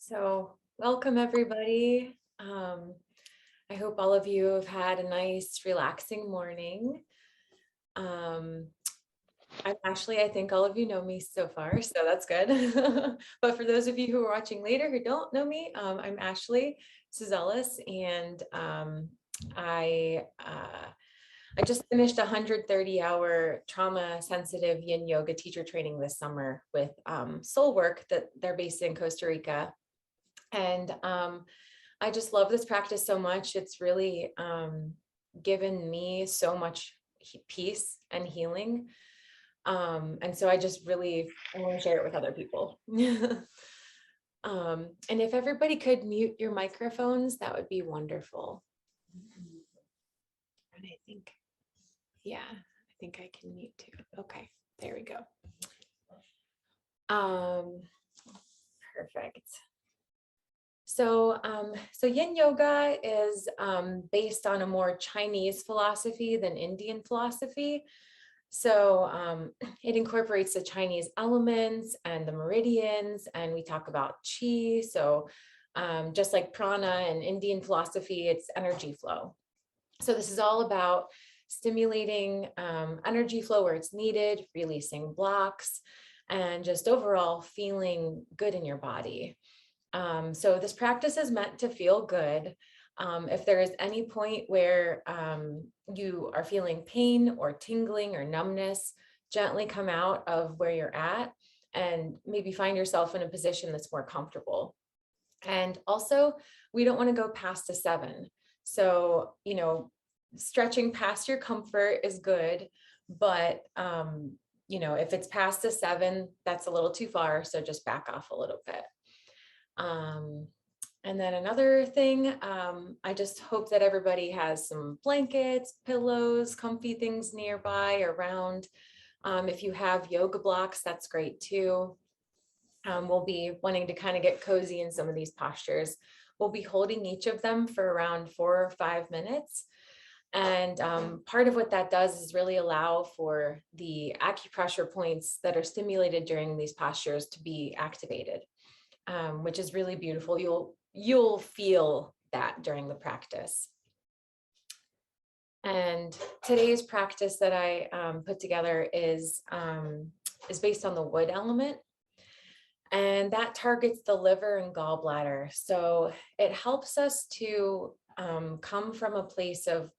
So welcome everybody. I hope all of you have had a nice, relaxing morning. I'm Ashley. I think all of you know me so far, so that's good. But for those of you who are watching later who don't know me, I'm Ashley Suzelis, and I just finished a 130-hour trauma-sensitive Yin Yoga teacher training this summer with Soul Work that they're based in Costa Rica. And I just love this practice so much. It's really given me so much peace and healing. And so I just really want to share it with other people. And if everybody could mute your microphones, that would be wonderful. And I think, yeah, I think I can mute too. Okay, there we go. Perfect. So Yin Yoga is based on a more Chinese philosophy than Indian philosophy. So it incorporates the Chinese elements and the meridians, and we talk about qi. So just like prana in Indian philosophy, it's energy flow. So this is all about stimulating energy flow where it's needed, releasing blocks, and just overall feeling good in your body. So this practice is meant to feel good. If there is any point where you are feeling pain or tingling or numbness, gently come out of where you're at and maybe find yourself in a position that's more comfortable. And also, we don't want to go past a 7. So, stretching past your comfort is good, but if it's past a 7, that's a little too far. So just back off a little bit. And then another thing, I just hope that everybody has some blankets, pillows, comfy things nearby, around. If you have yoga blocks, that's great too. We'll be wanting to kind of get cozy in some of these postures. We'll be holding each of them for around 4 or 5 minutes. And part of what that does is really allow for the acupressure points that are stimulated during these postures to be activated. Which is really beautiful. You'll feel that during the practice. And today's practice that I put together is based on the wood element, and that targets the liver and gallbladder. So it helps us to come from a place of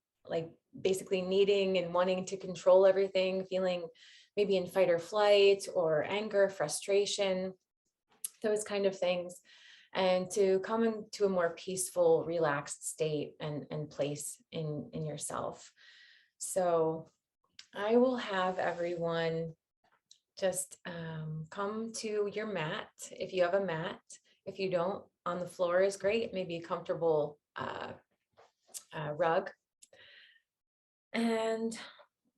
basically needing and wanting to control everything, feeling maybe in fight or flight or anger, frustration, those kind of things, and to come into a more peaceful, relaxed state and place in yourself. So I will have everyone just come to your mat. If you have a mat, if you don't, on the floor is great, maybe a comfortable rug. And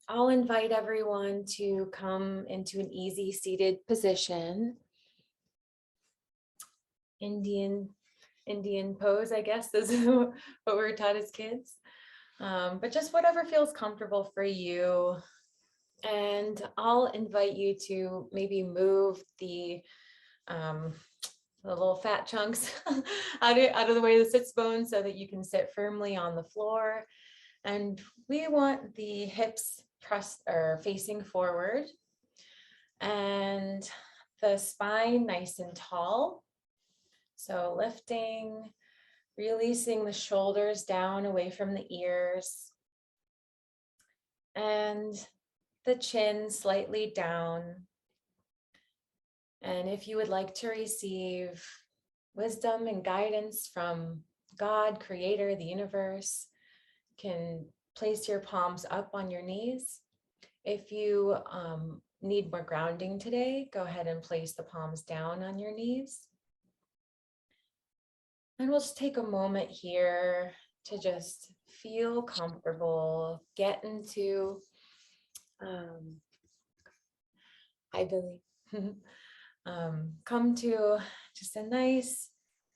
I'll invite everyone to come into an easy seated position. Indian pose, I guess, is what we were taught as kids. But just whatever feels comfortable for you. And I'll invite you to maybe move the little fat chunks out of the way of the sits bone so that you can sit firmly on the floor. And we want the hips pressed or facing forward and the spine nice and tall. So lifting, releasing the shoulders down away from the ears, and the chin slightly down. And if you would like to receive wisdom and guidance from God, Creator, the universe, can place your palms up on your knees. If you need more grounding today, go ahead and place the palms down on your knees. And we'll just take a moment here to just feel comfortable, get into, I believe, come to just a nice,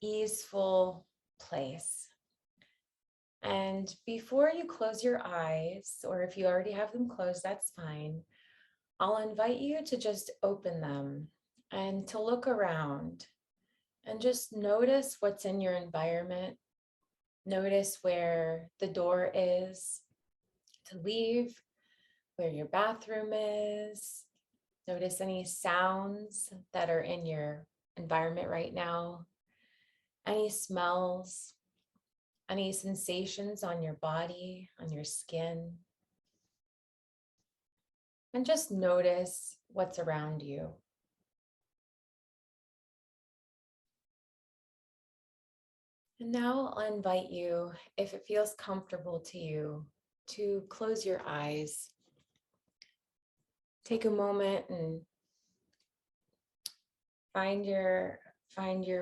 easeful place. And before you close your eyes, or if you already have them closed, that's fine. I'll invite you to just open them and to look around And just notice what's in your environment. Notice where the door is to leave, where your bathroom is. Notice any sounds that are in your environment right now, any smells, any sensations on your body, on your skin. And just notice what's around you. And now I'll invite you, if it feels comfortable to you, to close your eyes. Take a moment and find your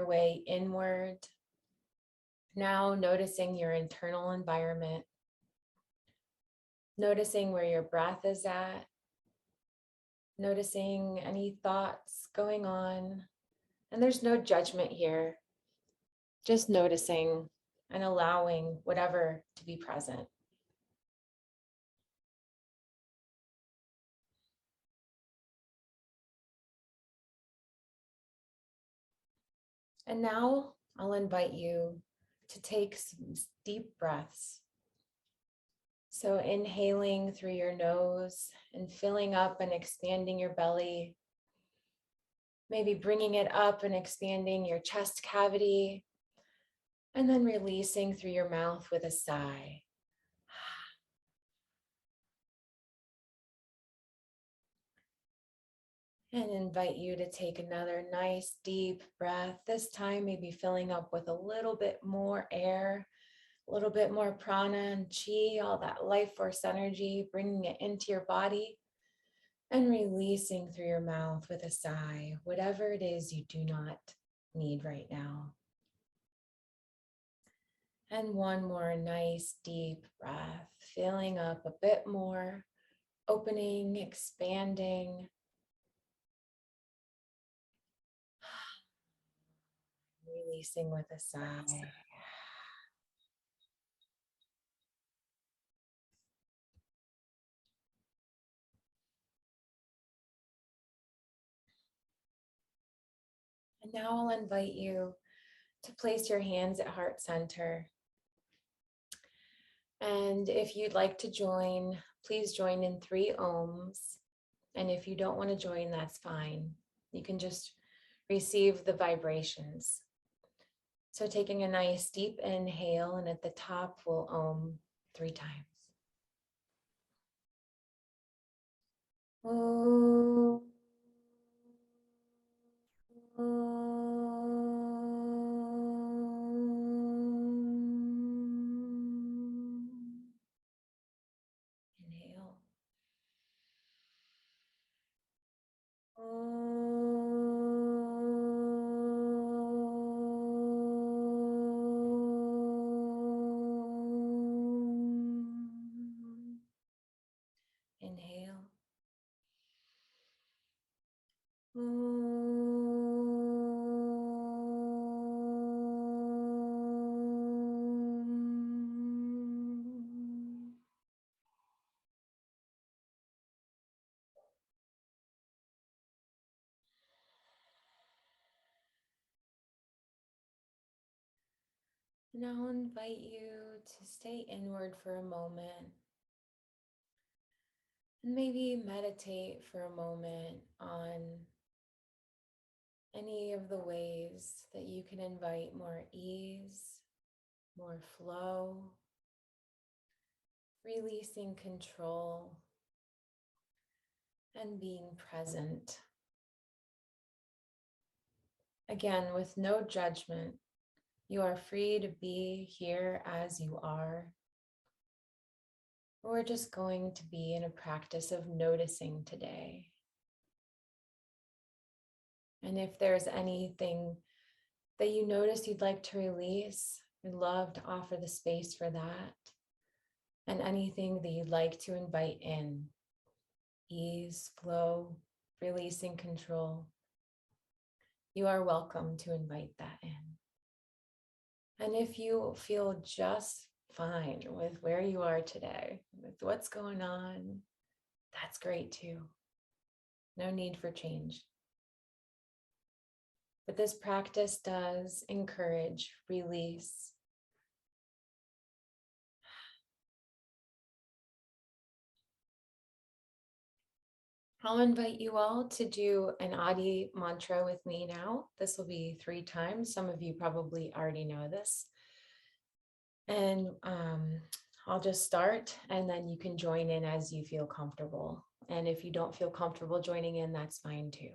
way inward. Now noticing your internal environment, noticing where your breath is at, noticing any thoughts going on. And there's no judgment here, just noticing and allowing whatever to be present. And now I'll invite you to take some deep breaths. So inhaling through your nose and filling up and expanding your belly, maybe bringing it up and expanding your chest cavity, and then releasing through your mouth with a sigh. And invite you to take another nice deep breath, this time maybe filling up with a little bit more air, a little bit more prana and chi, all that life force energy, bringing it into your body and releasing through your mouth with a sigh, whatever it is you do not need right now. And one more nice deep breath, filling up a bit more, opening, expanding. Releasing with a sigh. And now I'll invite you to place your hands at heart center. And if you'd like to join, please join in 3 ohms. And if you don't want to join, that's fine. You can just receive the vibrations. So taking a nice deep inhale, and at the top we'll ohm 3 times. Om. Inhale. Inhale. Now I'll invite you to stay inward for a moment and maybe meditate for a moment on any of the ways that you can invite more ease, more flow, releasing control, and being present. Again, with no judgment, you are free to be here as you are. We're just going to be in a practice of noticing today. And if there's anything that you notice you'd like to release, we'd love to offer the space for that. And anything that you'd like to invite in, ease, flow, releasing control, you are welcome to invite that in. And if you feel just fine with where you are today, with what's going on, that's great too. No need for change. But this practice does encourage release. I'll invite you all to do an Adi mantra with me now. This will be 3 times. Some of you probably already know this. And I'll just start, and then you can join in as you feel comfortable. And if you don't feel comfortable joining in, that's fine too.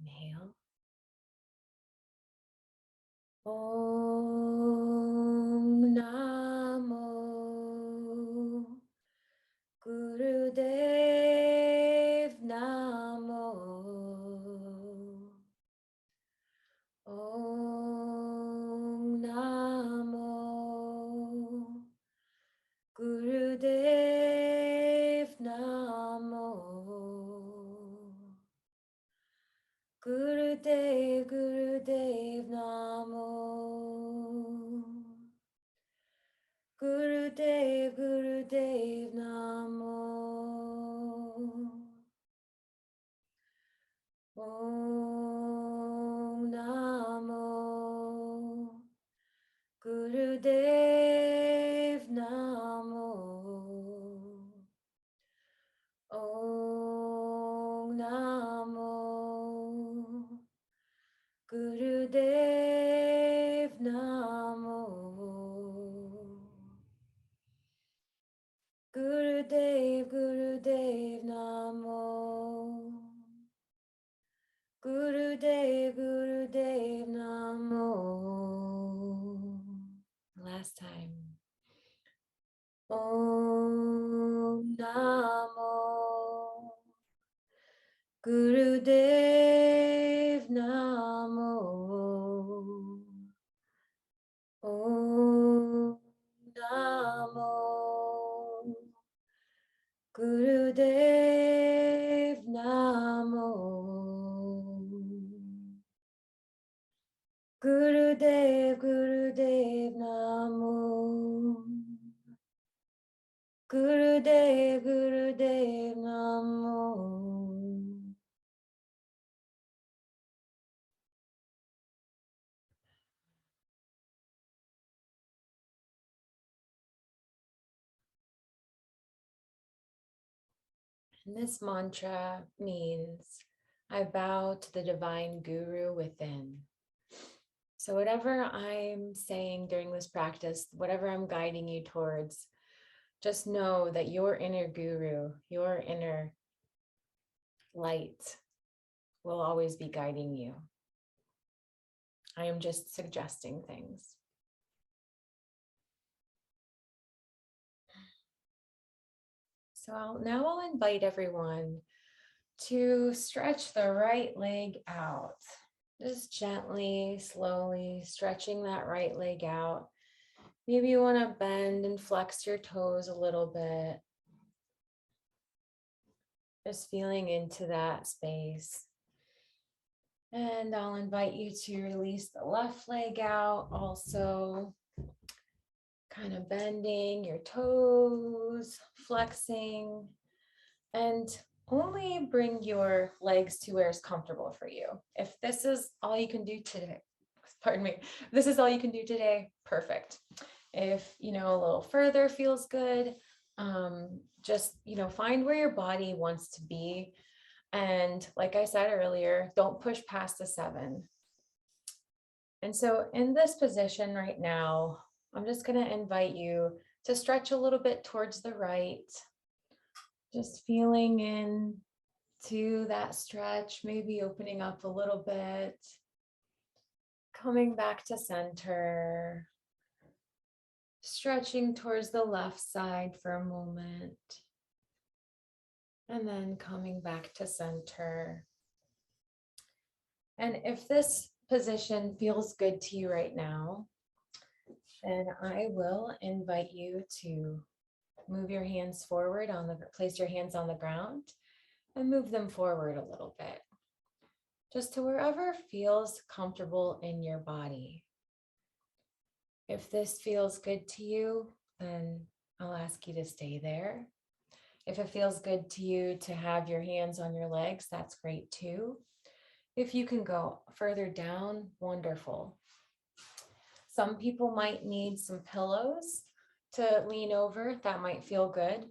Inhale. Om Namo Gurudev Namo. Om Namo Gurudev Namo. Gurudev, Gurudev Namo. Gurudev, Gurudev Namo. Om Namo Gurudev Namo. Om Namo Gurudev Namo. Gurudev, Gurudev Namo. Gurudev, Gurudev Namo. Last time. Om Namo Gurudev Namo. Om Namo Gurudev Namo. Gurudev, Gurudev Namo. Gurudev, Gurudev Namo. And this mantra means I bow to the divine guru within. So whatever I'm saying during this practice, whatever I'm guiding you towards, just know that your inner guru, your inner light will always be guiding you. I am just suggesting things. So I'll invite everyone to stretch the right leg out. Just gently, slowly stretching that right leg out. Maybe you want to bend and flex your toes a little bit. Just feeling into that space. And I'll invite you to release the left leg out also. Kind of bending your toes, flexing, and only bring your legs to where it's comfortable for you. If this is all you can do today, pardon me, if this is all you can do today, perfect. If, a little further feels good, just, find where your body wants to be. And like I said earlier, don't push past the 7. And so in this position right now, I'm just going to invite you to stretch a little bit towards the right. Just feeling in to that stretch, maybe opening up a little bit, coming back to center, stretching towards the left side for a moment, and then coming back to center. And if this position feels good to you right now, then I will invite you to move your hands forward place your hands on the ground and move them forward a little bit, just to wherever feels comfortable in your body. If this feels good to you, then I'll ask you to stay there. If it feels good to you to have your hands on your legs, that's great too. If you can go further down, wonderful. Some people might need some pillows to lean over. That might feel good.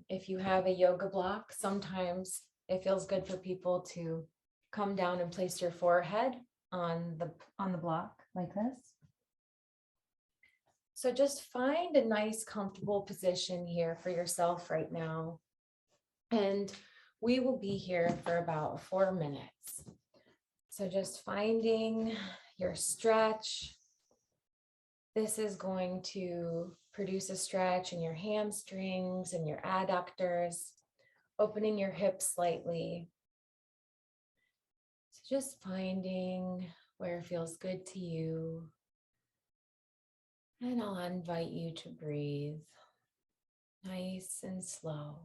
If you have a yoga block, sometimes it feels good for people to come down and place your forehead on the block like this. So just find a nice, comfortable position here for yourself right now. And we will be here for about 4 minutes. So just finding your stretch. This is going to produce a stretch in your hamstrings and your adductors, opening your hips slightly. So just finding where it feels good to you. And I'll invite you to breathe nice and slow.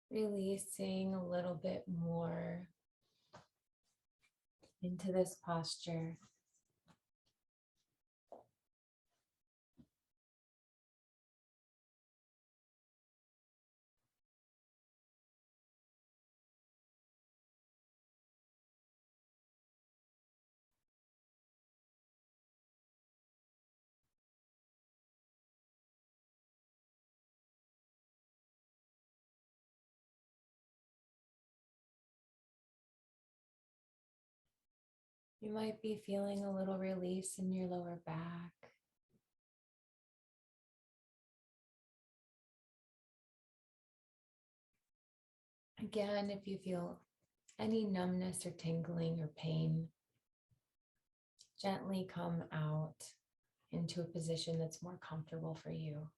Releasing a little bit more into this posture. You might be feeling a little release in your lower back. Again, if you feel any numbness or tingling or pain, gently come out into a position that's more comfortable for you.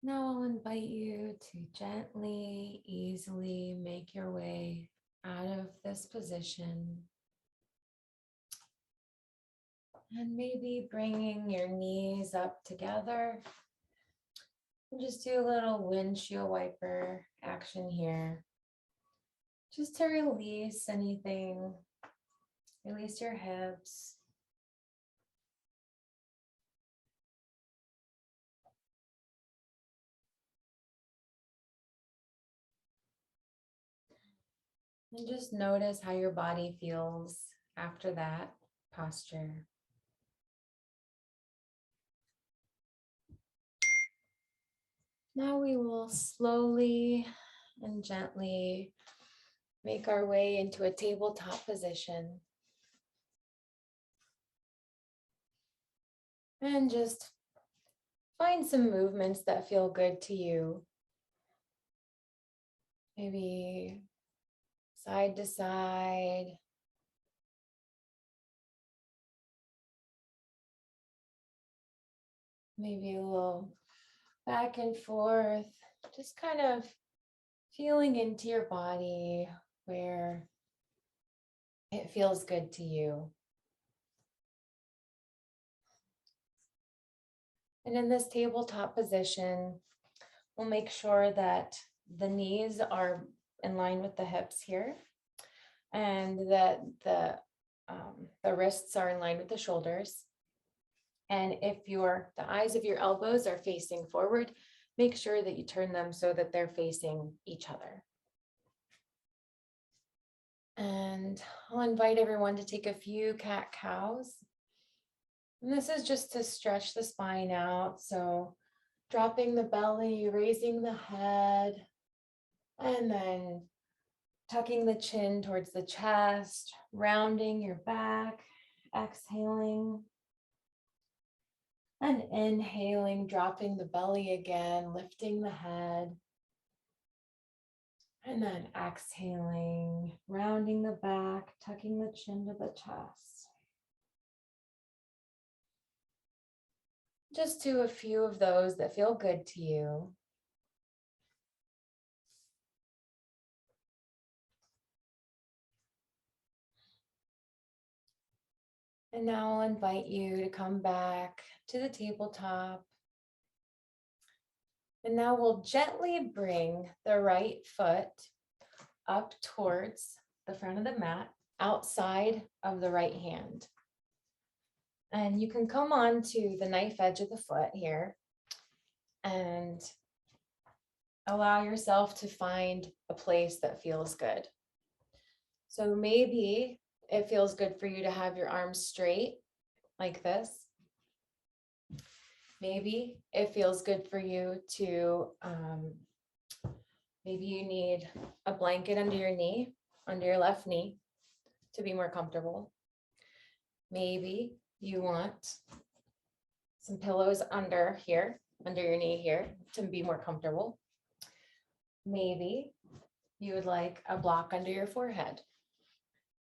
Now I'll invite you to gently, easily make your way out of this position. And maybe bringing your knees up together. And just do a little windshield wiper action here. Just to release anything Release your hips. And just notice how your body feels after that posture. Now we will slowly and gently make our way into a tabletop position. And just find some movements that feel good to you. Maybe side to side. Maybe a little back and forth. Just kind of feeling into your body where it feels good to you. And in this tabletop position, we'll make sure that the knees are in line with the hips here, and that the wrists are in line with the shoulders. And if the eyes of your elbows are facing forward, make sure that you turn them so that they're facing each other. And I'll invite everyone to take a few cat-cows. And this is just to stretch the spine out. So dropping the belly, raising the head, and then tucking the chin towards the chest, rounding your back, exhaling. And inhaling, dropping the belly again, lifting the head. And then exhaling, rounding the back, tucking the chin to the chest. Just do a few of those that feel good to you. And now I'll invite you to come back to the tabletop. And now we'll gently bring the right foot up towards the front of the mat, outside of the right hand. And you can come on to the knife edge of the foot here and allow yourself to find a place that feels good. So maybe it feels good for you to have your arms straight like this. Maybe it feels good for you to, maybe you need a blanket under your knee, under your left knee to be more comfortable. Maybe you want some pillows under here, under your knee here to be more comfortable. Maybe you would like a block under your forehead.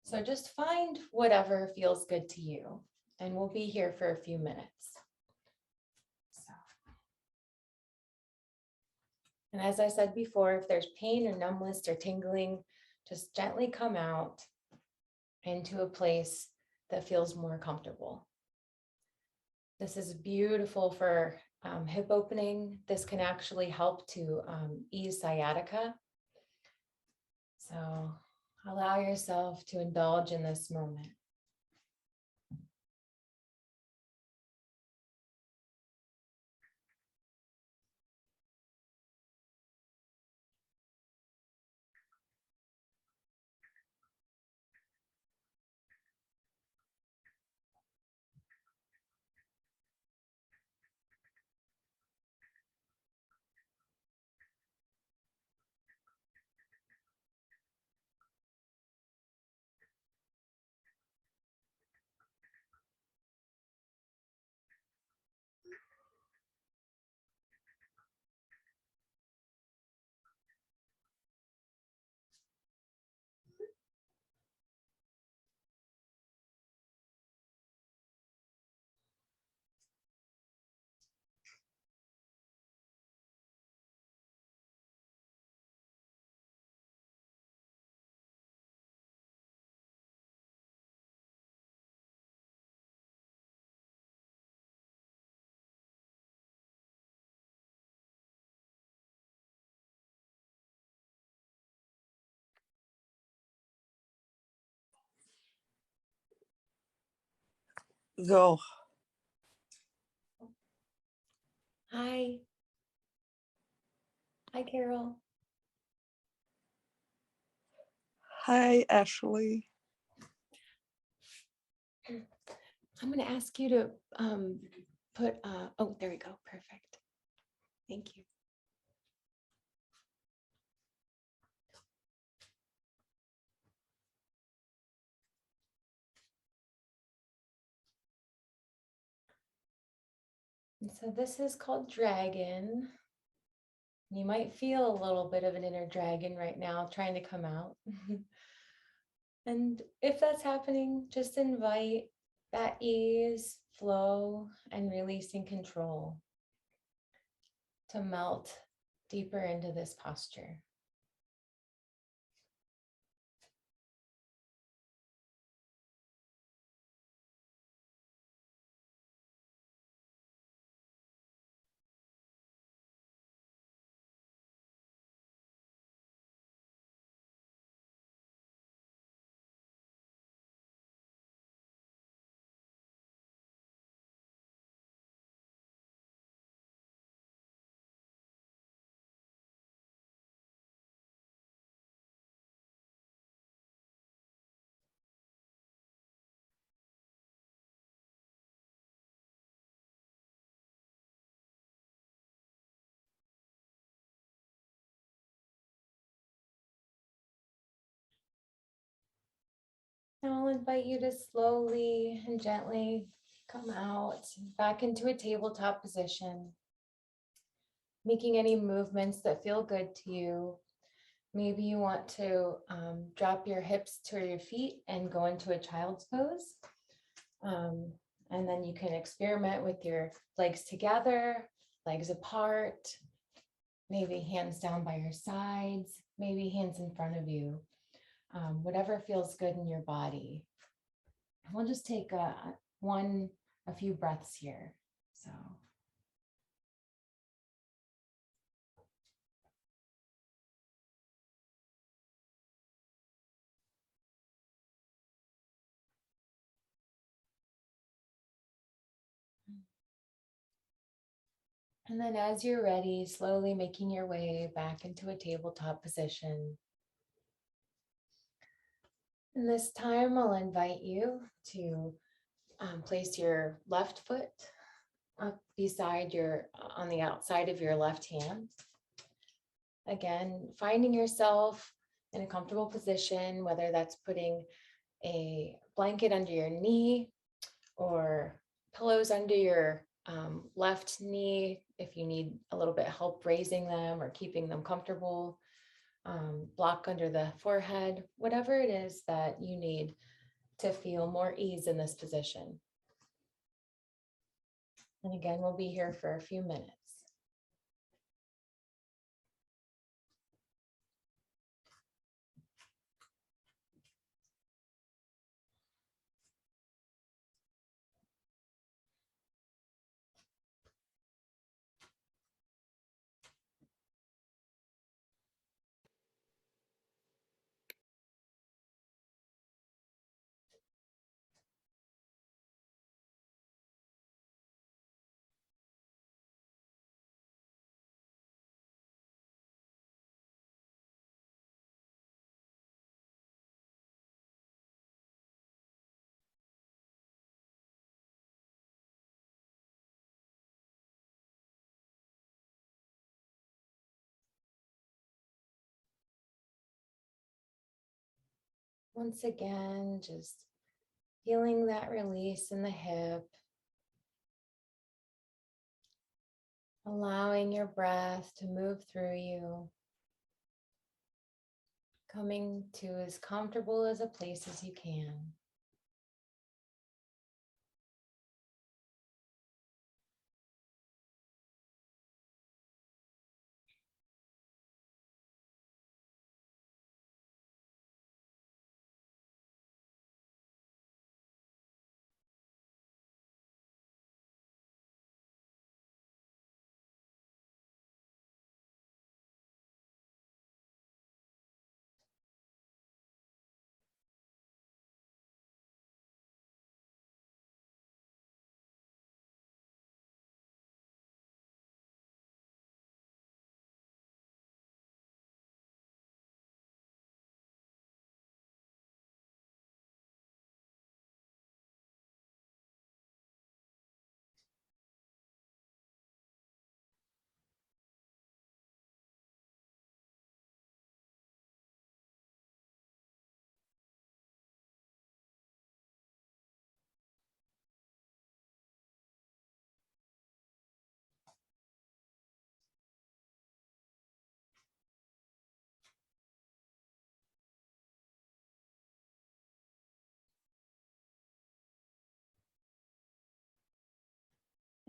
So just find whatever feels good to you, and we'll be here for a few minutes. And as I said before, if there's pain or numbness or tingling, just gently come out into a place that feels more comfortable. This is beautiful for hip opening. This can actually help to ease sciatica. So allow yourself to indulge in this moment. Go. Hi. Hi, Carol. Hi, Ashley. I'm going to ask you to put, oh, there we go. Perfect. Thank you. And so this is called Dragon. You might feel a little bit of an inner dragon right now trying to come out. And if that's happening, just invite that ease, flow, and releasing control to melt deeper into this posture. Now I'll invite you to slowly and gently come out back into a tabletop position, making any movements that feel good to you. Maybe you want to drop your hips to your feet and go into a child's pose. And then you can experiment with your legs together, legs apart, maybe hands down by your sides, maybe hands in front of you, whatever feels good in your body. We'll just take a few breaths here. So. And then as you're ready, slowly making your way back into a tabletop position. And this time I'll invite you to place your left foot up beside on the outside of your left hand. Again, finding yourself in a comfortable position, whether that's putting a blanket under your knee or pillows under your left knee if you need a little bit help raising them or keeping them comfortable, block under the forehead, whatever it is that you need to feel more ease in this position. And again, we'll be here for a few minutes. Once again, just feeling that release in the hip, allowing your breath to move through you, coming to as comfortable as a place as you can.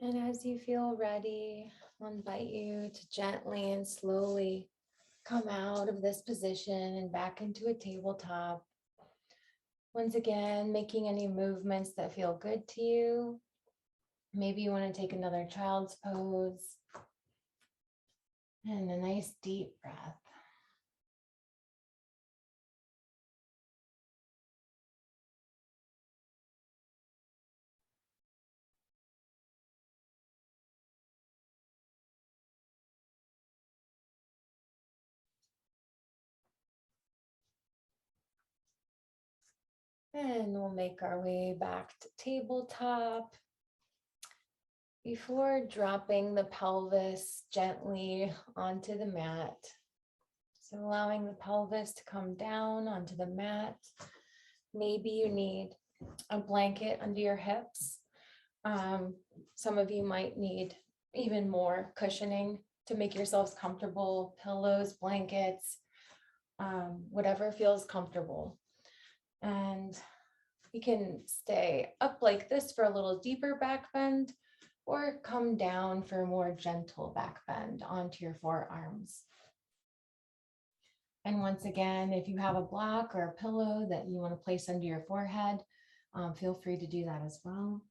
And as you feel ready, I'll invite you to gently and slowly come out of this position and back into a tabletop. Once again, making any movements that feel good to you. Maybe you want to take another child's pose and a nice deep breath. And we'll make our way back to tabletop before dropping the pelvis gently onto the mat. So allowing the pelvis to come down onto the mat. Maybe you need a blanket under your hips. Some of you might need even more cushioning to make yourselves comfortable, pillows, blankets, whatever feels comfortable. And you can stay up like this for a little deeper back bend, or come down for a more gentle back bend onto your forearms. And once again, if you have a block or a pillow that you want to place under your forehead, feel free to do that as well.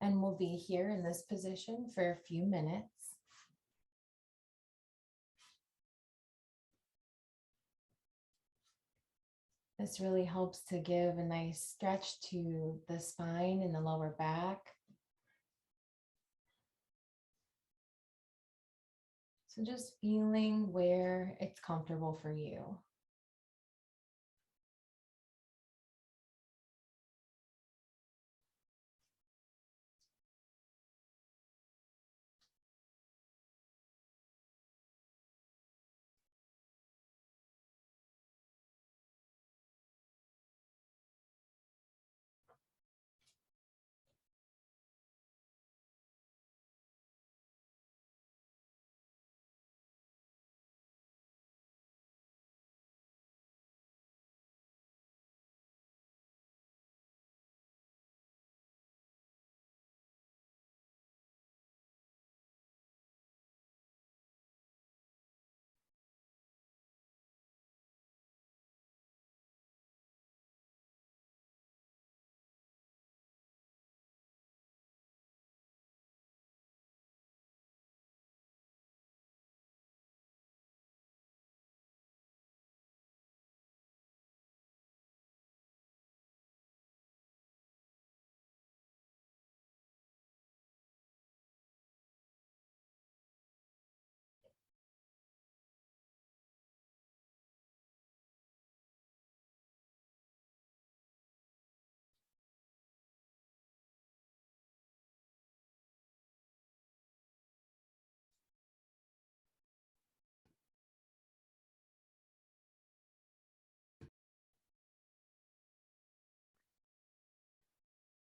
And we'll be here in this position for a few minutes. This really helps to give a nice stretch to the spine and the lower back. So just feeling where it's comfortable for you.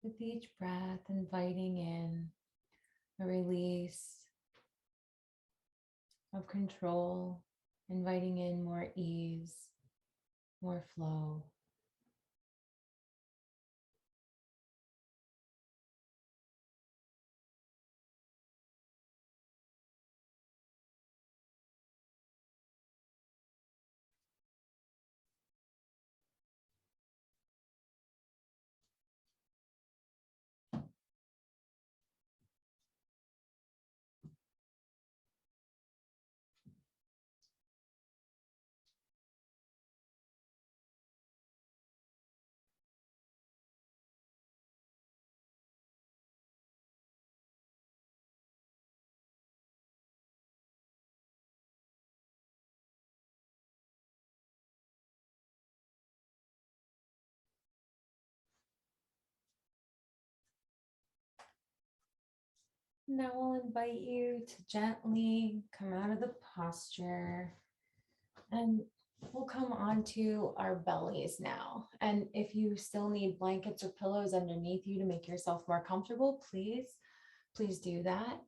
With each breath, inviting in a release of control, inviting in more ease, more flow. Now I'll invite you to gently come out of the posture, and we'll come onto our bellies now. And if you still need blankets or pillows underneath you to make yourself more comfortable, please do that.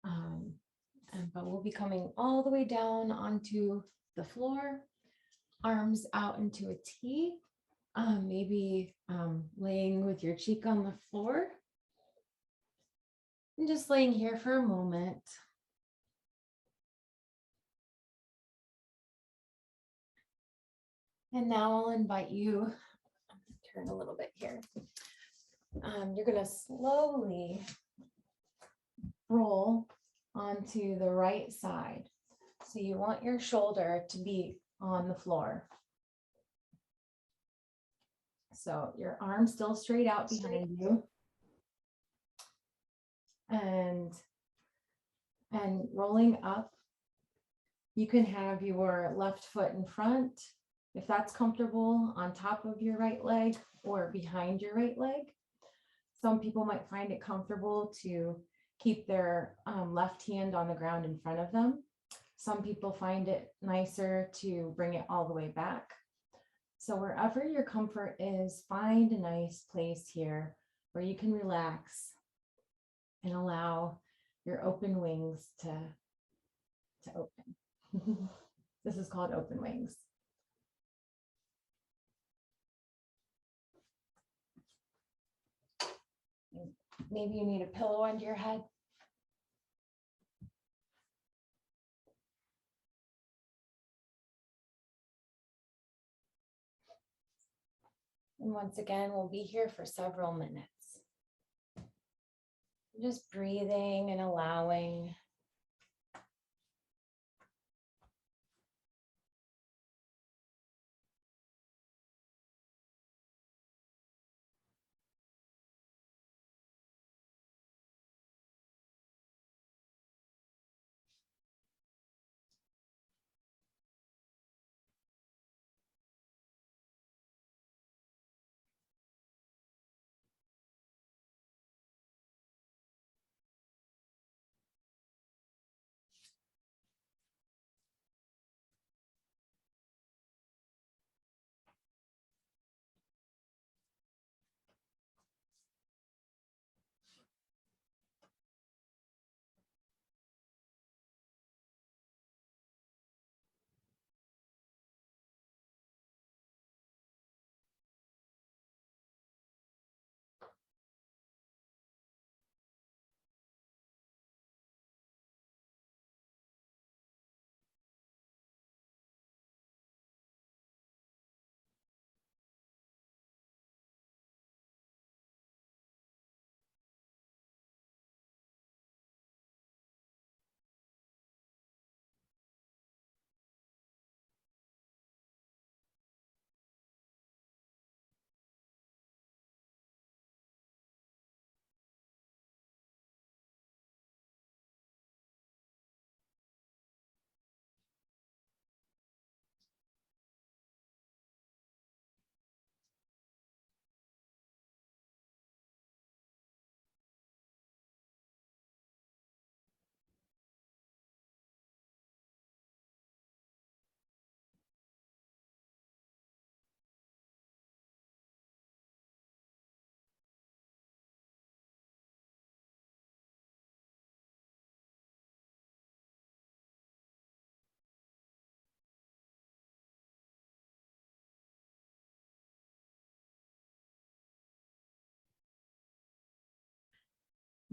But we'll be coming all the way down onto the floor, arms out into a T. Maybe laying with your cheek on the floor and just laying here for a moment. And now I'll invite you, turn a little bit here. You're going to slowly roll onto the right side. So you want your shoulder to be on the floor. So your arm still straight out behind you. And rolling up, you can have your left foot in front, if that's comfortable, on top of your right leg or behind your right leg. Some people might find it comfortable to keep their left hand on the ground in front of them. Some people find it nicer to bring it all the way back. So wherever your comfort is, find a nice place here where you can relax and allow your open wings to open. This is called open wings. Maybe you need a pillow under your head. And once again, we'll be here for several minutes. Just breathing and allowing.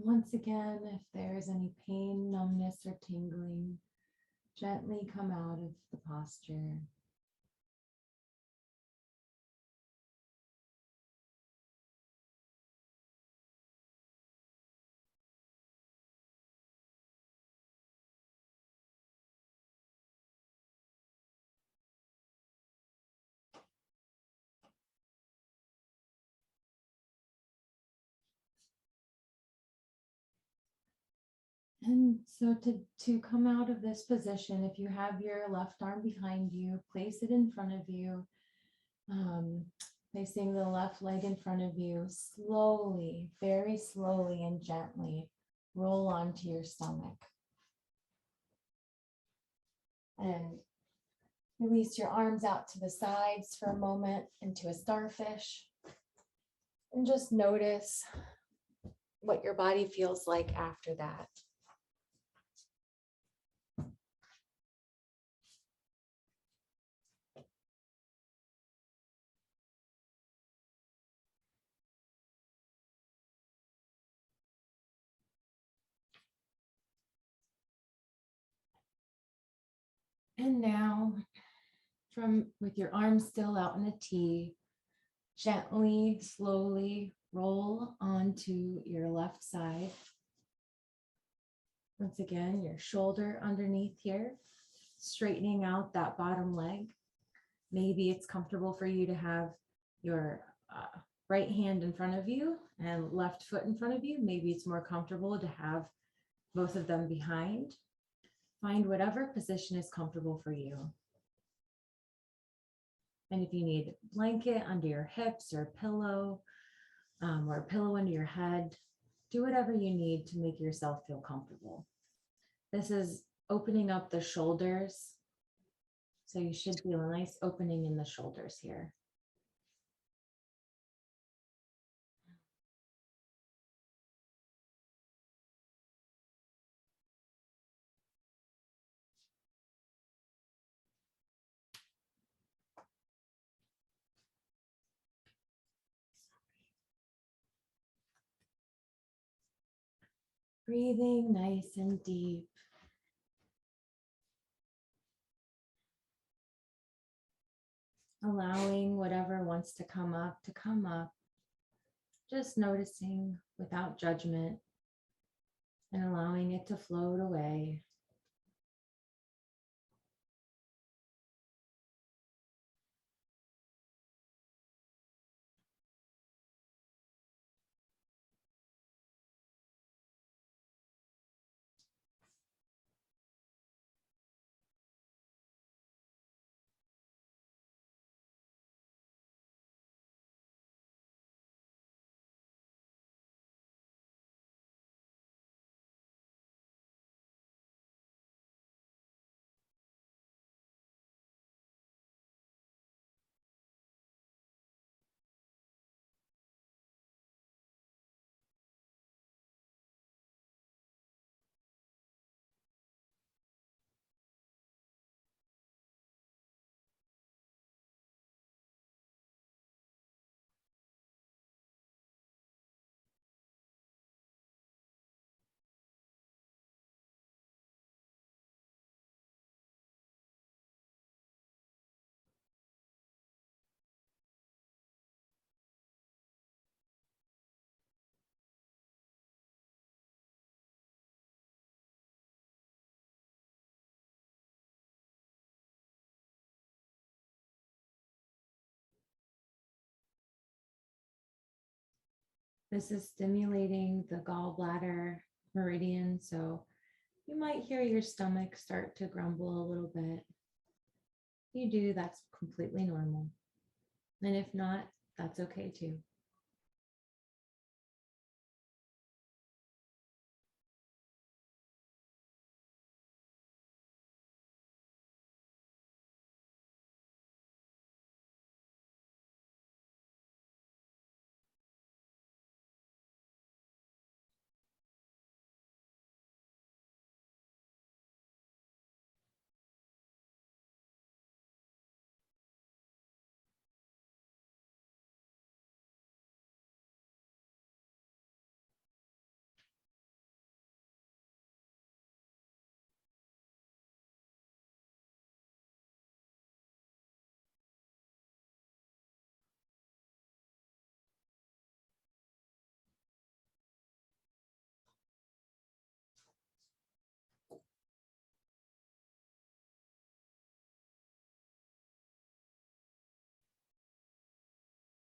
Once again, if there's any pain, numbness, or tingling, gently come out of the posture. And so to come out of this position, if you have your left arm behind you, place it in front of you, placing the left leg in front of you, slowly, very slowly and gently roll onto your stomach. And release your arms out to the sides for a moment into a starfish. And just notice what your body feels like after that. And now, with your arms still out in a T, gently, slowly roll onto your left side. Once again, your shoulder underneath here, straightening out that bottom leg. Maybe it's comfortable for you to have your right hand in front of you and left foot in front of you. Maybe it's more comfortable to have both of them behind. Find whatever position is comfortable for you. And if you need a blanket under your hips or a pillow under your head, do whatever you need to make yourself feel comfortable. This is opening up the shoulders. So you should feel a nice opening in the shoulders here. Breathing nice and deep. Allowing whatever wants to come up. Just noticing without judgment and allowing it to float away. This is stimulating the gallbladder meridian, so you might hear your stomach start to grumble a little bit. If you do, that's completely normal. And if not, that's okay too.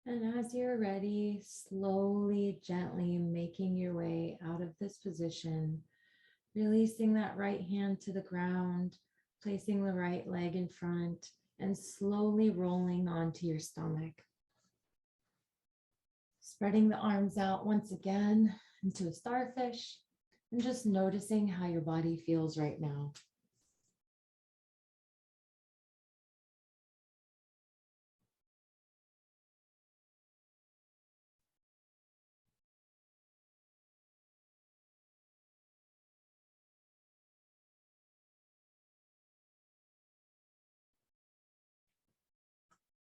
And as you're ready, slowly, gently making your way out of this position, releasing that right hand to the ground, placing the right leg in front, and slowly rolling onto your stomach. Spreading the arms out once again into a starfish, and just noticing how your body feels right now.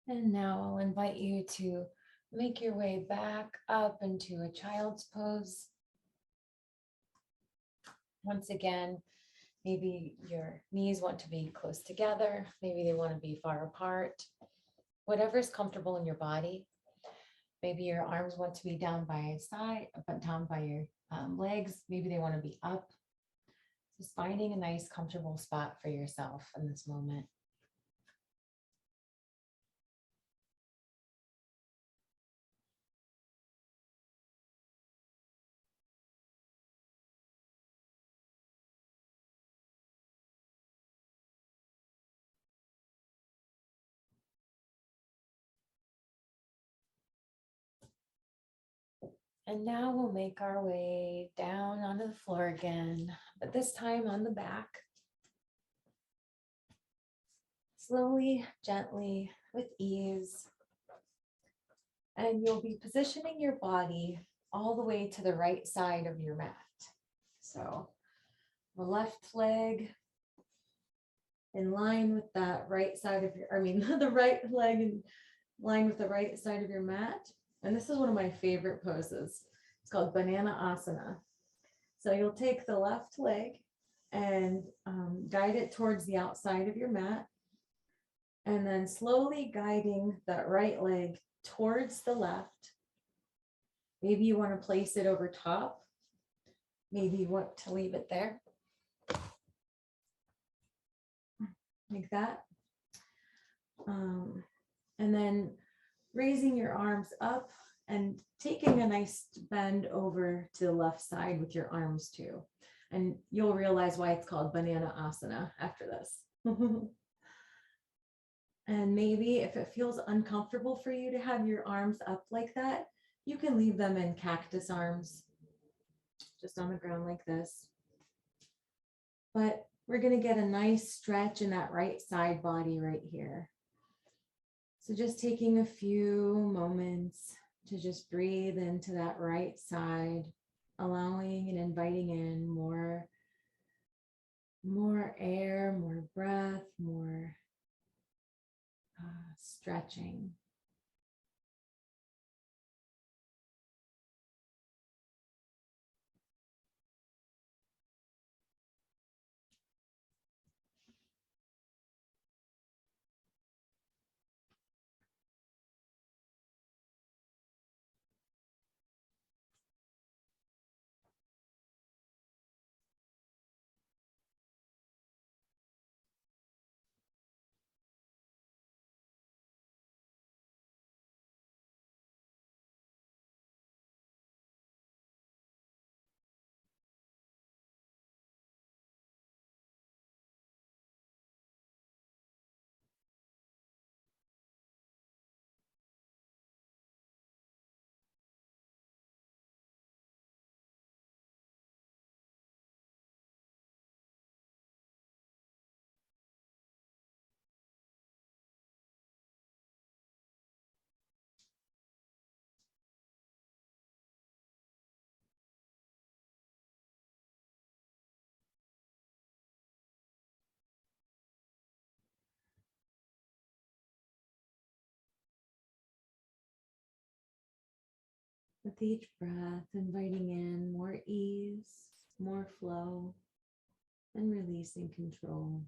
And now I'll invite you to make your way back up into a child's pose. Once again, Maybe your knees want to be close together. Maybe they want to be far apart. Whatever is comfortable in your body. Maybe your arms want to be down by your side, but down by your legs. Maybe they want to be up. Just finding a nice, comfortable spot for yourself in this moment. And now we'll make our way down onto the floor again, but this time on the back. Slowly, gently, with ease. And you'll be positioning your body all the way to the right side of your mat. So the left leg in line with that right side of the right leg in line with the right side of your mat. And this is one of my favorite poses. It's called banana asana. So you'll take the left leg and guide it towards the outside of your mat. And then slowly guiding that right leg towards the left. Maybe you want to place it over top. Maybe you want to leave it there. Like that. And then raising your arms up and taking a nice bend over to the left side with your arms too. And you'll realize why it's called banana asana after this. And maybe if it feels uncomfortable for you to have your arms up like that, you can leave them in cactus arms, just on the ground like this. But we're going to get a nice stretch in that right side body right here. So just taking a few moments to just breathe into that right side, allowing and inviting in more air, more breath, more stretching. With each breath, inviting in more ease, more flow, and releasing control.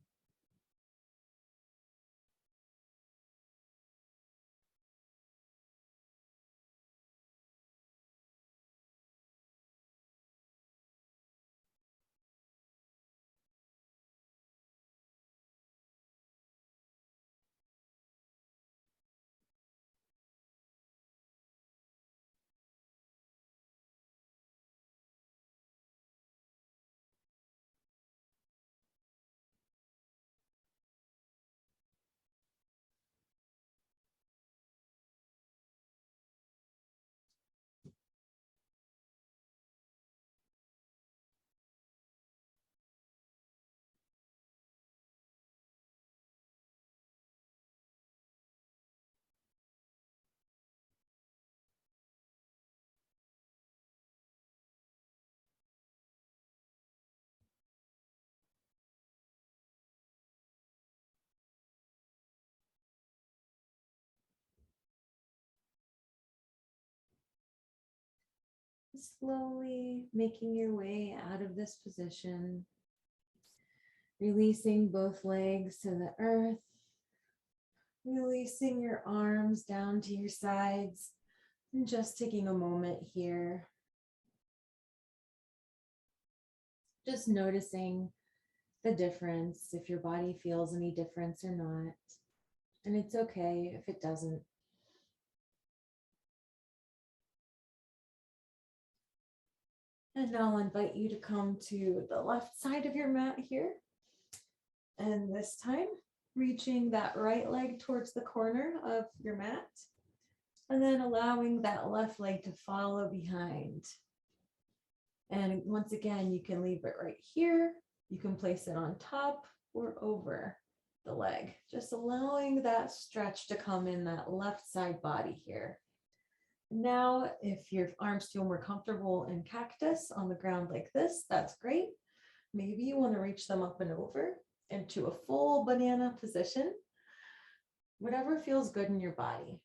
Slowly making your way out of this position. Releasing both legs to the earth. Releasing your arms down to your sides. And just taking a moment here. Just noticing the difference, if your body feels any difference or not. And it's okay if it doesn't. And now I'll invite you to come to the left side of your mat here. And this time, reaching that right leg towards the corner of your mat. And then allowing that left leg to follow behind. And once again, you can leave it right here. You can place it on top or over the leg. Just allowing that stretch to come in that left side body here. Now, if your arms feel more comfortable in cactus on the ground like this, that's great. Maybe you want to reach them up and over into a full banana position. Whatever feels good in your body.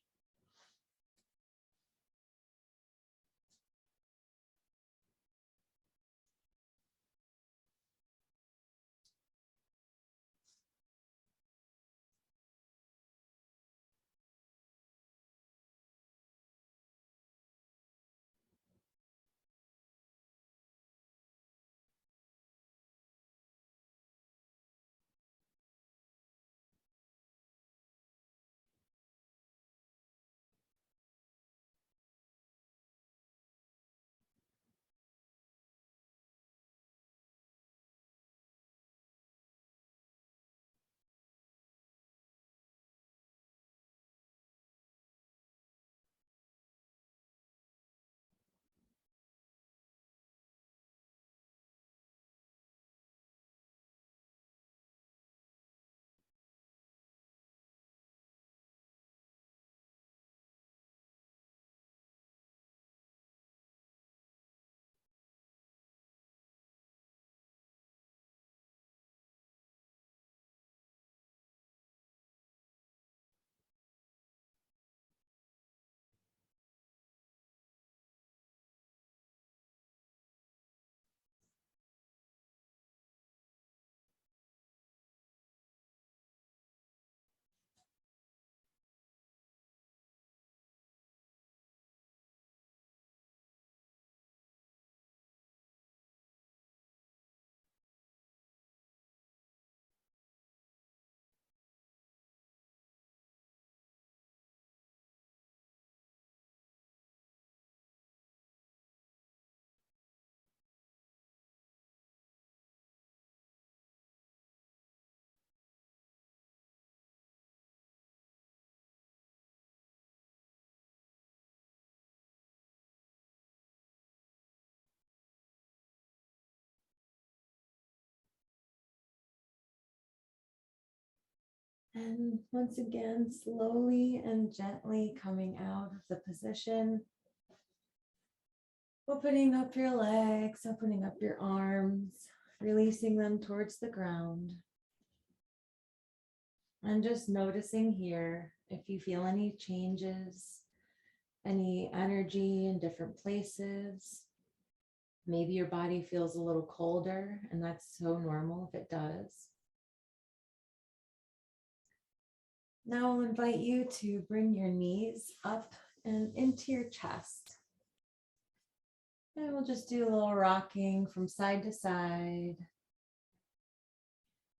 And once again, slowly and gently coming out of the position. Opening up your legs, opening up your arms, releasing them towards the ground. And just noticing here if you feel any changes, any energy in different places. Maybe your body feels a little colder, and that's so normal if it does. Now I'll invite you to bring your knees up and into your chest. And we'll just do a little rocking from side to side.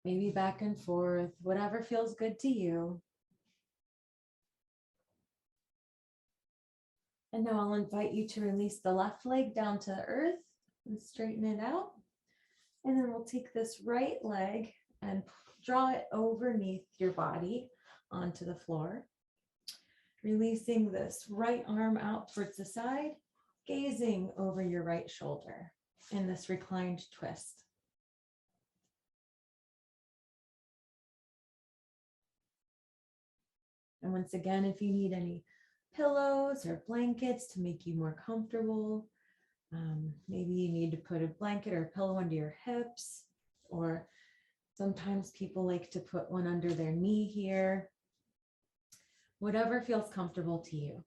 Maybe back and forth, whatever feels good to you. And now I'll invite you to release the left leg down to the earth and straighten it out. And then we'll take this right leg and draw it overneath your body onto the floor. Releasing this right arm out towards the side, gazing over your right shoulder in this reclined twist. And once again, if you need any pillows or blankets to make you more comfortable, maybe you need to put a blanket or a pillow under your hips, or sometimes people like to put one under their knee here. Whatever feels comfortable to you.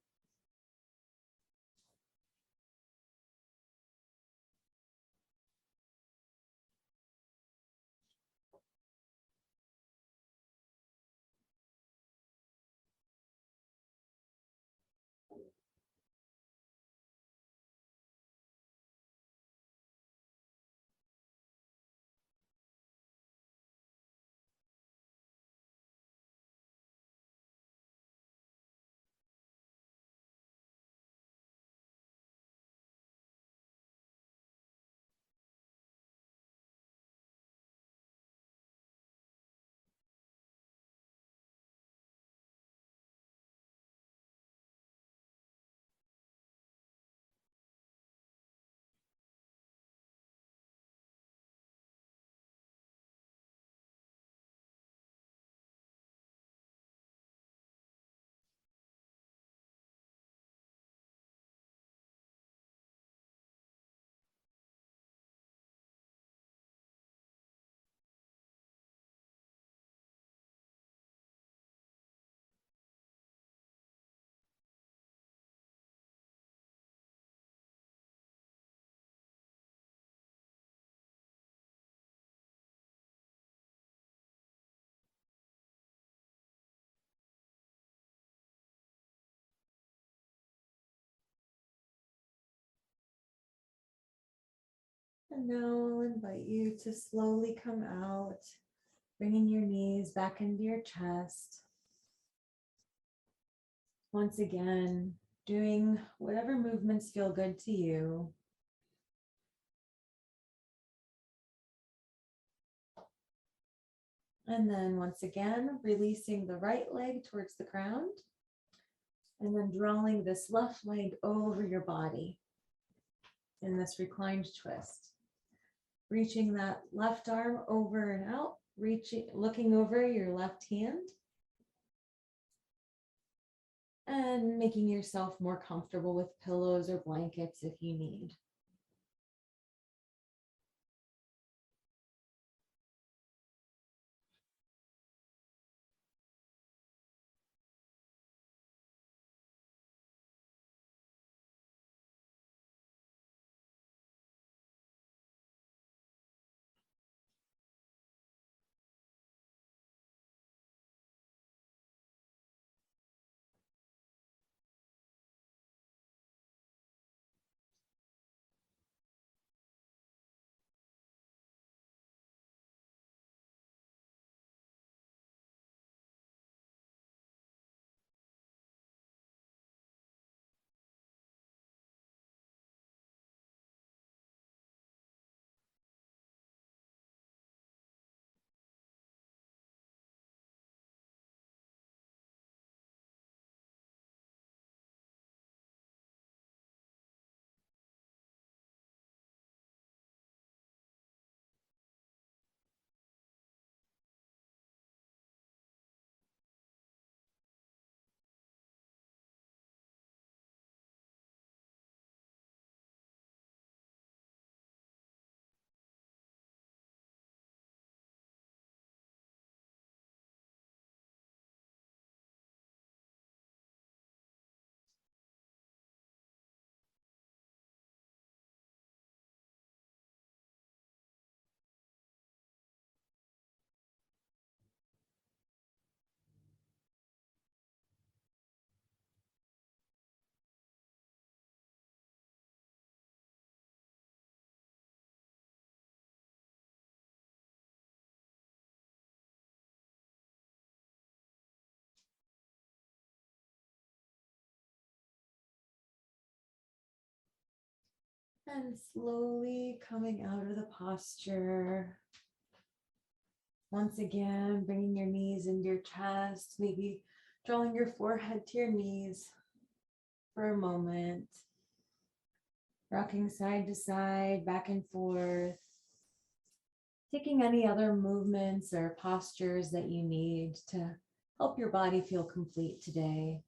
And now I'll invite you to slowly come out, bringing your knees back into your chest. Once again, doing whatever movements feel good to you. And then once again, releasing the right leg towards the ground. And then drawing this left leg over your body in this reclined twist. Reaching that left arm over and out, looking over your left hand. And making yourself more comfortable with pillows or blankets if you need. And slowly coming out of the posture. Once again, bringing your knees into your chest, maybe drawing your forehead to your knees for a moment. Rocking side to side, back and forth. Taking any other movements or postures that you need to help your body feel complete today.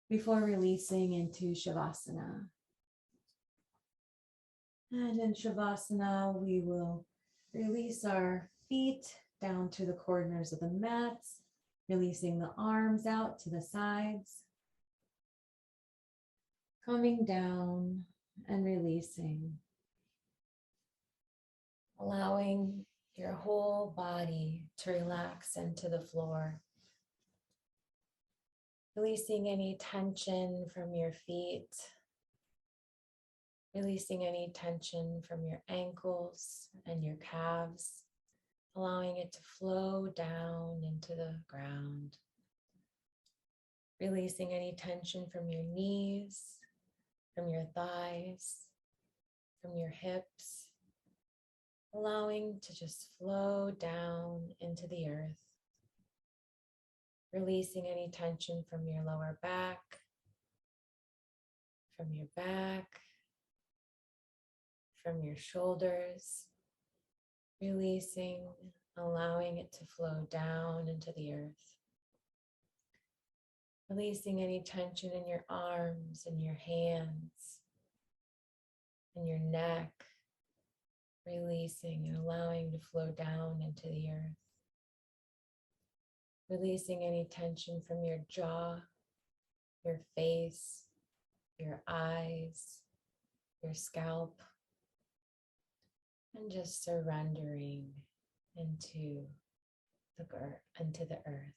Before releasing into Shavasana. And in Shavasana, we will release our feet down to the corners of the mats, releasing the arms out to the sides. Coming down and releasing. Allowing your whole body to relax into the floor. Releasing any tension from your feet. Releasing any tension from your ankles and your calves. Allowing it to flow down into the ground. Releasing any tension from your knees, from your thighs, from your hips. Allowing to just flow down into the earth. Releasing any tension from your lower back, from your back, from your shoulders. Releasing, allowing it to flow down into the earth. Releasing any tension in your arms and your hands and your neck. Releasing and allowing to flow down into the earth. Releasing any tension from your jaw, your face, your eyes, your scalp, and just surrendering into the earth.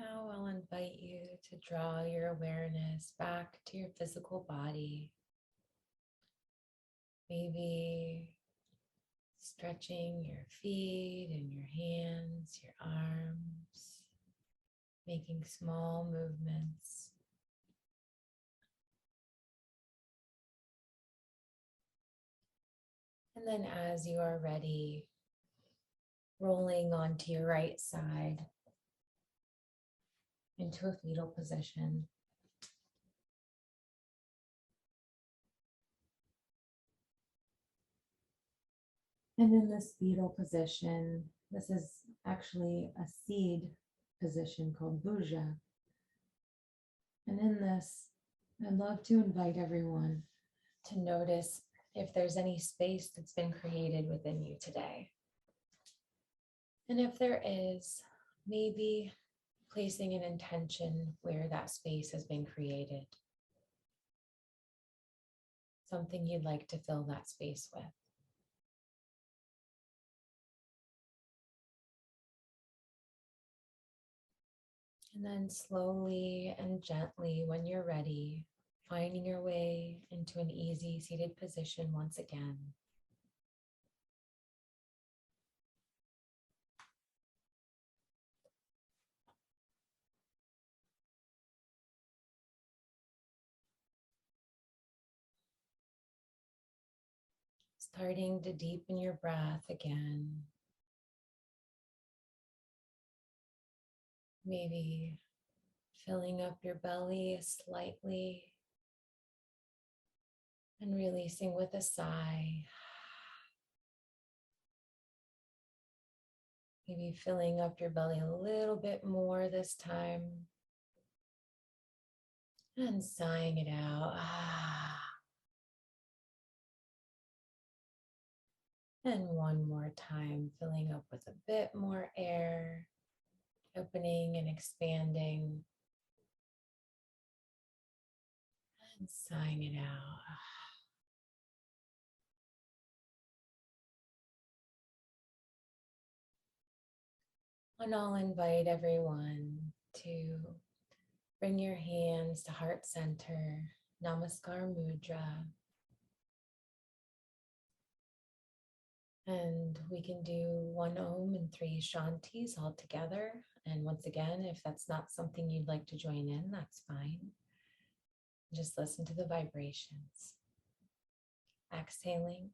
Now I'll invite you to draw your awareness back to your physical body. Maybe stretching your feet and your hands, your arms, making small movements. And then as you are ready, rolling onto your right side into a fetal position. And in this fetal position, this is actually a seed position called Bhuja. And in this, I'd love to invite everyone to notice if there's any space that's been created within you today. And if there is, maybe placing an intention where that space has been created. Something you'd like to fill that space with. And then slowly and gently, when you're ready, finding your way into an easy seated position once again. Starting to deepen your breath again. Maybe filling up your belly slightly and releasing with a sigh. Maybe filling up your belly a little bit more this time. And sighing it out. And one more time, filling up with a bit more air, opening and expanding. And sighing it out. And I'll invite everyone to bring your hands to heart center, Namaskar Mudra. And we can do 1 Om and 3 Shantis all together. And once again, if that's not something you'd like to join in, that's fine. Just listen to the vibrations. Exhaling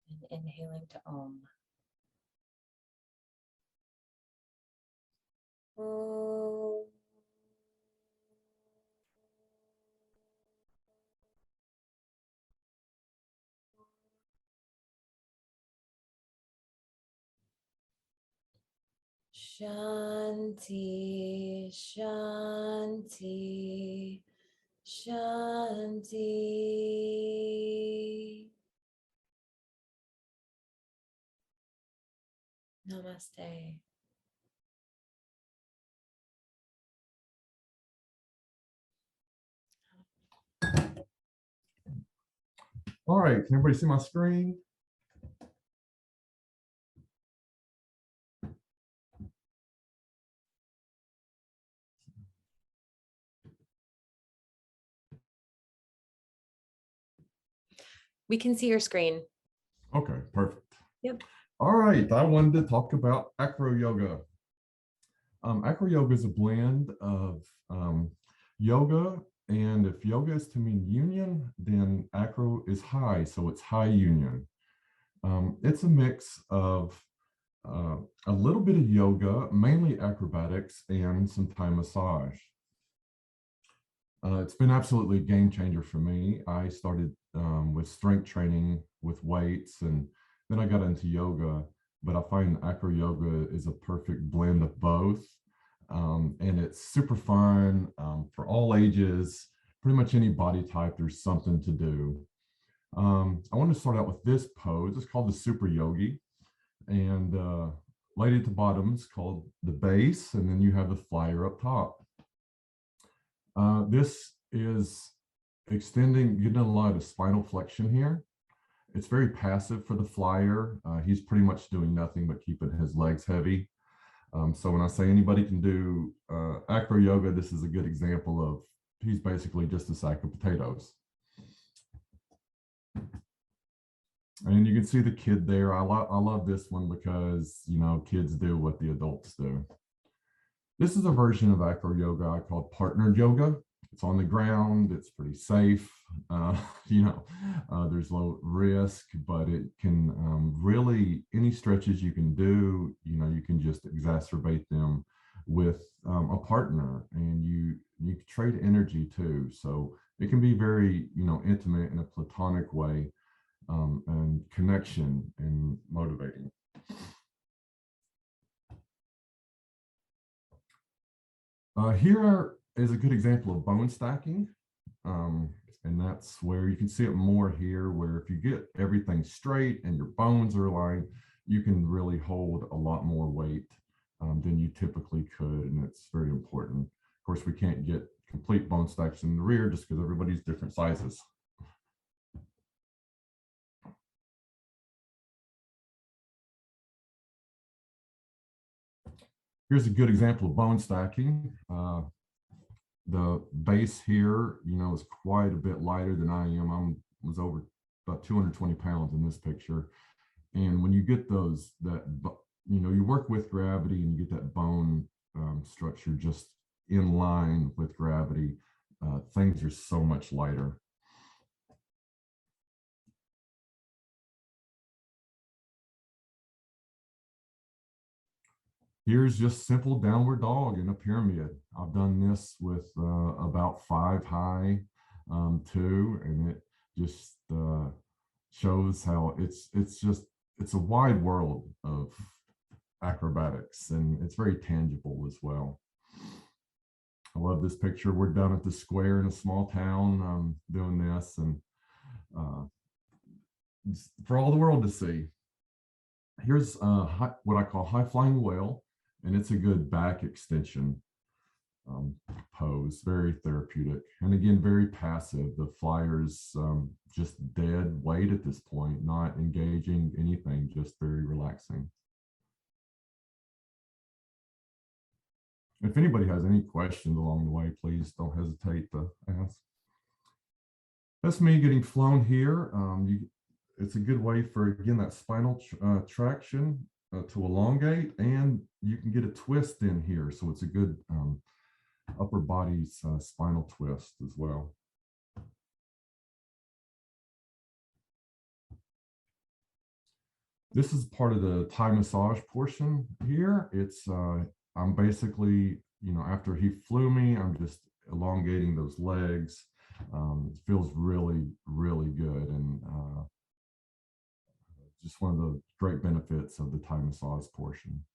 and inhaling to Om. Om. Shanti, Shanti, Shanti. Namaste. All right, can everybody see my screen? We can see your screen. Okay, perfect. Yep. All right, I wanted to talk about acro yoga. Acro yoga is a blend of yoga, and if yoga is to mean union, then acro is high, so it's high union. It's a mix of a little bit of yoga, mainly acrobatics, and some Thai massage. It's been absolutely a game changer for me. I started with strength training with weights, and then I got into yoga, but I find acro yoga is a perfect blend of both. And it's super fun for all ages, pretty much any body type, there's something to do. I want to start out with this pose. It's called the Super Yogi. And lady at the bottom is called the base, and then you have the flyer up top. This is extending, getting a lot of spinal flexion here. It's very passive for the flyer. He's pretty much doing nothing but keeping his legs heavy. So when I say anybody can do acro yoga, this is a good example of he's basically just a sack of potatoes. And you can see the kid there. I love this one because, you know, kids do what the adults do. This is a version of acro yoga I call partnered yoga. It's on the ground. It's pretty safe. You know, there's low risk, but it can really, any stretches you can do, you know, you can just exacerbate them with a partner, and you trade energy too. So it can be very, you know, intimate in a platonic way, and connection and motivating. Here is a good example of bone stacking. And that's where you can see it more here, where if you get everything straight and your bones are aligned, you can really hold a lot more weight than you typically could. And it's very important. Of course, we can't get complete bone stacks in the rear just because everybody's different sizes. Here's a good example of bone stacking. The base here, you know, is quite a bit lighter than I am. Was over about 220 pounds in this picture. And when you get those, you know, you work with gravity and you get that bone structure just in line with gravity, things are so much lighter. Here's just simple downward dog in a pyramid. I've done this with about 5 high too, and it just shows how it's a wide world of acrobatics, and it's very tangible as well. I love this picture. We're down at the square in a small town doing this, and for all the world to see. Here's what I call high flying whale. And it's a good back extension pose, very therapeutic. And again, very passive. The flyer's just dead weight at this point, not engaging anything, just very relaxing. If anybody has any questions along the way, please don't hesitate to ask. That's me getting flown here. It's a good way for, again, that spinal traction to elongate, and you can get a twist in here. So it's a good upper body spinal twist as well. This is part of the Thai massage portion here. It's, I'm basically, you know, after he flew me, I'm just elongating those legs. It feels really, really good. And just one of the great benefits of the Thai massage portion.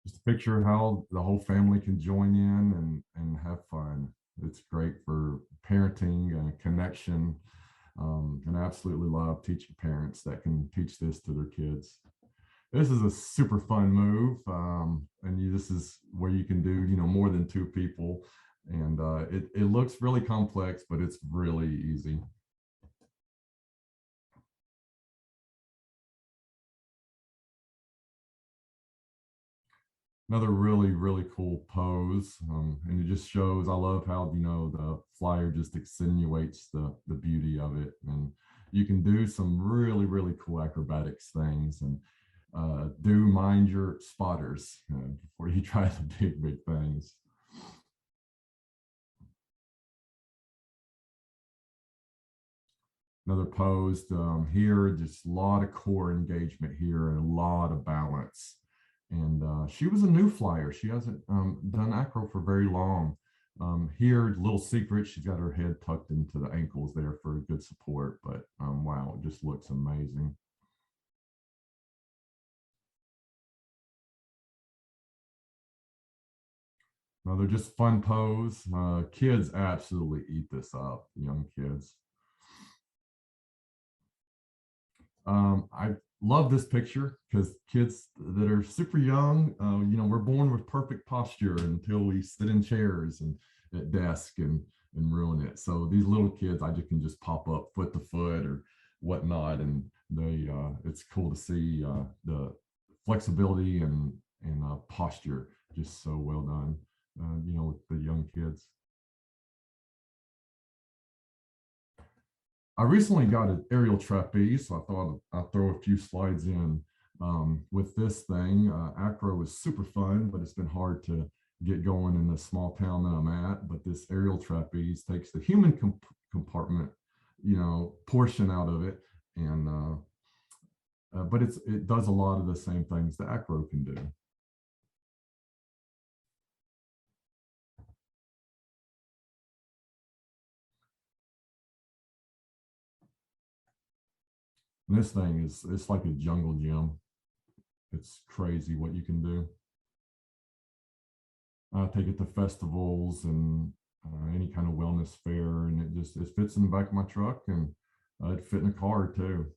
Just a picture of how the whole family can join in and have fun. It's great for parenting and connection. And I absolutely love teaching parents that can teach this to their kids. This is a super fun move. This is where you can do, you know, more than 2 people. And it looks really complex, but it's really easy. Another really, really cool pose. And it just shows, I love how, you know, the flyer just accentuates the beauty of it. And you can do some really, really cool acrobatics things, and do mind your spotters before you try the big things. Another pose here, just a lot of core engagement here and a lot of balance. And she was a new flyer. She hasn't done acro for very long. Here, little secret, she's got her head tucked into the ankles there for good support. But wow, it just looks amazing. Another just fun pose. Kids absolutely eat this up, young kids. I love this picture because kids that are super young, you know, we're born with perfect posture until we sit in chairs and at desk and ruin it. So these little kids, I just can just pop up foot to foot or whatnot, and it's cool to see the flexibility and posture just so well done, with the young kids. I recently got an aerial trapeze, so I thought I'd throw a few slides in with this thing. Acro is super fun, but it's been hard to get going in the small town that I'm at. But this aerial trapeze takes the human compartment, portion out of it, and but it does a lot of the same things the Acro can do. And this thing it's like a jungle gym. It's crazy what you can do. I take it to festivals and any kind of wellness fair, and it fits in the back of my truck, and it fit in a car too.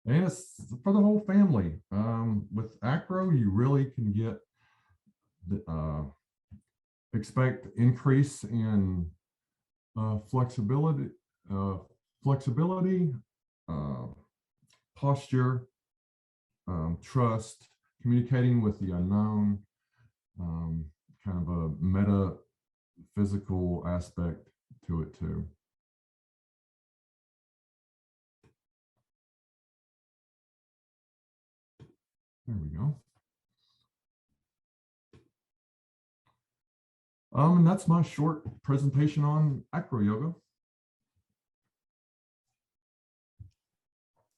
And it's for the whole family. With Acro, you really can get expect increase in flexibility, uh, posture, trust, communicating with the unknown, kind of a metaphysical aspect to it too. There we go. And that's my short presentation on acro yoga.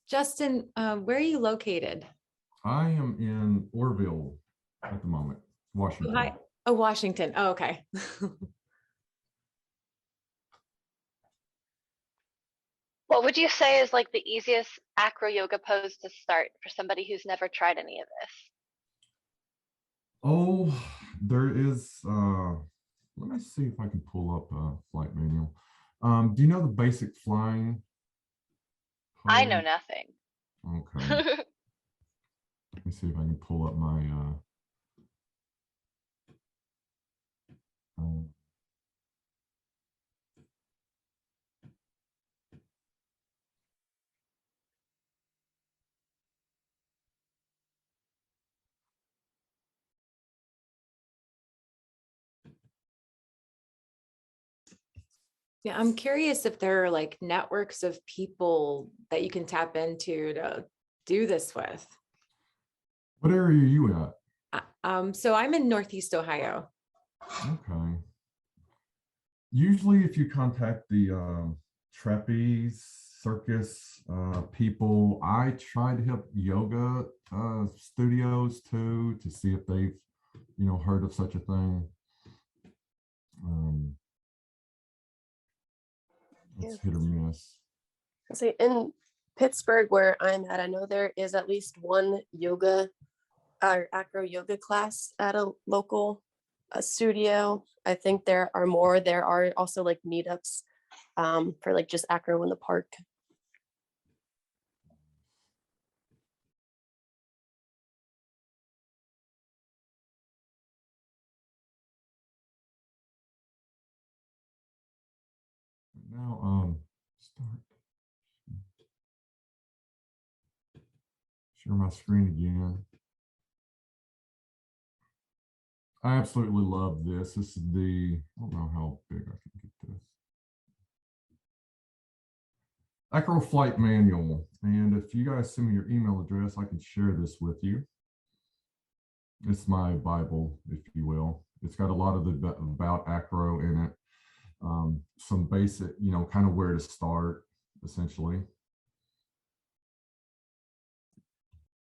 Justin, where are you located? I am in Orville at the moment, Washington. Hi. Oh, Washington. Oh, okay. What would you say is like the easiest acro yoga pose to start for somebody who's never tried any of this? Oh, there is, let me see if I can pull up a flight manual. Do you know the basic flying pose? I know nothing. Okay. Let me see if I can pull up my, Yeah, I'm curious if there are like networks of people that you can tap into to do this with. what area are you at? So I'm in Northeast Ohio. Okay. Usually if you contact the trapeze circus people, I try to hit yoga studios too, to see if they've heard of such a thing. It's hit or miss. See, in Pittsburgh, where I'm at, I know there is at least one yoga or acro yoga class at a local studio. I think there are more. There are also like meetups for like just acro in the park. Now, start. Share my screen again. I absolutely love this. This is I don't know how big I can get this. Acro Flight Manual. And if you guys send me your email address, I can share this with you. It's my Bible, if you will. It's got a lot of the about acro in it. Some basic, kind of where to start, essentially.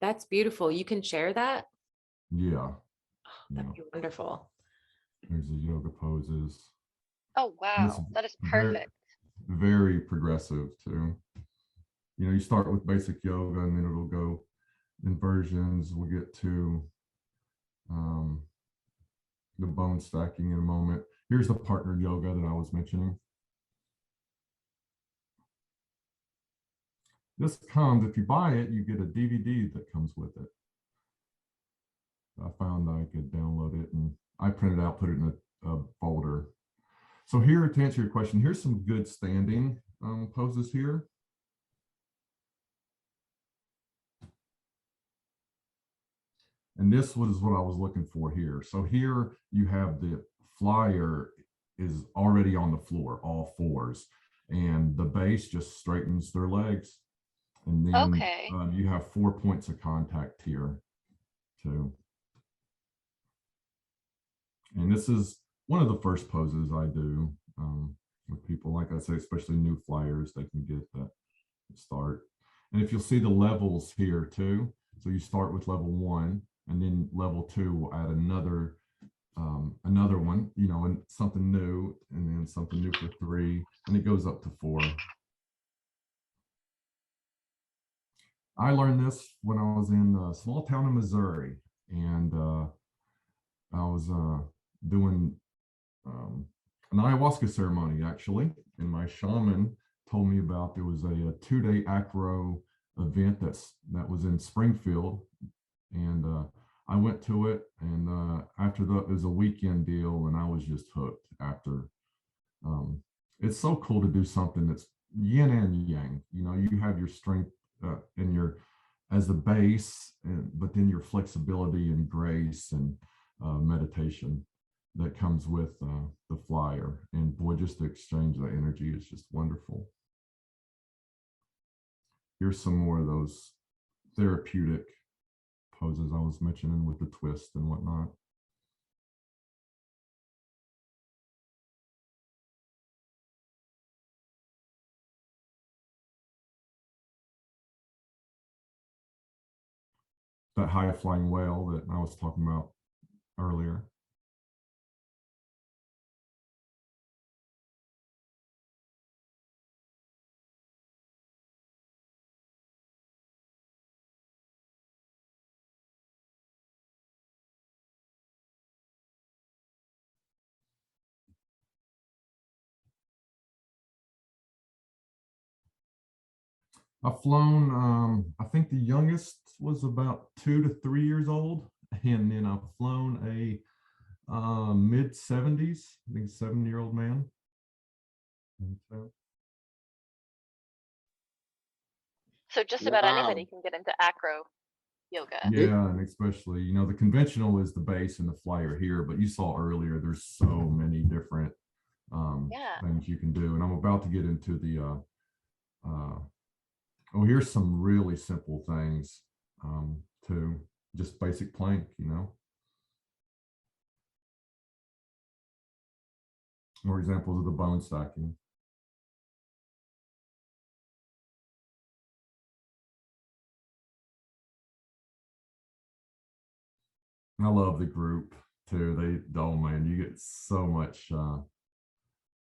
That's beautiful. You can share that? Yeah. That'd be wonderful. There's the yoga poses. Oh, wow. That is perfect. Very progressive too. You start with basic yoga and then it'll go inversions. We'll get to the bone stacking in a moment. Here's the partner yoga that I was mentioning. This comes, if you buy it, you get a DVD that comes with it. I found I could download it and I printed out, put it in a folder. So here, to answer your question, here's some good standing poses here. And this was what I was looking for here. So here you have the flyer is already on the floor, all fours, and the base just straightens their legs. And then Okay. You have 4 points of contact here too. And this is one of the first poses I do with people, like I say, especially new flyers, they can get that start. And if you'll see the levels here too, so you start with level 1, and then level 2 will add another one, you know, and something new, and then something new for 3, and it goes up to 4. I learned this when I was in a small town in Missouri, and I was doing an ayahuasca ceremony actually, and my shaman told me about there was a 2-day acro event that was in Springfield, and I went to it, and after that it was a weekend deal, and I was just hooked after. It's so cool to do something that's yin and yang. You know, you have your strength and your as the base, but then your flexibility and grace and meditation that comes with the flyer. And boy, just to exchange that energy is just wonderful. Here's some more of those therapeutic poses I was mentioning with the twist and whatnot. That high flying whale that I was talking about earlier. I've flown, I think the youngest was about 2 to 3 years old. And then I've flown a mid 70s, I think 7-year-old man. So just about anybody Wow. can get into acro yoga. Yeah, and especially, you know, the conventional is the base and the flyer here, but you saw earlier, there's so many different Yeah. things you can do. And I'm about to get into the, oh, here's some really simple things too, just basic plank, you know. More examples of the bone stacking. I love the group too. Oh man, you get so much.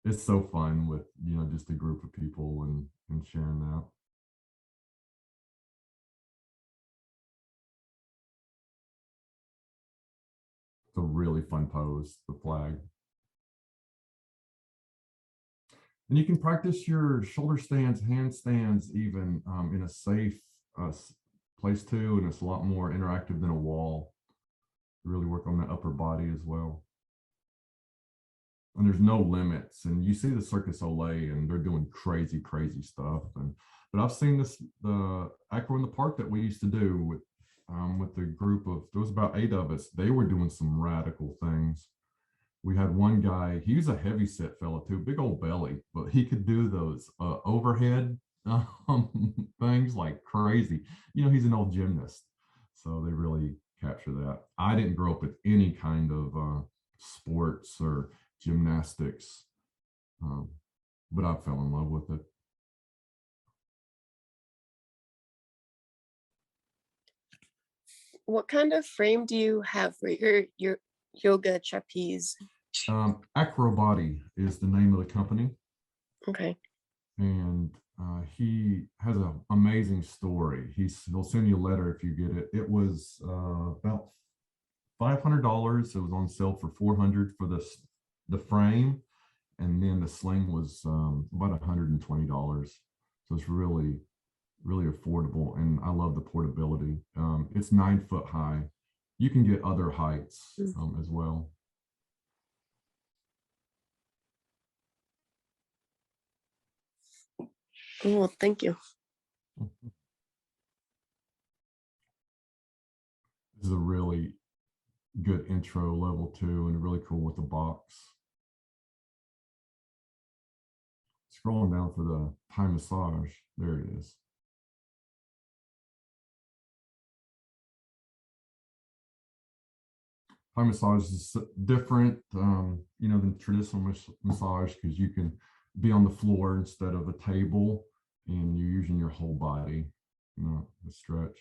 It's so fun with, you know, just a group of people and sharing that. It's a really fun pose, the flag. And you can practice your shoulder stands, handstands, even in a safe place too, and it's a lot more interactive than a wall. Really work on the upper body as well. And there's no limits. And you see the Circus Olay, and they're doing crazy, crazy stuff. But I've seen the Acro in the Park that we used to do with the group of, there was about 8 of us. They were doing some radical things. We had one guy, he was a heavy set fella too, big old belly, but he could do those overhead things like crazy. You know, he's an old gymnast, so they really capture that. I didn't grow up with any kind of sports or gymnastics, but I fell in love with it. What kind of frame do you have for your yoga trapeze? Acrobody is the name of the company. Okay. And he has an amazing story. He'll send you a letter if you get it. It was about $500. It was on sale for $400 for the frame, and then the sling was about $120. So it's really, really affordable, and I love the portability. It's 9 foot high. You can get other heights as well. Cool. Thank you. This is a really good intro level 2 and really cool with the box. Scrolling down for the Thai massage. There it is. Thai massage is different, than traditional massage because you can be on the floor instead of a table, and you're using your whole body, the stretch.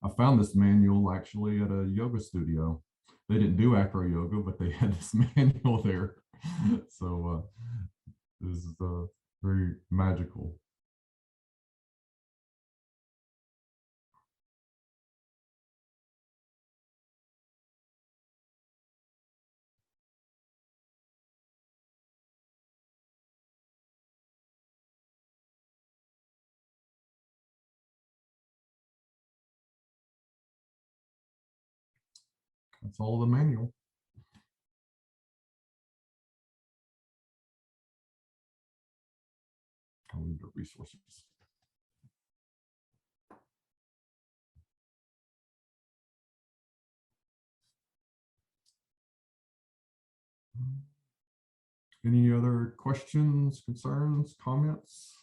I found this manual actually at a yoga studio. They didn't do acro yoga, but they had this manual there. So this is very magical. That's all the manual. I'll leave the resources. Any other questions, concerns, comments?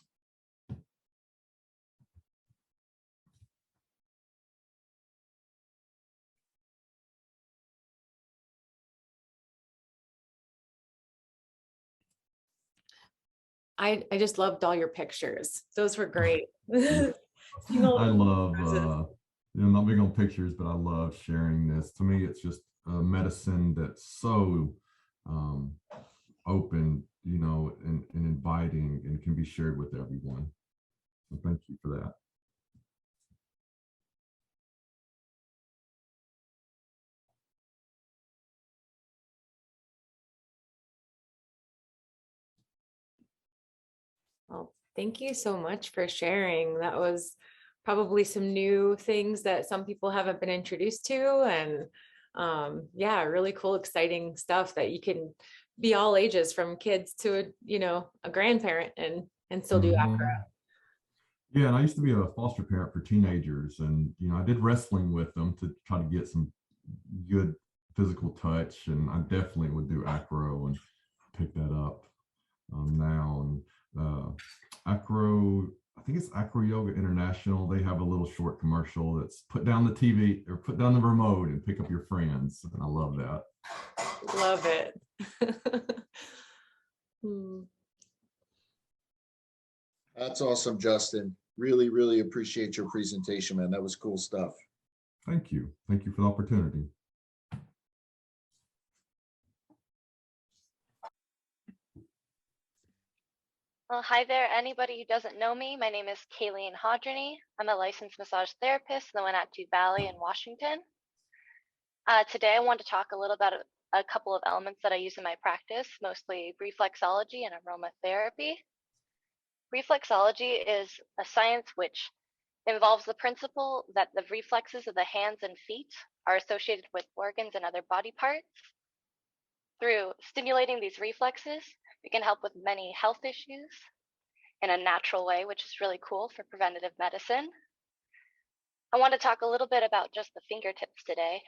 I just loved all your pictures. Those were great. I love, not big on pictures, but I love sharing this. To me, it's just a medicine that's so open, and inviting, and can be shared with everyone. So thank you for that. Well, thank you so much for sharing. That was probably some new things that some people haven't been introduced to. And yeah, really cool, exciting stuff that you can be all ages from kids to, a grandparent and still do acro. Yeah, and I used to be a foster parent for teenagers, and I did wrestling with them to try to get some good physical touch, and I definitely would do acro and pick that up now. And acro, I think it's Acro Yoga International. They have a little short commercial that's put down the TV or put down the remote and pick up your friends, and I love that. Love it. That's awesome, Justin. Really, really appreciate your presentation, man. That was cool stuff. Thank you. Thank you for the opportunity. Well, hi there. Anybody who doesn't know me, my name is Kayleen Hodreny. I'm a licensed massage therapist in the Wenatchee Valley in Washington. Today, I want to talk a little about a couple of elements that I use in my practice, mostly reflexology and aromatherapy. Reflexology is a science which involves the principle that the reflexes of the hands and feet are associated with organs and other body parts. Through stimulating these reflexes, we can help with many health issues in a natural way, which is really cool for preventative medicine. I want to talk a little bit about just the fingertips today.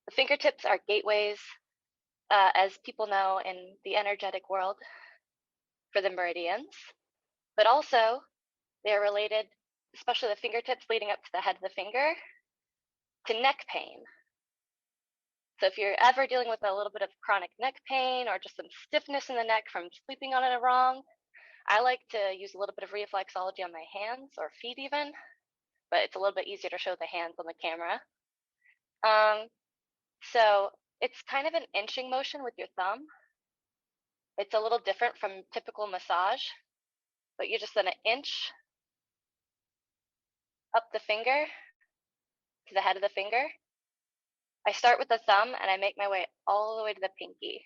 The fingertips are gateways, as people know, in the energetic world for the meridians, but also they're related, especially the fingertips leading up to the head of the finger, to neck pain. So if you're ever dealing with a little bit of chronic neck pain or just some stiffness in the neck from sleeping on it wrong, I like to use a little bit of reflexology on my hands or feet even, but it's a little bit easier to show the hands on the camera. So it's kind of an inching motion with your thumb. It's a little different from typical massage, but you're just gonna inch up the finger to the head of the finger. I start with the thumb and I make my way all the way to the pinky.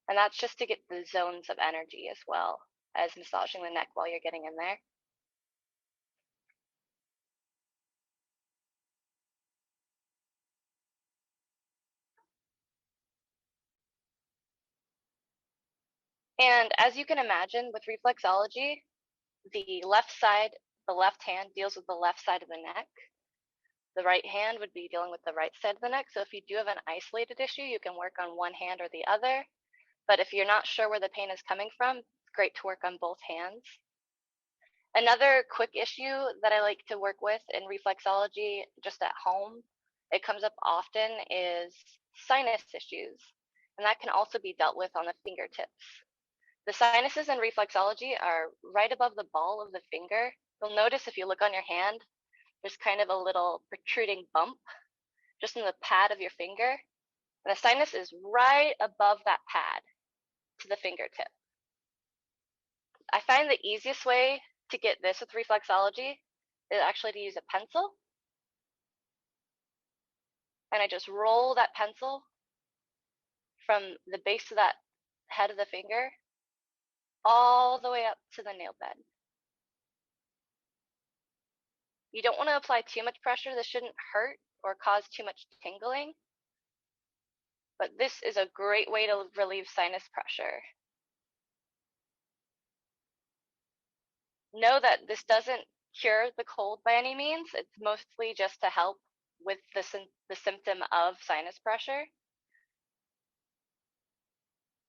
And that's just to get the zones of energy as well as massaging the neck while you're getting in there. And as you can imagine, with reflexology, the left side, the left hand deals with the left side of the neck. The right hand would be dealing with the right side of the neck. So if you do have an isolated issue, you can work on one hand or the other. But if you're not sure where the pain is coming from, it's great to work on both hands. Another quick issue that I like to work with in reflexology just at home, it comes up often, is sinus issues. And that can also be dealt with on the fingertips. The sinuses in reflexology are right above the ball of the finger. You'll notice if you look on your hand, there's kind of a little protruding bump just in the pad of your finger. And the sinus is right above that pad to the fingertip. I find the easiest way to get this with reflexology is actually to use a pencil. And I just roll that pencil from the base of that head of the finger all the way up to the nail bed. You don't want to apply too much pressure. This shouldn't hurt or cause too much tingling. But this is a great way to relieve sinus pressure. Know that this doesn't cure the cold by any means. It's mostly just to help with the symptom of sinus pressure.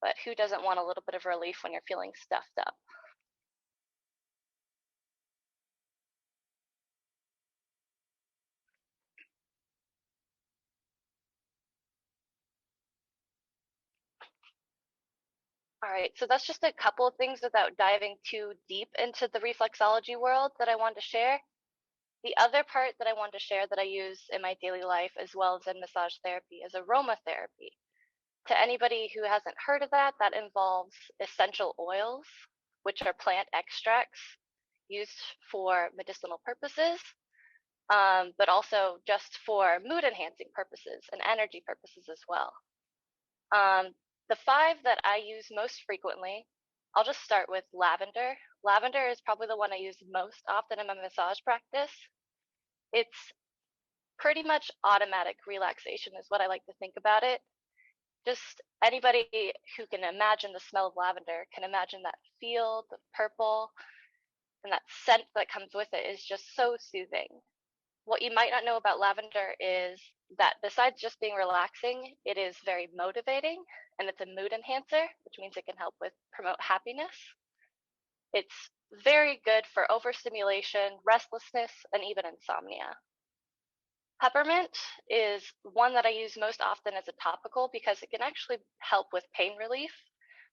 But who doesn't want a little bit of relief when you're feeling stuffed up? All right, so that's just a couple of things without diving too deep into the reflexology world that I wanted to share. The other part that I want to share that I use in my daily life as well as in massage therapy is aromatherapy. To anybody who hasn't heard of that, that involves essential oils, which are plant extracts used for medicinal purposes, but also just for mood enhancing purposes and energy purposes as well. The 5 that I use most frequently, I'll just start with lavender. Lavender is probably the one I use most often in my massage practice. It's pretty much automatic relaxation is what I like to think about it. Just anybody who can imagine the smell of lavender can imagine that feel, the purple, and that scent that comes with it is just so soothing. What you might not know about lavender is that besides just being relaxing, it is very motivating, and it's a mood enhancer, which means it can help with promote happiness. It's very good for overstimulation, restlessness, and even insomnia. Peppermint is one that I use most often as a topical because it can actually help with pain relief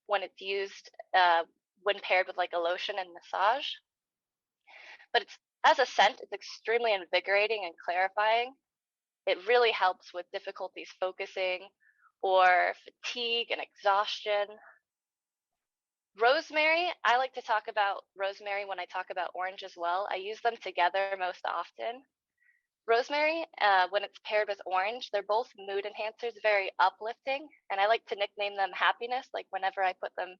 when it's used when paired with like a lotion and massage. But as a scent, it's extremely invigorating and clarifying. It really helps with difficulties focusing or fatigue and exhaustion. Rosemary, I like to talk about rosemary when I talk about orange as well. I use them together most often. Rosemary, when it's paired with orange, they're both mood enhancers, very uplifting, and I like to nickname them happiness. Like whenever I put them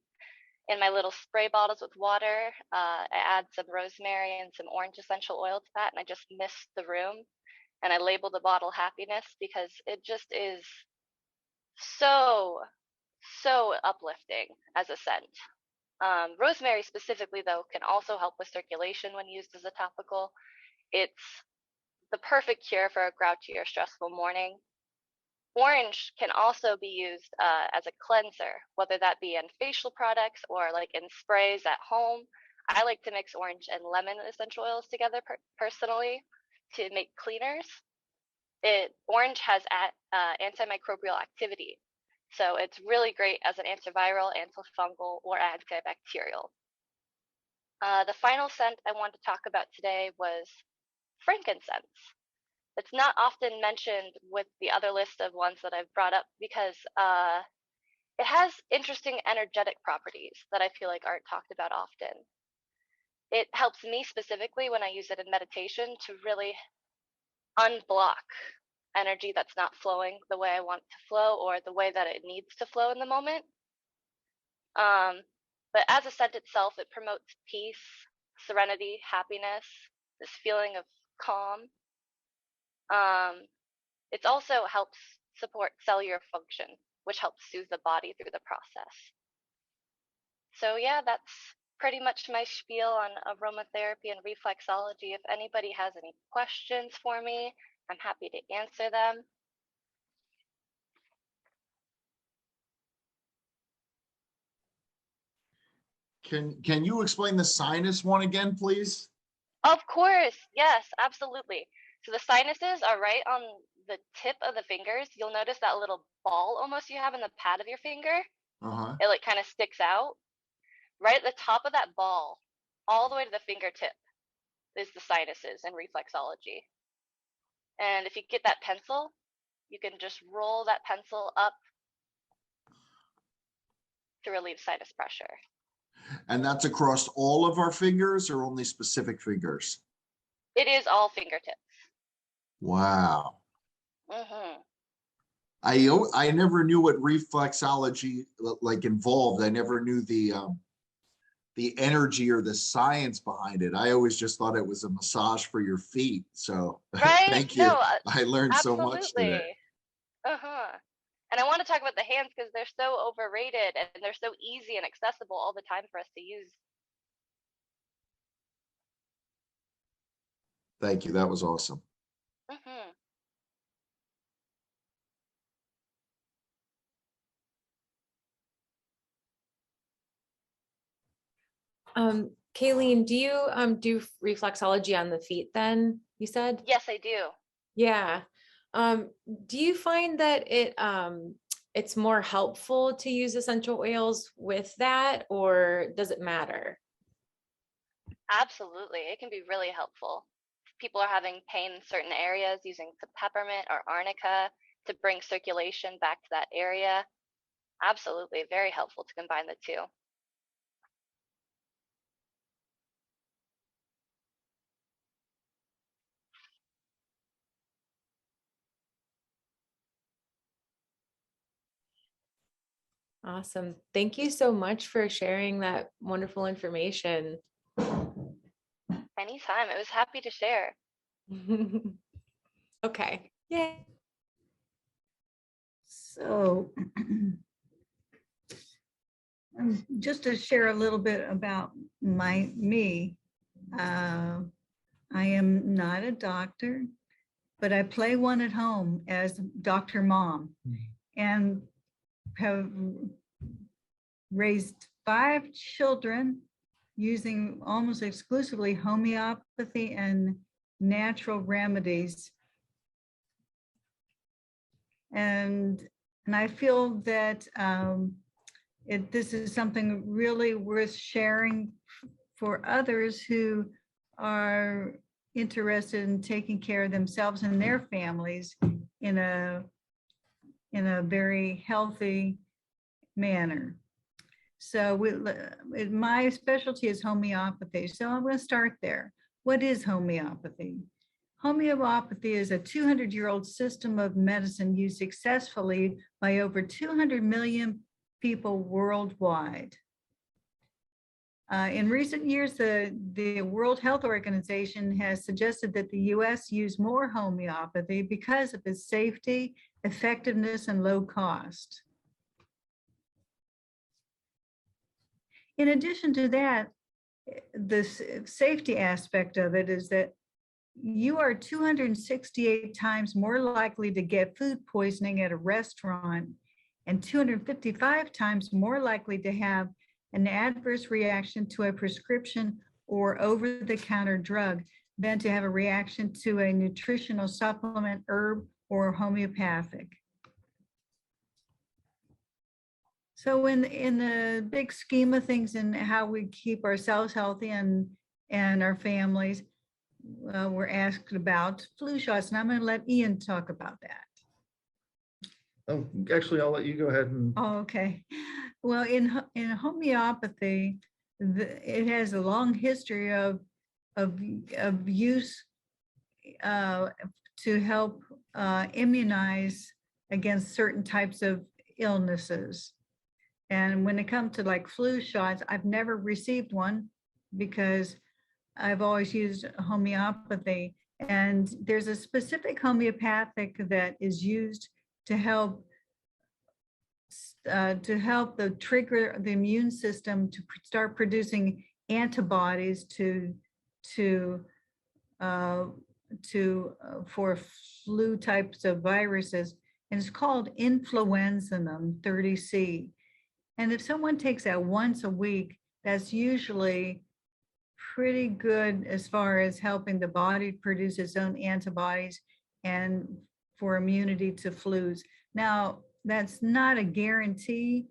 in my little spray bottles with water, I add some rosemary and some orange essential oil to that, and I just mist the room, and I label the bottle happiness because it just is so uplifting as a scent. Rosemary specifically, though, can also help with circulation when used as a topical. It's the perfect cure for a grouchy or stressful morning. Orange can also be used as a cleanser, whether that be in facial products or like in sprays at home. I like to mix orange and lemon essential oils together personally to make cleaners. Orange has antimicrobial activity, so it's really great as an antiviral, antifungal, or antibacterial. The final scent I wanted to talk about today was frankincense. It's not often mentioned with the other list of ones that I've brought up because it has interesting energetic properties that I feel like aren't talked about often. It helps me specifically when I use it in meditation to really unblock energy that's not flowing the way I want it to flow or the way that it needs to flow in the moment. But as a scent itself, it promotes peace, serenity, happiness, this feeling of calm. It also helps support cellular function, which helps soothe the body through the process. So yeah, that's pretty much my spiel on aromatherapy and reflexology. If anybody has any questions for me, I'm happy to answer them. Can you explain the sinus one again, please? Of course, yes, absolutely. So the sinuses are right on the tip of the fingers. You'll notice that little ball almost you have in the pad of your finger. Uh-huh. It like kind of sticks out. Right at the top of that ball, all the way to the fingertip, is the sinuses in reflexology. And if you get that pencil, you can just roll that pencil up to relieve sinus pressure. And that's across all of our fingers or only specific fingers? It is all fingertips. Wow. Mm-hmm. I never knew what reflexology like involved. I never knew the energy or the science behind it. I always just thought it was a massage for your feet. So Right? thank you. No, I learned so much absolutely. today. Uh-huh. And I want to talk about the hands because they're so overrated and they're so easy and accessible all the time for us to use. Thank you. That was awesome. Mm-hmm. Kayleen, do you do reflexology on the feet then, you said? Yes, I do. Yeah. Do you find that it's more helpful to use essential oils with that, or does it matter? Absolutely. It can be really helpful. If people are having pain in certain areas, using some peppermint or arnica to bring circulation back to that area. Absolutely. Very helpful to combine the two. Awesome. Thank you so much for sharing that wonderful information. Anytime. I was happy to share. Okay. Yay. So just to share a little bit about me, I am not a doctor, but I play one at home as Dr. Mom and have raised 5 children using almost exclusively homeopathy and natural remedies. And I feel that this is something really worth sharing for others who are interested in taking care of themselves and their families in a very healthy manner. So my specialty is homeopathy. So I'm going to start there. What is homeopathy? Homeopathy is a 200-year-old system of medicine used successfully by over 200 million people worldwide. In recent years, the World Health Organization has suggested that the US use more homeopathy because of its safety, effectiveness, and low cost. In addition to that, the safety aspect of it is that you are 268 times more likely to get food poisoning at a restaurant and 255 times more likely to have an adverse reaction to a prescription or over-the-counter drug than to have a reaction to a nutritional supplement, herb, or homeopathic. So in the big scheme of things and how we keep ourselves healthy and our families, we're asked about flu shots, and I'm going to let Ian talk about that. Oh, actually, I'll let you go ahead and. Oh, okay. Well, in homeopathy, it has a long history of use to help immunize against certain types of illnesses. And when it comes to like flu shots, I've never received one because I've always used homeopathy. And there's a specific homeopathic that is used to help the trigger the immune system to start producing antibodies for flu types of viruses, and it's called influenzanim 30C. And if someone takes that once a week, that's usually pretty good as far as helping the body produce its own antibodies and for immunity to flus. Now, that's not a guarantee.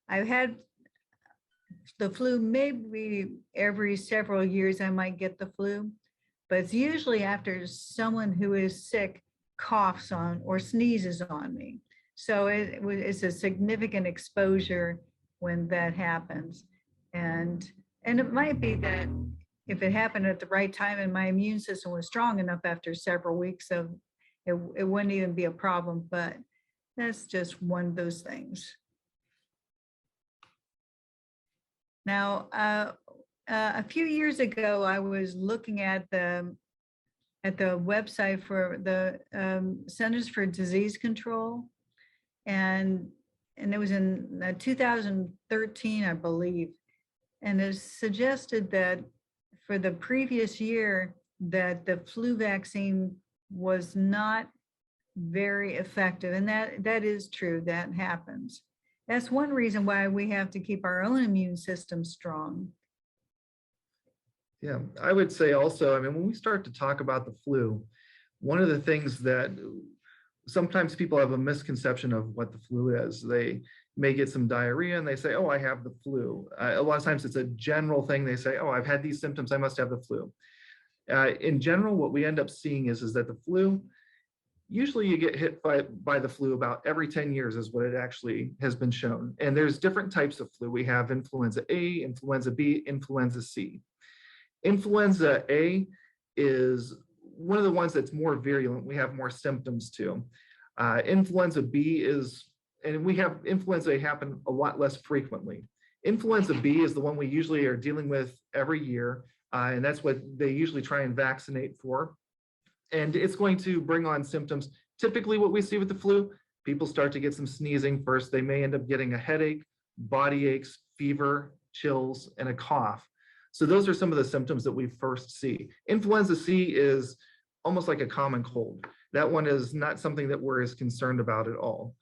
I've had the flu maybe every several years. I might get the flu, but it's usually after someone who is sick coughs on or sneezes on me. So it's a significant exposure when that happens. And it might be that if it happened at the right time and my immune system was strong enough after several weeks of it wouldn't even be a problem, but that's just one of those things. Now, a few years ago, I was looking at the website for the Centers for Disease Control, and it was in 2013, I believe, and it suggested that for the previous year that the flu vaccine was not very effective, and that is true. That happens. That's one reason why we have to keep our own immune system strong. Yeah, I would say also, I mean, when we start to talk about the flu, one of the things that sometimes people have a misconception of what the flu is. They may get some diarrhea and they say, oh, I have the flu. A lot of times it's a general thing. They say, oh, I've had these symptoms, I must have the flu. In general, what we end up seeing is that the flu, usually you get hit by the flu about every 10 years is what it actually has been shown. And there's different types of flu. We have influenza A, influenza B, influenza C. Influenza A is one of the ones that's more virulent. We have more symptoms too. Influenza B is, and we have influenza A happen a lot less frequently. Influenza B is the one we usually are dealing with every year. And that's what they usually try and vaccinate for. And it's going to bring on symptoms. Typically what we see with the flu, people start to get some sneezing first. They may end up getting a headache, body aches, fever, chills, and a cough. So those are some of the symptoms that we first see. Influenza C is almost like a common cold. That one is not something that we're as concerned about at all.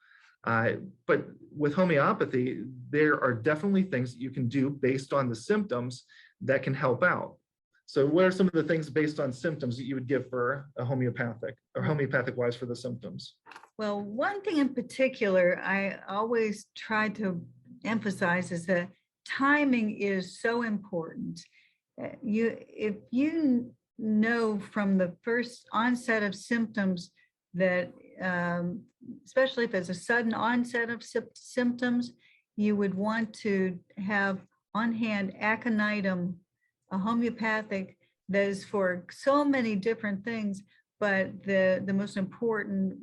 But with homeopathy, there are definitely things that you can do based on the symptoms that can help out. So what are some of the things based on symptoms that you would give for a homeopathic or homeopathic wise for the symptoms? Well, one thing in particular, I always try to emphasize is that timing is so important. If you know from the first onset of symptoms that, especially if it's a sudden onset of symptoms, you would want to have on hand aconitum, a homeopathic that is for so many different things, but the most important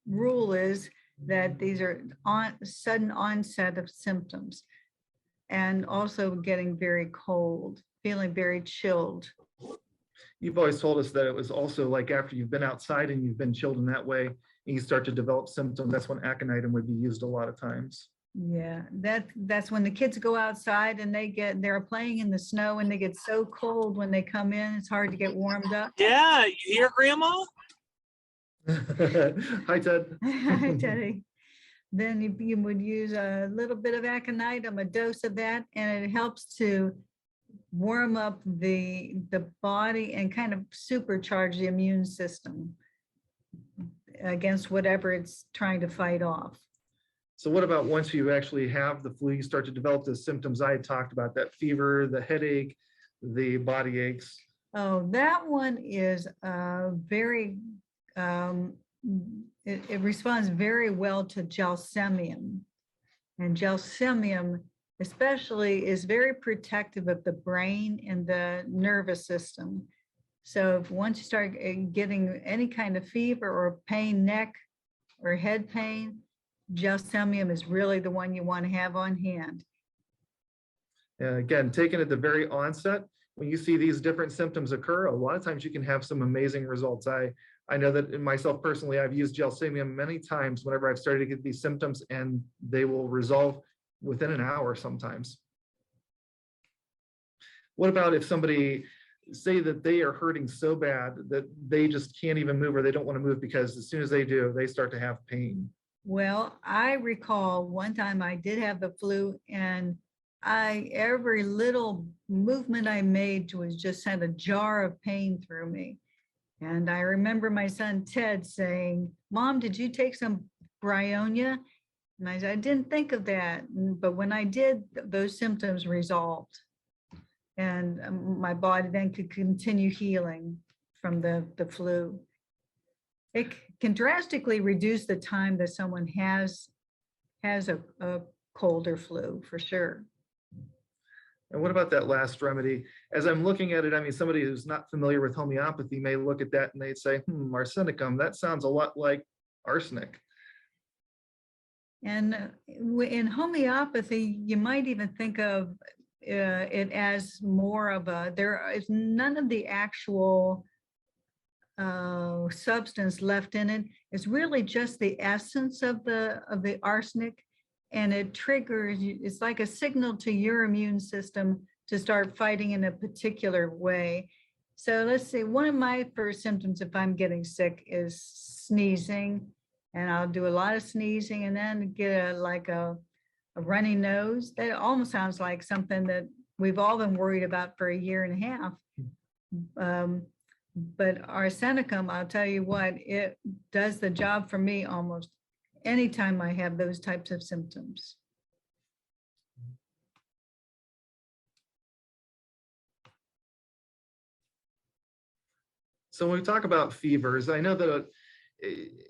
rule is that these are sudden onset of symptoms, and also getting very cold, feeling very chilled. You've always told us that it was also like after you've been outside and you've been chilled in that way, and you start to develop symptoms, that's when aconitum would be used a lot of times. Yeah, that's when the kids go outside and they're playing in the snow and they get so cold when they come in, it's hard to get warmed up. Yeah, you hear, Grandma? Hi, Ted. Hi, Teddy. Then you would use a little bit of aconitum, a dose of that, and it helps to warm up the body and kind of supercharge the immune system against whatever it's trying to fight off. So what about once you actually have the flu, you start to develop the symptoms I had talked about, that fever, the headache, the body aches? Oh, that one is very, it responds very well to gelsemium. And gelsemium especially is very protective of the brain and the nervous system. So if once you start getting any kind of fever or pain, neck or head pain, gelsemium is really the one you want to have on hand. And again, taken at the very onset, when you see these different symptoms occur, a lot of times you can have some amazing results. I know that in myself personally, I've used gelsemium many times whenever I've started to get these symptoms, and they will resolve within an hour sometimes. What about if somebody say that they are hurting so bad that they just can't even move, or they don't want to move because as soon as they do, they start to have pain? Well, I recall one time I did have the flu, and every little movement I made was just sent a jar of pain through me. And I remember my son Ted saying, "Mom, did you take some bryonia?" And I said, "I didn't think of that." But when I did, those symptoms resolved. And my body then could continue healing from the flu. It can drastically reduce the time that someone has a cold or flu, for sure. And what about that last remedy? As I'm looking at it, I mean, somebody who's not familiar with homeopathy may look at that and they'd say, arsenicum, that sounds a lot like arsenic. And in homeopathy, you might even think of it as more of there is none of the actual substance left in it. It's really just the essence of the arsenic, and it triggers, it's like a signal to your immune system to start fighting in a particular way. So let's see, one of my first symptoms if I'm getting sick is sneezing, and I'll do a lot of sneezing and then get a runny nose. That almost sounds like something that we've all been worried about for a year and a half. But arsenicum, I'll tell you what, it does the job for me almost anytime I have those types of symptoms. So when we talk about fevers, I know that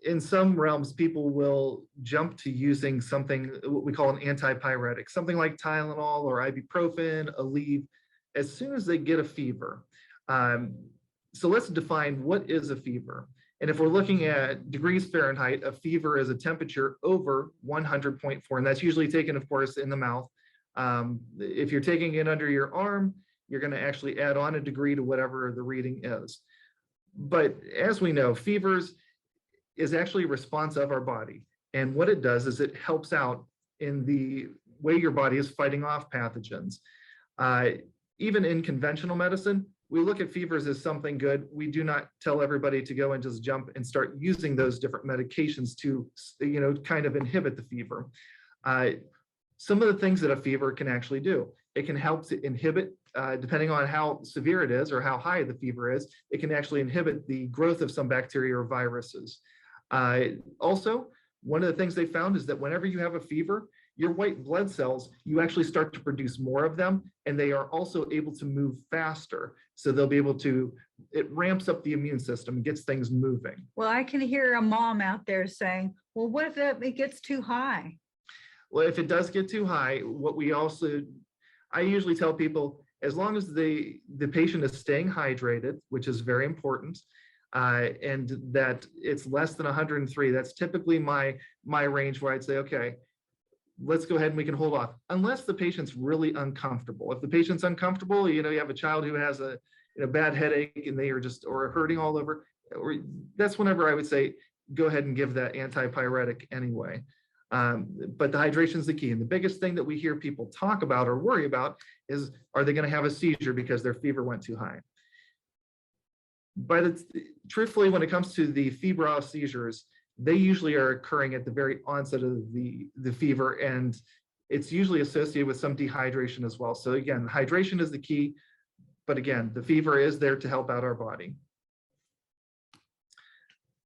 in some realms, people will jump to using something, what we call an antipyretic, something like Tylenol or ibuprofen, Aleve, as soon as they get a fever. So let's define what is a fever. And if we're looking at degrees Fahrenheit, a fever is a temperature over 100.4, and that's usually taken, of course, in the mouth. If you're taking it under your arm, you're going to actually add on a degree to whatever the reading is. But as we know, fevers is actually a response of our body. And what it does is it helps out in the way your body is fighting off pathogens. Even in conventional medicine, we look at fevers as something good. We do not tell everybody to go and just jump and start using those different medications to, kind of inhibit the fever. Some of the things that a fever can actually do, it can help to inhibit, depending on how severe it is or how high the fever is, it can actually inhibit the growth of some bacteria or viruses. Also, one of the things they found is that whenever you have a fever, your white blood cells, you actually start to produce more of them, and they are also able to move faster. So they'll be able to, it ramps up the immune system, gets things moving. Well, I can hear a mom out there saying, well, what if it gets too high? Well, if it does get too high, I usually tell people, as long as the patient is staying hydrated, which is very important, and that it's less than 103, that's typically my range where I'd say, okay, let's go ahead and we can hold off, unless the patient's really uncomfortable. If the patient's uncomfortable, you have a child who has a bad headache and they are or hurting all over, that's whenever I would say, go ahead and give that antipyretic anyway. But the hydration is the key. And the biggest thing that we hear people talk about or worry about is, are they going to have a seizure because their fever went too high? But truthfully, when it comes to the febrile seizures, they usually are occurring at the very onset of the fever, and it's usually associated with some dehydration as well. So again, hydration is the key, but again, the fever is there to help out our body.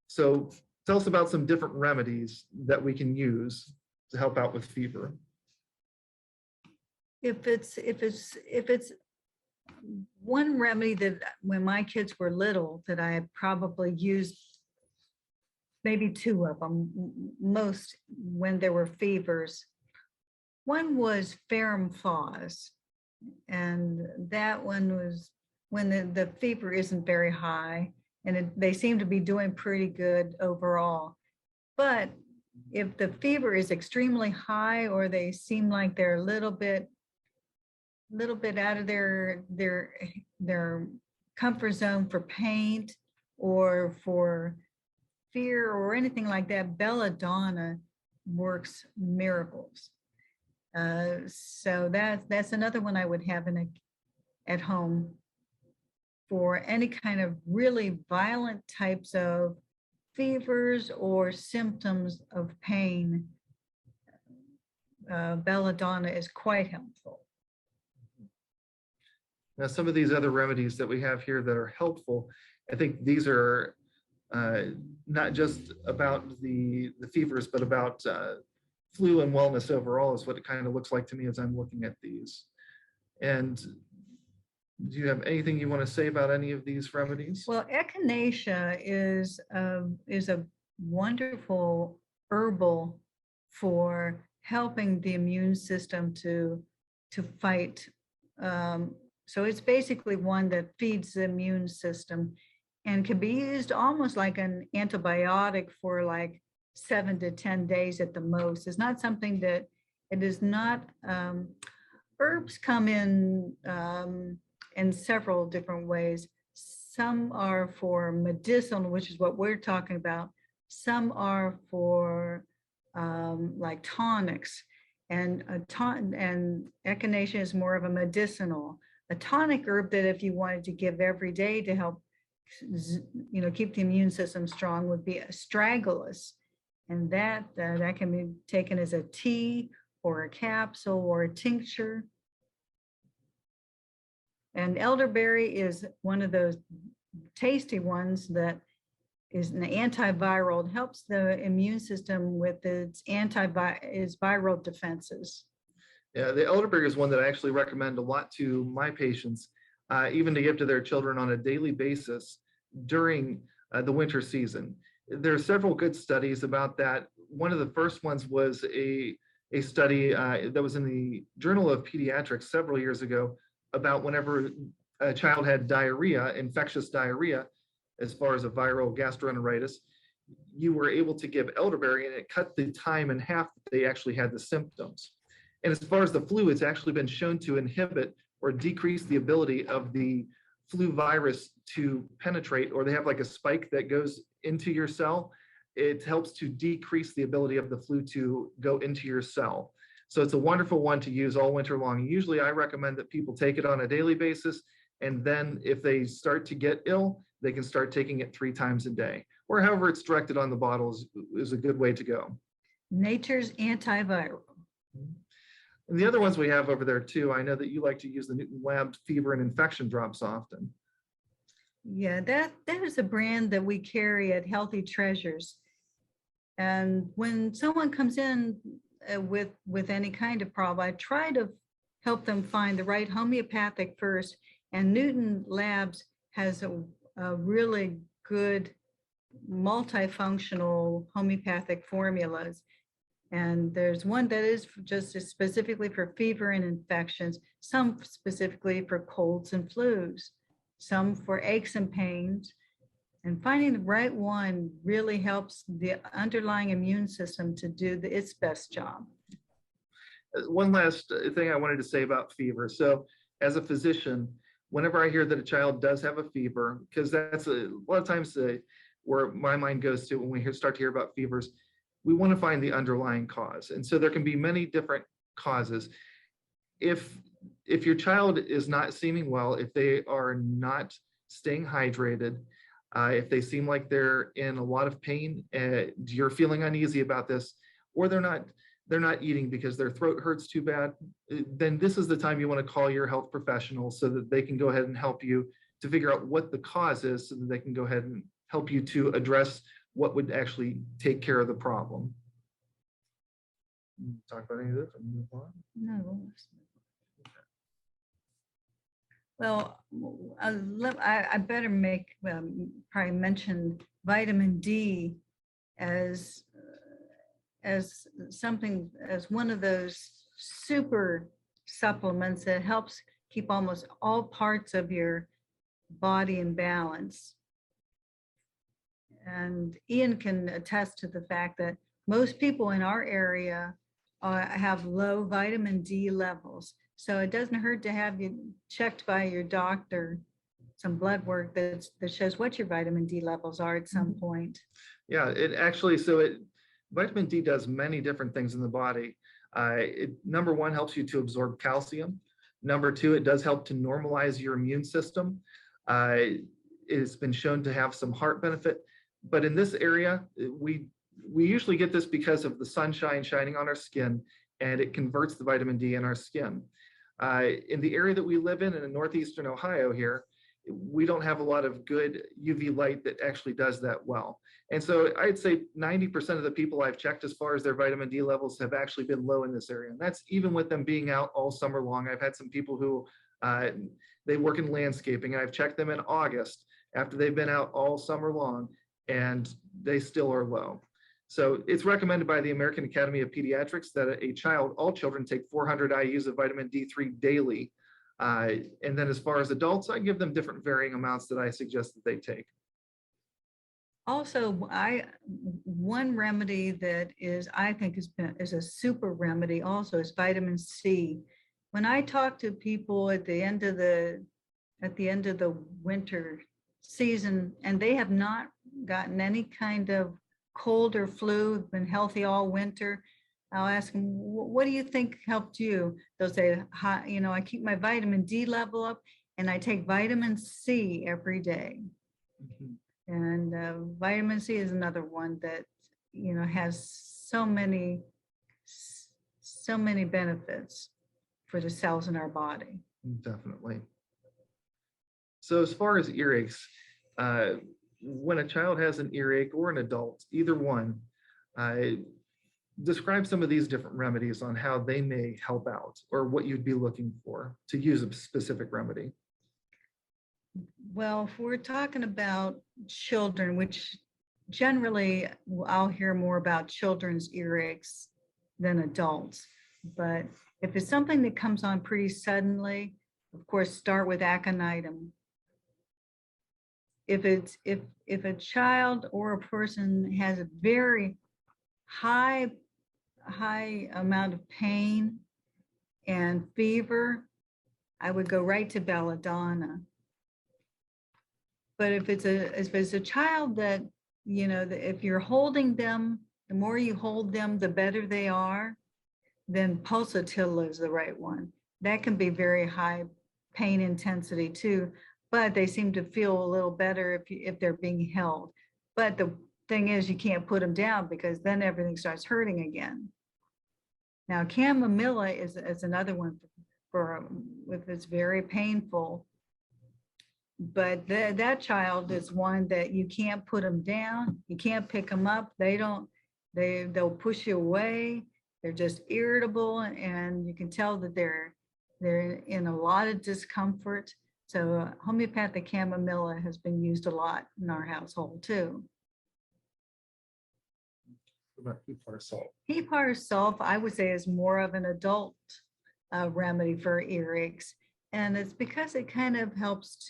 So tell us about some different remedies that we can use to help out with fever. If it's one remedy that when my kids were little that I probably used, maybe two of them, most when there were fevers. One was ferrum flaws, and that one was when the fever isn't very high, and they seem to be doing pretty good overall. But if the fever is extremely high, or they seem like they're a little bit out of their comfort zone for pain or for fear or anything like that, belladonna works miracles. So that's another one I would have at home for any kind of really violent types of fevers or symptoms of pain. Belladonna is quite helpful. Now, some of these other remedies that we have here that are helpful, I think these are not just about the fevers, but about flu and wellness overall is what it kind of looks like to me as I'm looking at these. And do you have anything you want to say about any of these remedies? Well, echinacea is a wonderful herbal for helping the immune system to fight. So it's basically one that feeds the immune system and can be used almost like an antibiotic for like 7 to 10 days at the most. It's not something that it is not. Herbs come in several different ways. Some are for medicinal, which is what we're talking about. Some are for like tonics, and echinacea is more of a medicinal. A tonic herb that if you wanted to give every day to help, keep the immune system strong would be astragalus, and that can be taken as a tea or a capsule or a tincture. And elderberry is one of those tasty ones that is an antiviral. It helps the immune system with its viral defenses. Yeah, the elderberry is one that I actually recommend a lot to my patients, even to give to their children on a daily basis during the winter season. There are several good studies about that. One of the first ones was a study that was in the Journal of Pediatrics several years ago about whenever a child had diarrhea, infectious diarrhea, as far as a viral gastroenteritis, you were able to give elderberry and it cut the time in half that they actually had the symptoms. And as far as the flu, it's actually been shown to inhibit or decrease the ability of the flu virus to penetrate, or they have like a spike that goes into your cell. It helps to decrease the ability of the flu to go into your cell. So it's a wonderful one to use all winter long. Usually I recommend that people take it on a daily basis. And then if they start to get ill, they can start taking it 3 times a day, or however it's directed on the bottle is a good way to go. Nature's antiviral. And the other ones we have over there too, I know that you like to use the Newton Lab fever and infection drops often. Yeah, that is a brand that we carry at Healthy Treasures. And when someone comes in with any kind of problem, I try to help them find the right homeopathic first. And Newton Labs has a really good multifunctional homeopathic formulas. And there's one that is just specifically for fever and infections, some specifically for colds and flus, some for aches and pains. And finding the right one really helps the underlying immune system to do its best job. One last thing I wanted to say about fever. So as a physician, whenever I hear that a child does have a fever, because that's a lot of times where my mind goes to when we start to hear about fevers, we want to find the underlying cause. And so there can be many different causes. If your child is not seeming well, if they are not staying hydrated, if they seem like they're in a lot of pain, you're feeling uneasy about this, or they're not eating because their throat hurts too bad, then this is the time you want to call your health professional so that they can go ahead and help you to figure out what the cause is, so that they can go ahead and help you to address what would actually take care of the problem. Talk about any of this and move on? No. Well, I better probably mention vitamin D as something, as one of those super supplements that helps keep almost all parts of your body in balance. And Ian can attest to the fact that most people in our area have low vitamin D levels. So it doesn't hurt to have you checked by your doctor, some blood work that shows what your vitamin D levels are at some point. Yeah, it actually, vitamin D does many different things in the body. Number one, helps you to absorb calcium. Number two, it does help to normalize your immune system. It's been shown to have some heart benefit. But in this area, we usually get this because of the sunshine shining on our skin, and it converts the vitamin D in our skin. In the area that we live in northeastern Ohio here, we don't have a lot of good UV light that actually does that well. And so I'd say 90% of the people I've checked as far as their vitamin D levels have actually been low in this area. And that's even with them being out all summer long. I've had some people who, they work in landscaping, and I've checked them in August after they've been out all summer long, and they still are low. So it's recommended by the American Academy of Pediatrics that all children take 400 IUs of vitamin D3 daily. And then as far as adults, I give them different varying amounts that I suggest that they take. Also, one remedy that I think is a super remedy also is vitamin C. When I talk to people at the end of the winter season, and they have not gotten any kind of cold or flu, been healthy all winter, I'll ask them, what do you think helped you? They'll say, I keep my vitamin D level up, and I take vitamin C every day. Mhm. And vitamin C is another one that, has so many benefits for the cells in our body. Definitely. So as far as earaches, when a child has an earache or an adult, either one, describe some of these different remedies on how they may help out, or what you'd be looking for to use a specific remedy. Well, if we're talking about children, which generally I'll hear more about children's earaches than adults, but if it's something that comes on pretty suddenly, of course, start with aconitum. If a child or a person has a very high amount of pain and fever, I would go right to belladonna. But if it's a child that, if you're holding them, the more you hold them, the better they are, then pulsatilla is the right one. That can be very high pain intensity too, but they seem to feel a little better if they're being held. But the thing is, you can't put them down, because then everything starts hurting again. Now, chamomilla is another one for if it's very painful. But that child is one that you can't put them down. You can't pick them up. They'll push you away. They're just irritable, and you can tell that they're in a lot of discomfort. So homeopathic chamomilla has been used a lot in our household too. What about Hepar sulf? Hepar sulf, I would say, is more of an adult remedy for earaches. And it's because it kind of helps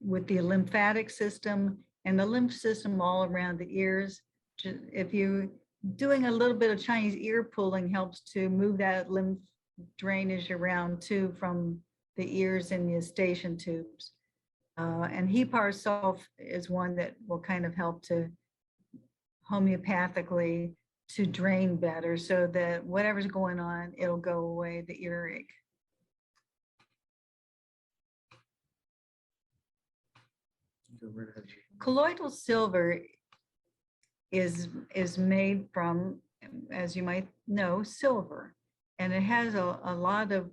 with the lymphatic system and the lymph system all around the ears. If you're doing a little bit of Chinese ear pulling, helps to move that lymph drainage around too, from the ears and the eustachian tubes. And Hepar sulf is one that will kind of help to homeopathically to drain better, so that whatever's going on, it'll go away, the earache. Colloidal silver is made from, as you might know, silver, and it has a lot of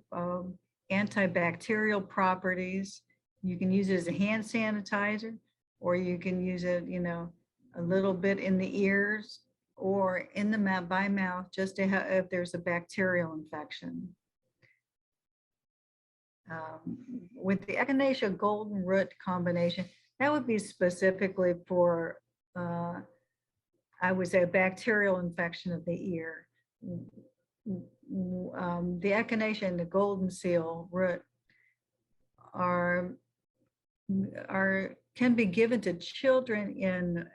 antibacterial properties. You can use it as a hand sanitizer, or you can use it, a little bit in the ears or in the mouth, by mouth, just to have, if there's a bacterial infection. With the echinacea golden root combination, that would be specifically for, I would say, a bacterial infection of the ear. The echinacea and the golden seal root are can be given to children in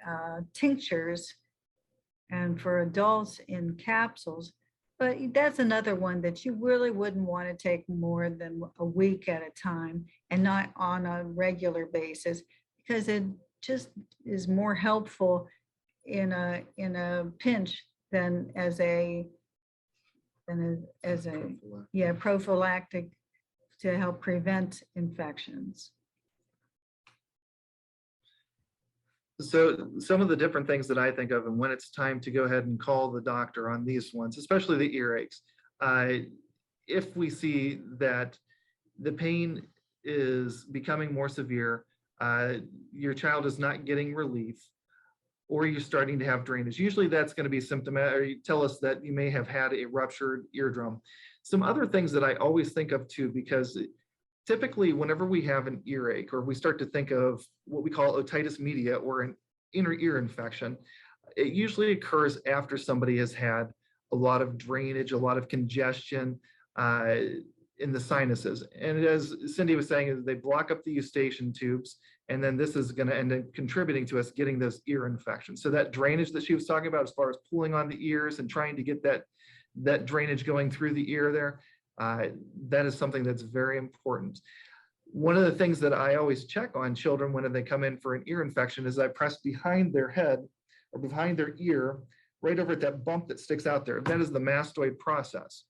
tinctures and for adults in capsules. But that's another one that you really wouldn't want to take more than a week at a time and not on a regular basis, because it just is more helpful in a pinch than as a prophylactic to help prevent infections. So some of the different things that I think of, and when it's time to go ahead and call the doctor on these ones, especially the earaches, if we see that the pain is becoming more severe, your child is not getting relief, or you're starting to have drainage, usually that's going to be symptomatic, or you tell us that you may have had a ruptured eardrum. Some other things that I always think of too, because typically, whenever we have an earache, or we start to think of what we call otitis media or an inner ear infection, it usually occurs after somebody has had a lot of drainage, a lot of congestion in the sinuses. And as Cindy was saying, is they block up the eustachian tubes, and then this is going to end up contributing to us getting those ear infections. So that drainage that she was talking about, as far as pulling on the ears and trying to get that drainage going through the ear there, that is something that's very important. One of the things that I always check on children when they come in for an ear infection is I press behind their head or behind their ear, right over at that bump that sticks out there. That is the mastoid process.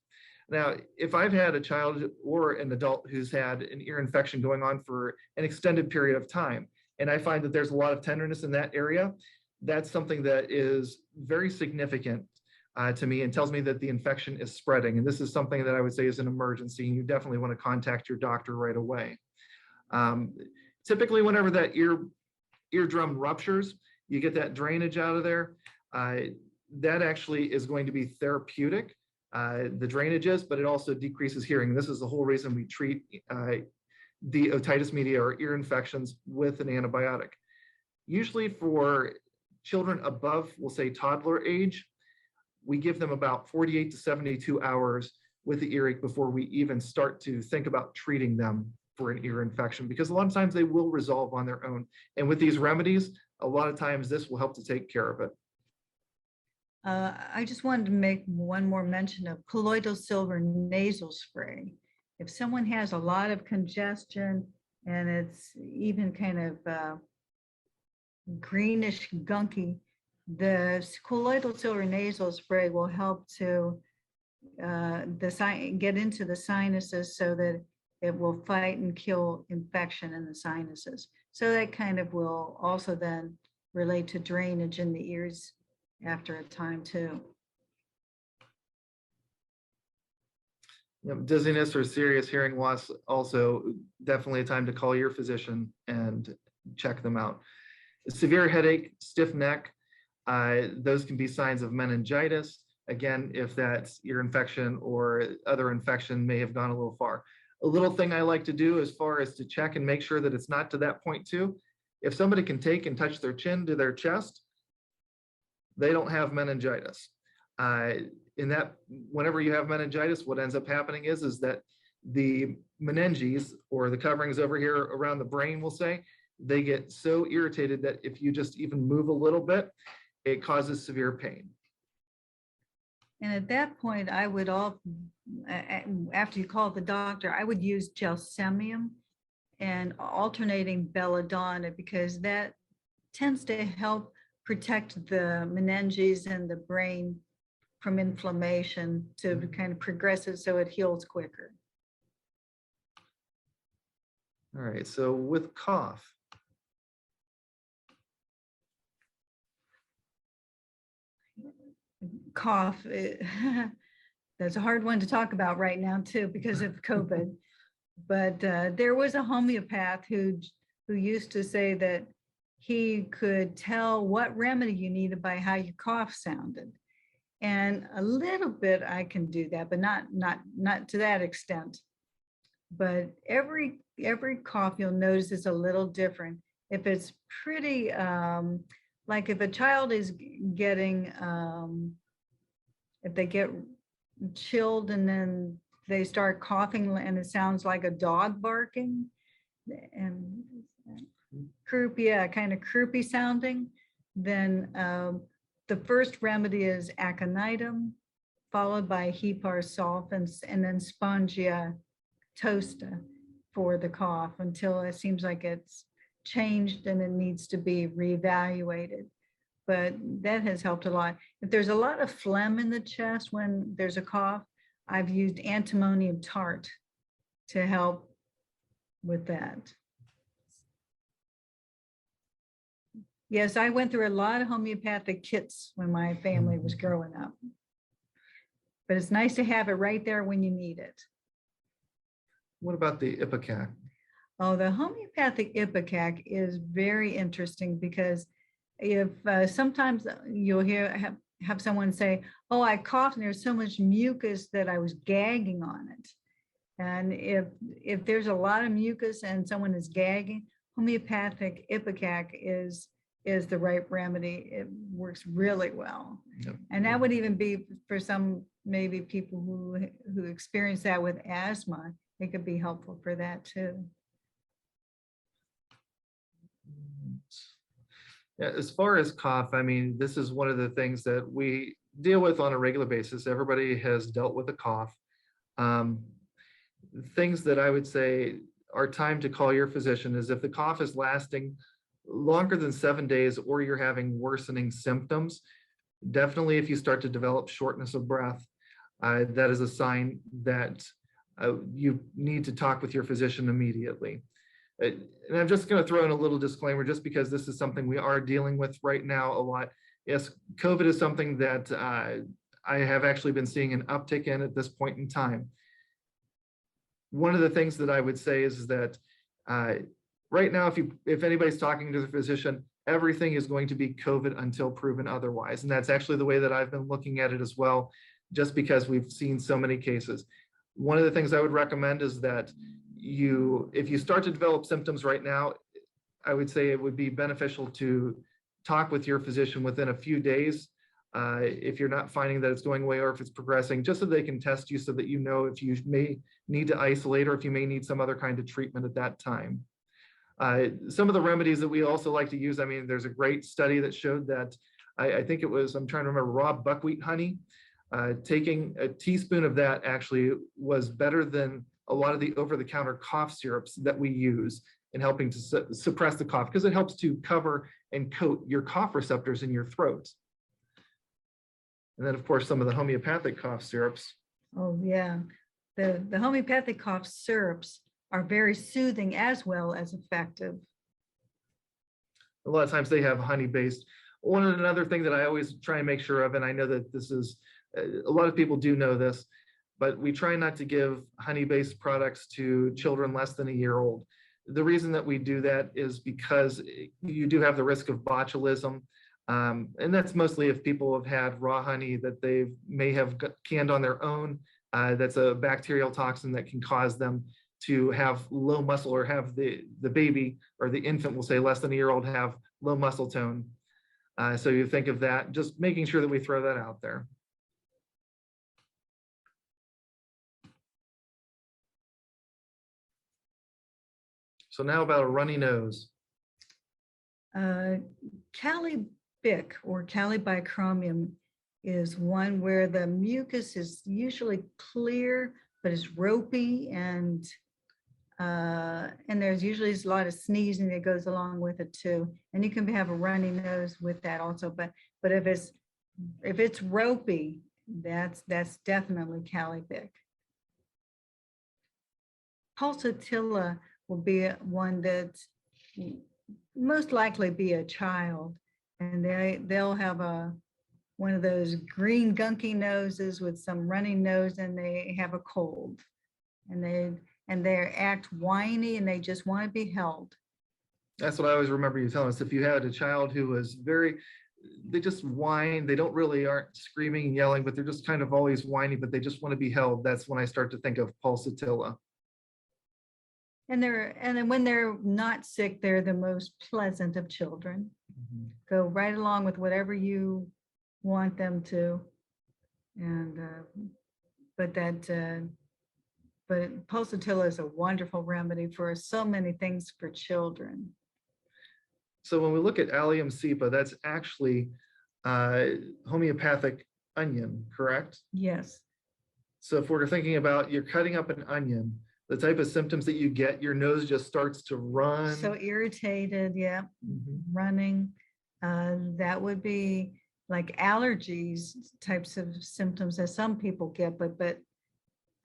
Now, if I've had a child or an adult who's had an ear infection going on for an extended period of time, and I find that there's a lot of tenderness in that area, that's something that is very significant to me, and tells me that the infection is spreading. And this is something that I would say is an emergency, and you definitely want to contact your doctor right away. Typically, whenever that eardrum ruptures, you get that drainage out of there. That actually is going to be therapeutic, the drainage is, but it also decreases hearing. This is the whole reason we treat the otitis media or ear infections with an antibiotic. Usually for children above, we'll say toddler age, we give them about 48 to 72 hours with the earache before we even start to think about treating them for an ear infection, because a lot of times they will resolve on their own. And with these remedies, a lot of times this will help to take care of it. I just wanted to make one more mention of colloidal silver nasal spray. If someone has a lot of congestion and it's even kind of greenish gunky, the colloidal silver nasal spray will help to get into the sinuses so that it will fight and kill infection in the sinuses. So that kind of will also then relate to drainage in the ears after a time too. Dizziness or serious hearing loss, also definitely a time to call your physician and check them out. Severe headache, stiff neck, those can be signs of meningitis. Again, if that's ear infection or other infection may have gone a little far. A little thing I like to do as far as to check and make sure that it's not to that point too, if somebody can take and touch their chin to their chest, they don't have meningitis. In that, whenever you have meningitis, what ends up happening is that the meninges, or the coverings over here around the brain, we'll say, they get so irritated that if you just even move a little bit, it causes severe pain. And at that point, I would after you call the doctor, I would use gelsemium and alternating belladonna, because that tends to help protect the meninges and the brain from inflammation, to kind of progress it so it heals quicker. All right, so with cough. Cough, that's a hard one to talk about right now too, because of COVID. But there was a homeopath who used to say that he could tell what remedy you needed by how your cough sounded. And a little bit I can do that, but not to that extent. But every cough you'll notice is a little different. If it's pretty, like if a child is getting, if they get chilled and then they start coughing and it sounds like a dog barking, and croupy, kind of croupy sounding, then the first remedy is aconitum, followed by Hepar sulfans, and then Spongia tosta for the cough until it seems like it's changed and it needs to be reevaluated. But that has helped a lot. If there's a lot of phlegm in the chest when there's a cough, I've used antimonium tart to help with that. Yes, I went through a lot of homeopathic kits when my family was growing up. But it's nice to have it right there when you need it. What about the Ipecac? Oh, the homeopathic Ipecac is very interesting because if sometimes you'll have someone say, oh, I coughed and there's so much mucus that I was gagging on it. And if there's a lot of mucus and someone is gagging, homeopathic Ipecac is the right remedy. It works really well. Yep. And that would even be for some maybe people who experience that with asthma. It could be helpful for that too. Yeah, as far as cough, I mean, this is one of the things that we deal with on a regular basis. Everybody has dealt with a cough. Things that I would say are time to call your physician is if the cough is lasting longer than 7 days or you're having worsening symptoms. Definitely if you start to develop shortness of breath, that is a sign that you need to talk with your physician immediately. And I'm just going to throw in a little disclaimer just because this is something we are dealing with right now a lot. Yes, COVID is something that I have actually been seeing an uptick in at this point in time. One of the things that I would say is that right now, if anybody's talking to the physician, everything is going to be COVID until proven otherwise. And that's actually the way that I've been looking at it as well, just because we've seen so many cases. One of the things I would recommend is that if you start to develop symptoms right now, I would say it would be beneficial to talk with your physician within a few days if you're not finding that it's going away or if it's progressing, just so they can test you so that you know if you may need to isolate or if you may need some other kind of treatment at that time. Some of the remedies that we also like to use, I mean, there's a great study that showed that, I think it was, I'm trying to remember, raw buckwheat honey. Taking a teaspoon of that actually was better than a lot of the over-the-counter cough syrups that we use in helping to suppress the cough, because it helps to cover and coat your cough receptors in your throat. And then, of course, some of the homeopathic cough syrups. Oh, yeah. The homeopathic cough syrups are very soothing as well as effective. A lot of times they have honey-based. Another thing that I always try and make sure of, and I know that this is, a lot of people do know this, but we try not to give honey-based products to children less than a year old. The reason that we do that is because you do have the risk of botulism. And that's mostly if people have had raw honey that they may have canned on their own. That's a bacterial toxin that can cause them to have low muscle, or have the baby or the infant, will say less than a year old, have low muscle tone. So you think of that, just making sure that we throw that out there. So now about a runny nose. Calibic or calibicromium is one where the mucus is usually clear, but it's ropey, and there's usually a lot of sneezing that goes along with it too. And you can have a runny nose with that also. But if it's ropey, that's definitely Calibic. Pulsatilla will be one that's most likely be a child, and they'll have one of those green gunky noses with some running nose, and they have a cold, and they act whiny, and they just want to be held. That's what I always remember you telling us. If you had a child who was they just whine, they aren't screaming and yelling, but they're just kind of always whiny, but they just want to be held. That's when I start to think of pulsatilla. And then when they're not sick, they're the most pleasant of children. Mm-hmm. Go right along with whatever you want them to. And but pulsatilla is a wonderful remedy for so many things for children. So when we look at Allium cepa, that's actually homeopathic onion, correct? Yes. So if we're thinking about you're cutting up an onion, the type of symptoms that you get, your nose just starts to run. So irritated, yeah, Mhm. running. That would be like allergies types of symptoms that some people get, but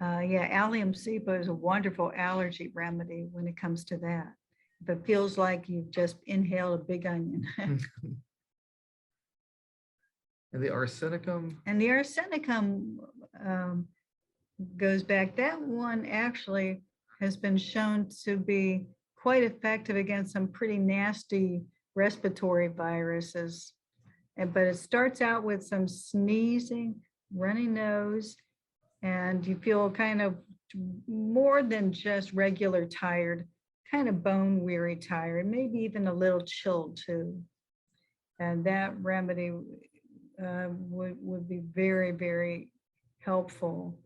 yeah, Allium cepa is a wonderful allergy remedy when it comes to that. If it feels like you've just inhaled a big onion. And the arsenicum, And the arsenicum goes back. That one actually has been shown to be quite effective against some pretty nasty respiratory viruses. But it starts out with some sneezing, runny nose, and you feel kind of more than just regular tired, kind of bone weary tired, maybe even a little chilled too. And that remedy would be very, very helpful.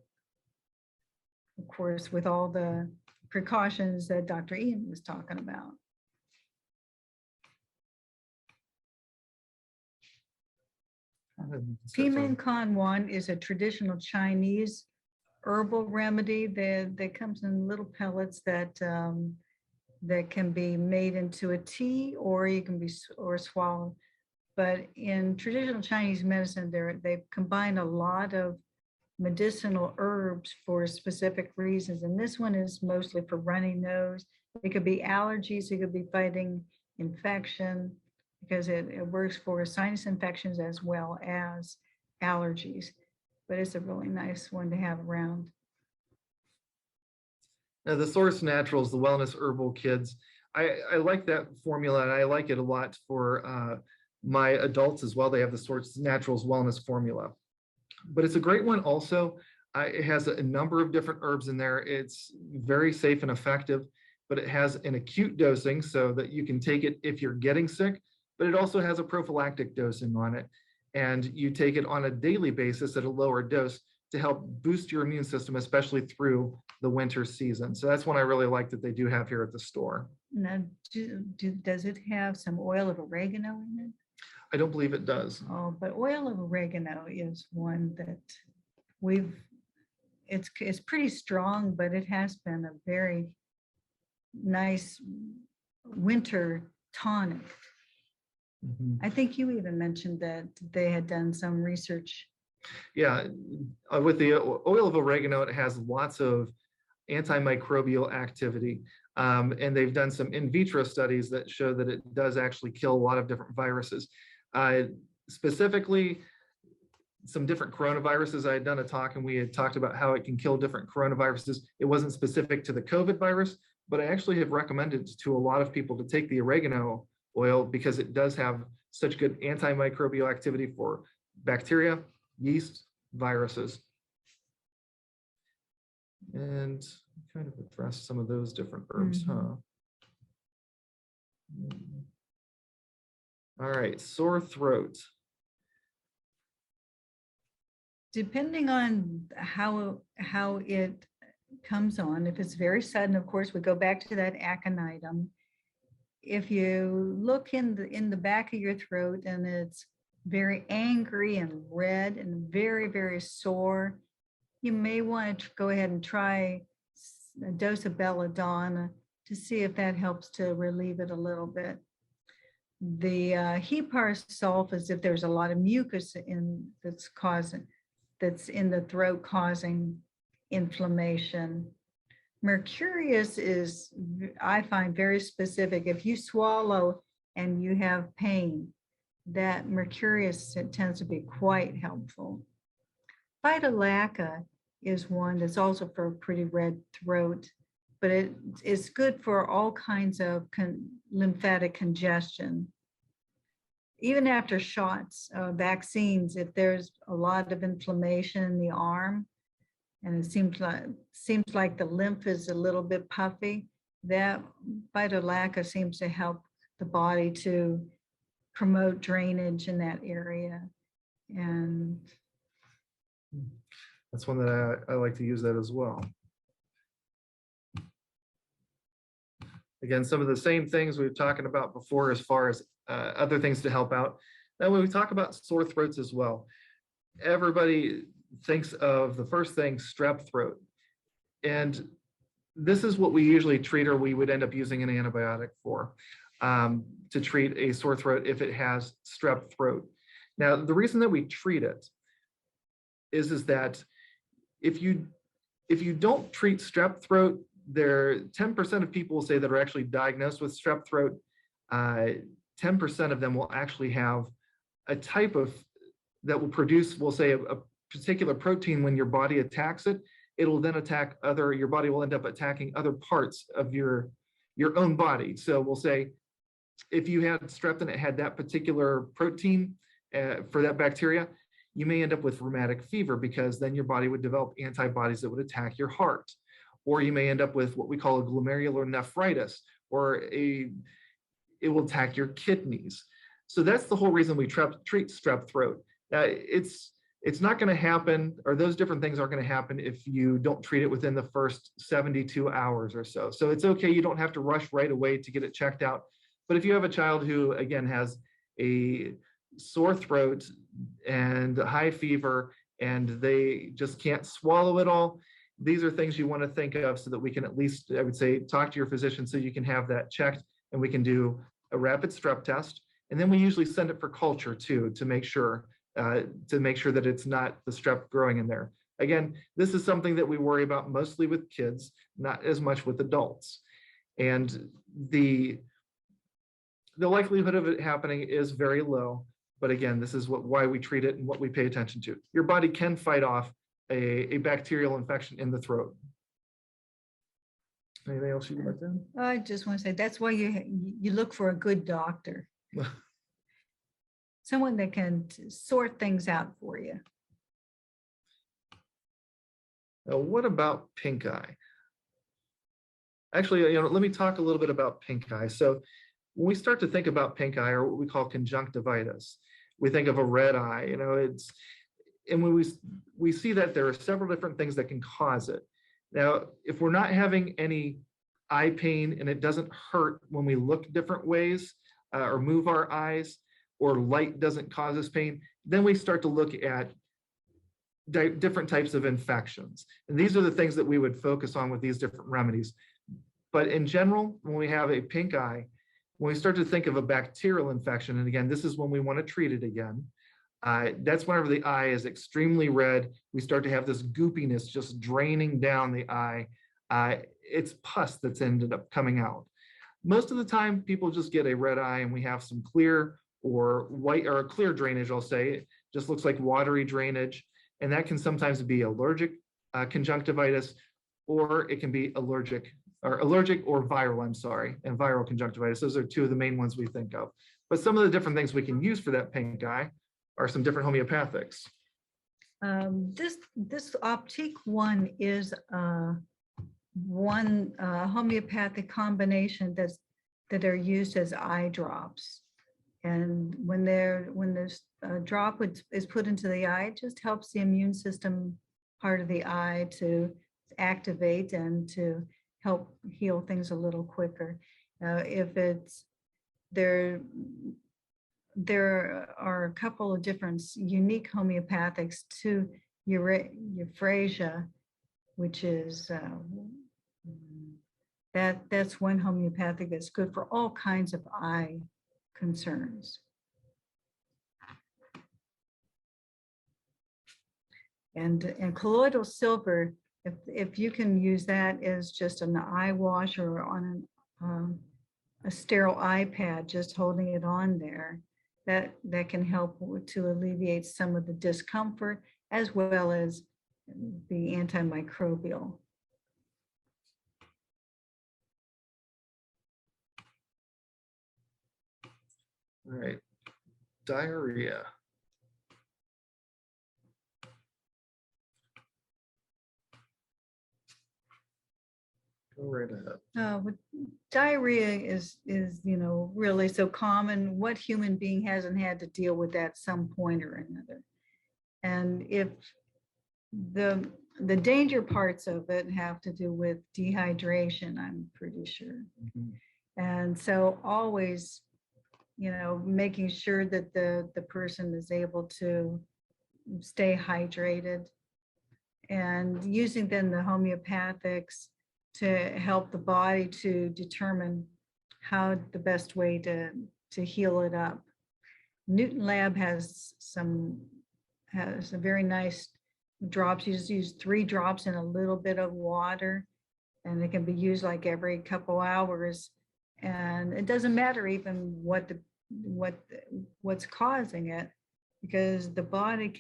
Of course, with all the precautions that Dr. Ian was talking about. Pimenkan 1 is a traditional Chinese herbal remedy that comes in little pellets that that can be made into a tea, or you can be swallowed. But in traditional Chinese medicine, they combine a lot of medicinal herbs for specific reasons. And this one is mostly for runny nose. It could be allergies, it could be fighting infection, because it works for sinus infections as well as allergies. But it's a really nice one to have around. now the Source Naturals, the Wellness Herbal Kids, I like that formula, and I like it a lot for my adults as well. They have the Source Naturals Wellness formula. But it's a great one also. It has a number of different herbs in there. It's very safe and effective, but it has an acute dosing so that you can take it if you're getting sick, but it also has a prophylactic dosing on it. And you take it on a daily basis at a lower dose to help boost your immune system, especially through the winter season. So that's one I really like that they do have here at the store. Now, does it have some oil of oregano in it? I don't believe it does. Oh, but oil of oregano is one that it's pretty strong, but it has been a very nice winter tonic. Mhm. I think you even mentioned that they had done some research. Yeah, with the oil of oregano, it has lots of antimicrobial activity. And they've done some in vitro studies that show that it does actually kill a lot of different viruses. Specifically, some different coronaviruses. I had done a talk and we had talked about how it can kill different coronaviruses. It wasn't specific to the COVID virus, but I actually have recommended to a lot of people to take the oregano oil because it does have such good antimicrobial activity for bacteria, yeast, viruses. And kind of address some of those different herbs, huh? All right, sore throat. Depending on how it comes on, if it's very sudden, of course, we go back to that aconitum. If you look in the back of your throat and it's very angry and red and very, very sore, you may want to go ahead and try a dose of belladonna to see if that helps to relieve it a little bit. The hepar sulfas, if there's a lot of mucus that's in the throat causing inflammation. Mercurius is, I find, very specific. If you swallow and you have pain, that mercurius tends to be quite helpful. Phytolacca is one that's also for a pretty red throat, but it's good for all kinds of lymphatic congestion. Even after shots, vaccines, if there's a lot of inflammation in the arm, and it seems like the lymph is a little bit puffy, that Phytolacca seems to help the body to promote drainage in that area. And that's one that I like to use that as well. Again, some of the same things we've talking about before as far as other things to help out. Now, when we talk about sore throats as well, everybody thinks of the first thing, strep throat. And this is what we usually treat, or we would end up using an antibiotic for, to treat a sore throat if it has strep throat. Now, the reason that we treat it is that if you don't treat strep throat, 10% of people will say that are actually diagnosed with strep throat. 10% of them will actually have a type of that will produce, we'll say, a particular protein. When your body attacks it, it'll then attack your body will end up attacking other parts of your own body. So we'll say if you had strep and it had that particular protein for that bacteria, you may end up with rheumatic fever, because then your body would develop antibodies that would attack your heart. Or you may end up with what we call a glomerular nephritis, or it will attack your kidneys. So that's the whole reason we treat strep throat. It's not going to happen, or those different things aren't going to happen if you don't treat it within the first 72 hours or so. So it's okay. You don't have to rush right away to get it checked out. But if you have a child who, again, has a sore throat and high fever, and they just can't swallow it all, these are things you want to think of, so that we can at least, I would say, talk to your physician so you can have that checked, and we can do a rapid strep test. And then we usually send it for culture too, to make sure that it's not the strep growing in there. Again, this is something that we worry about mostly with kids, not as much with adults. And the likelihood of it happening is very low. But again, this is why we treat it and what we pay attention to. Your body can fight off a bacterial infection in the throat. Anything else you want to add? I just want to say that's why you look for a good doctor. Someone that can sort things out for you. Now, what about pink eye? Actually, let me talk a little bit about pink eye. So when we start to think about pink eye, or what we call conjunctivitis, we think of a red eye. And when we see that there are several different things that can cause it. Now, if we're not having any eye pain and it doesn't hurt when we look different ways or move our eyes, or light doesn't cause us pain, then we start to look at different types of infections. And these are the things that we would focus on with these different remedies. But in general, when we have a pink eye, when we start to think of a bacterial infection, and again, this is when we want to treat it again, that's whenever the eye is extremely red, we start to have this goopiness just draining down the eye. It's pus that's ended up coming out. Most of the time, people just get a red eye and we have some clear or white, or a clear drainage, I'll say. It just looks like watery drainage. And that can sometimes be allergic conjunctivitis, or it can be allergic or viral, and viral conjunctivitis. Those are two of the main ones we think of. But some of the different things we can use for that pink eye are some different homeopathics. This Optique one is one homeopathic combination that are used as eye drops. And when this drop is put into the eye, it just helps the immune system part of the eye to activate and to help heal things a little quicker. If it's there are a couple of different unique homeopathics to euphrasia, which is that's one homeopathic that's good for all kinds of eye concerns. And colloidal silver, if you can use that as just an eye wash or on a sterile eye pad, just holding it on there, that can help to alleviate some of the discomfort as well as the antimicrobial. All right, diarrhea. Go right ahead. With diarrhea is really so common. What human being hasn't had to deal with that at some point or another? And if the danger parts of it have to do with dehydration, I'm pretty sure. Mhm. And so always, making sure that the person is able to stay hydrated, and using then the homeopathics to help the body to determine how the best way to heal it up. Newton Lab has a very nice drops. You just use 3 drops in a little bit of water, and it can be used like every couple hours. And it doesn't matter even what's causing it, because the body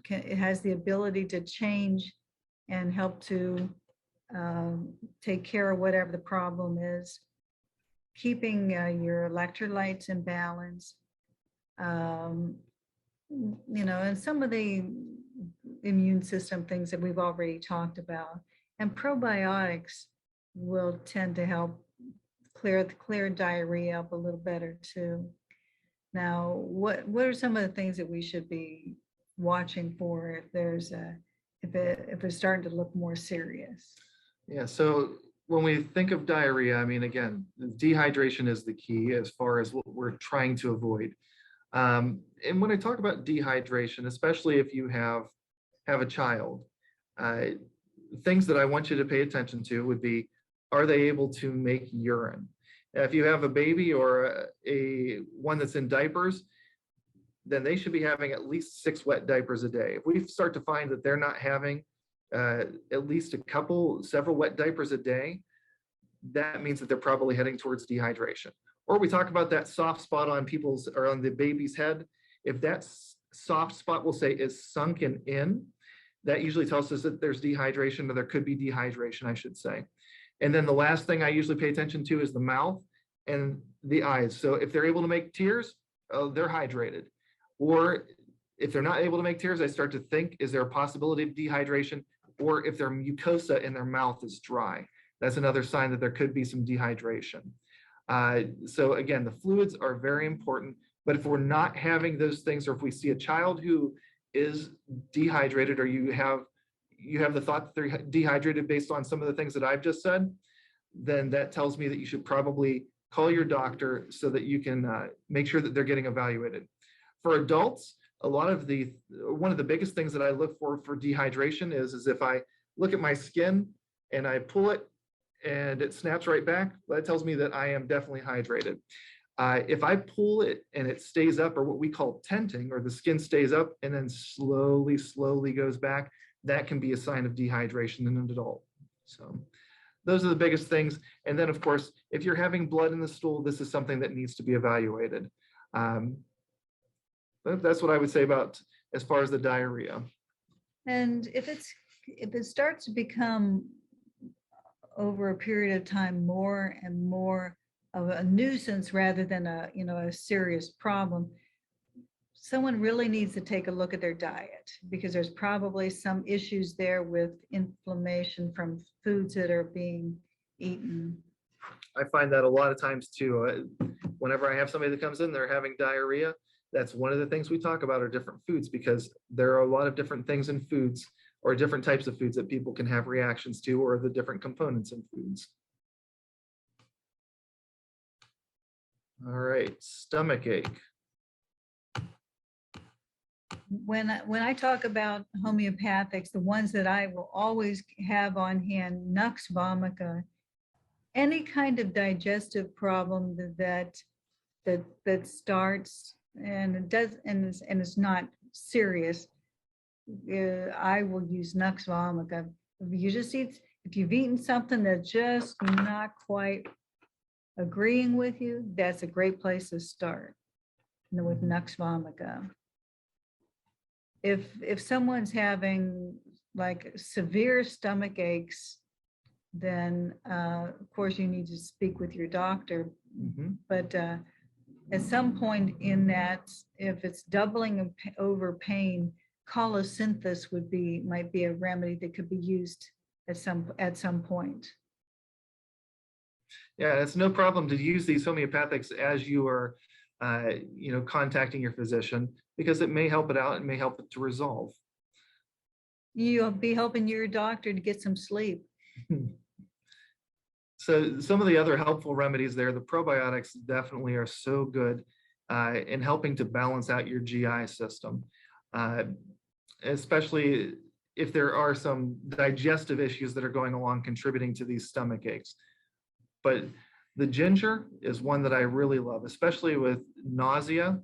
it has the ability to change and help to take care of whatever the problem is, keeping your electrolytes in balance, and some of the immune system things that we've already talked about. And probiotics will tend to help clear diarrhea up a little better too. Now, what are some of the things that we should be watching for if it's starting to look more serious? Yeah, so when we think of diarrhea, I mean, again, dehydration is the key as far as what we're trying to avoid. And when I talk about dehydration, especially if you have a child, things that I want you to pay attention to would be, are they able to make urine? If you have a baby or a one that's in diapers, then they should be having at least 6 wet diapers a day. If we start to find that they're not having at least several wet diapers a day, that means that they're probably heading towards dehydration. Or we talk about that soft spot on on the baby's head. If that soft spot, we'll say, is sunken in, that usually tells us that there's dehydration, or there could be dehydration, I should say. And then the last thing I usually pay attention to is the mouth and the eyes. So if they're able to make tears, they're hydrated. Or if they're not able to make tears, I start to think, is there a possibility of dehydration? Or if their mucosa in their mouth is dry, that's another sign that there could be some dehydration. So again, the fluids are very important, but if we're not having those things, or if we see a child who is dehydrated, or you have the thought that they're dehydrated based on some of the things that I've just said, then that tells me that you should probably call your doctor so that you can make sure that they're getting evaluated. For adults, one of the biggest things that I look for dehydration is if I look at my skin and I pull it and it snaps right back, that tells me that I am definitely hydrated. If I pull it and it stays up, or what we call tenting, or the skin stays up and then slowly goes back, that can be a sign of dehydration in an adult. So those are the biggest things. And then, of course, if you're having blood in the stool, this is something that needs to be evaluated. That's what I would say about as far as the diarrhea. And if it starts to become over a period of time more and more of a nuisance rather than a serious problem, someone really needs to take a look at their diet, because there's probably some issues there with inflammation from foods that are being eaten. I find that a lot of times too. Whenever I have somebody that comes in, they're having diarrhea, that's one of the things we talk about are different foods, because there are a lot of different things in foods, or different types of foods that people can have reactions to, or the different components in foods. All right, stomach ache. When I talk about homeopathics, the ones that I will always have on hand, Nux vomica, any kind of digestive problem that starts and it does and it's not serious, I will use Nux vomica. If you've eaten something that's just not quite agreeing with you, that's a great place to start with Nux vomica. If someone's having like severe stomach aches, then of course you need to speak with your doctor. Mm-hmm. But at some point in that, if it's doubling over pain, colosynthis might be a remedy that could be used at some point. Yeah, it's no problem to use these homeopathics as you are contacting your physician, because it may help it out. It may help it to resolve. You'll be helping your doctor to get some sleep. So some of the other helpful remedies there, the probiotics definitely are so good in helping to balance out your GI system, especially if there are some digestive issues that are going along contributing to these stomach aches. But the ginger is one that I really love, especially with nausea.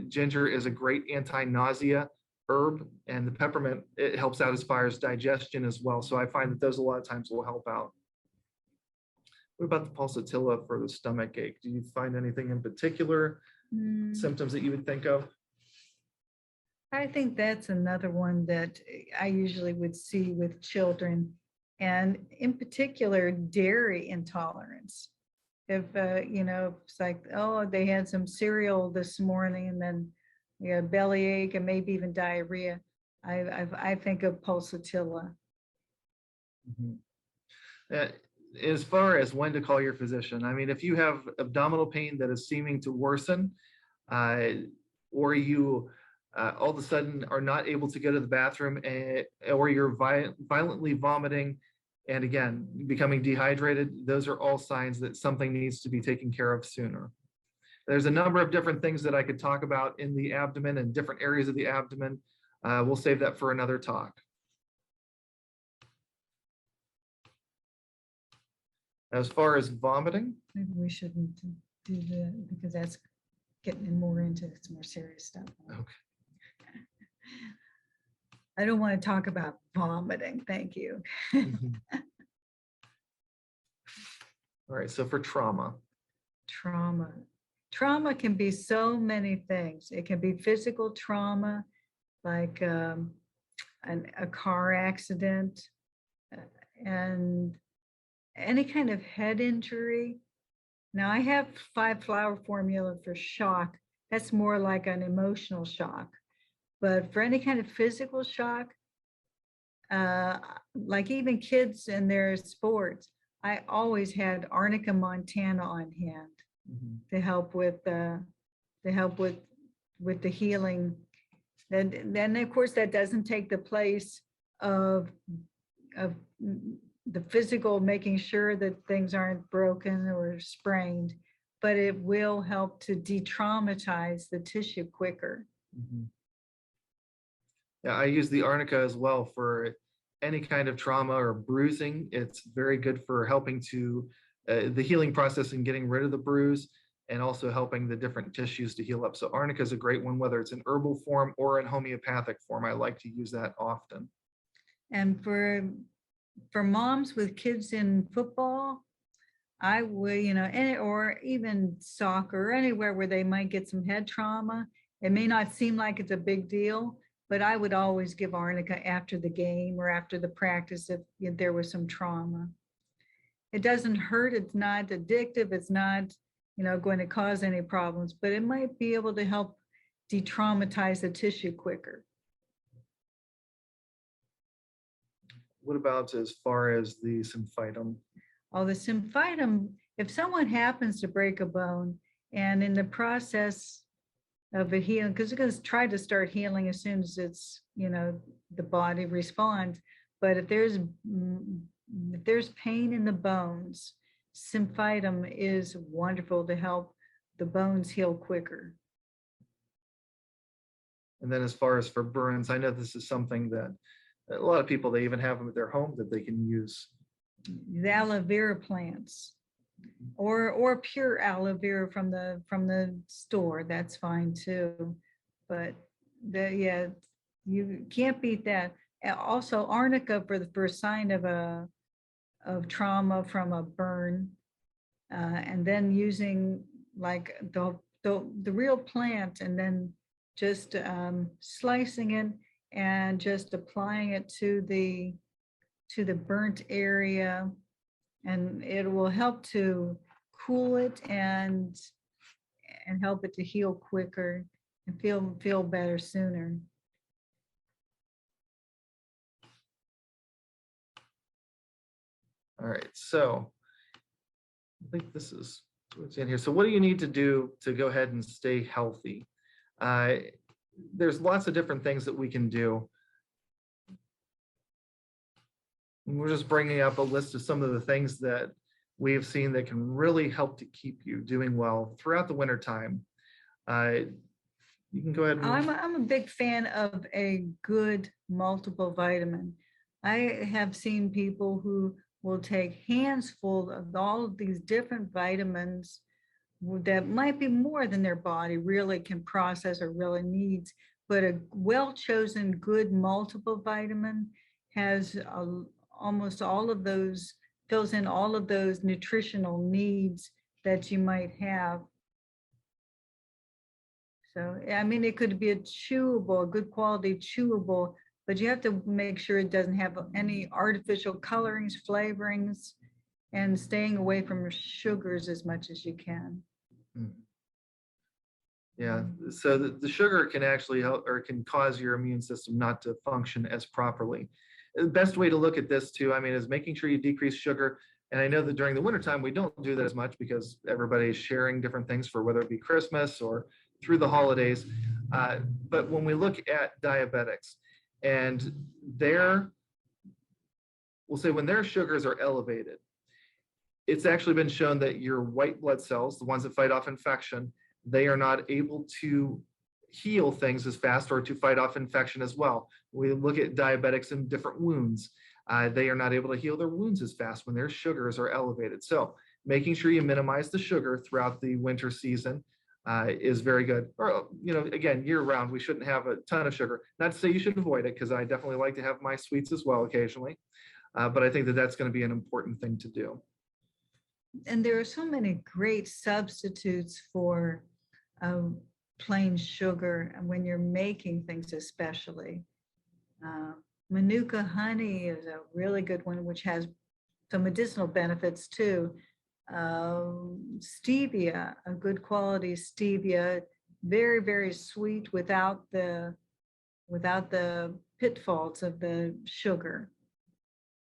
Ginger is a great anti-nausea herb, and the peppermint, it helps out as far as digestion as well. So I find that those a lot of times will help out. What about the pulsatilla for the stomach ache? Do you find anything in particular, symptoms that you would think of? I think that's another one that I usually would see with children, and in particular, dairy intolerance. If, it's like, oh, they had some cereal this morning and then bellyache and maybe even diarrhea, I think of pulsatilla. As far as when to call your physician, I mean, if you have abdominal pain that is seeming to worsen, or you all of a sudden are not able to go to the bathroom, or you're violently vomiting, and again, becoming dehydrated, those are all signs that something needs to be taken care of sooner. There's a number of different things that I could talk about in the abdomen and different areas of the abdomen. We'll save that for another talk. As far as vomiting, Maybe we shouldn't do that because that's getting more into some more serious stuff. okay. I don't want to talk about vomiting. Thank you. All right, so for trauma. Trauma can be so many things. It can be physical trauma, like a car accident, and any kind of head injury. Now I have 5-flower formula for shock. That's more like an emotional shock. But for any kind of physical shock, like even kids in their sports, I always had Arnica montana on hand to help with the healing. Then of course that doesn't take the place of the physical, making sure that things aren't broken or sprained, but it will help to de-traumatize the tissue quicker. Yeah, I use the arnica as well for any kind of trauma or bruising. It's very good for helping to the healing process and getting rid of the bruise, and also helping the different tissues to heal up. So arnica is a great one, whether it's in herbal form or in homeopathic form. I like to use that often. And for moms with kids in football, I would, or even soccer, anywhere where they might get some head trauma. It may not seem like it's a big deal, but I would always give arnica after the game or after the practice if there was some trauma. It doesn't hurt, it's not addictive, it's not, going to cause any problems, but it might be able to help de-traumatize the tissue quicker. What about as far as the symphytum? Oh, the symphytum, if someone happens to break a bone and in the process of a healing, because it's going to try to start healing as soon as it's, the body responds. But if there's pain in the bones, symphytum is wonderful to help the bones heal quicker. And then as far as for burns, I know this is something that a lot of people, they even have them at their home that they can use. The aloe vera plants, or pure aloe vera from the store, that's fine too. But you can't beat that. Also arnica for the first sign of trauma from a burn, and then using like the real plant, and then just slicing it and just applying it to the burnt area, and it will help to cool it and help it to heal quicker and feel better sooner. All right, so I think this is what's in here. So what do you need to do to go ahead and stay healthy? There's lots of different things that we can do. And we're just bringing up a list of some of the things that we have seen that can really help to keep you doing well throughout the winter time. You can go ahead and I'm a big fan of a good multiple vitamin. I have seen people who will take hands full of all of these different vitamins that might be more than their body really can process or really needs. But a well-chosen good multiple vitamin has almost all of those, fills in all of those nutritional needs that you might have. So, I mean, it could be a chewable, a good quality chewable, but you have to make sure it doesn't have any artificial colorings, flavorings, and staying away from sugars as much as you can. Yeah, so the sugar can actually help or can cause your immune system not to function as properly. The best way to look at this too, I mean, is making sure you decrease sugar. And I know that during the wintertime, we don't do that as much because everybody's sharing different things for whether it be Christmas or through the holidays. But when we look at diabetics and we'll say when their sugars are elevated, it's actually been shown that your white blood cells, the ones that fight off infection, they are not able to heal things as fast or to fight off infection as well. We look at diabetics in different wounds. They are not able to heal their wounds as fast when their sugars are elevated. So making sure you minimize the sugar throughout the winter season is very good. Or, you know, again, year round, we shouldn't have a ton of sugar. Not to say you should avoid it, because I definitely like to have my sweets as well occasionally. But I think that that's going to be an important thing to do. And there are so many great substitutes for plain sugar and when you're making things, especially. Manuka honey is a really good one, which has some medicinal benefits too. Stevia, a good quality stevia, very, very sweet without the pitfalls of the sugar.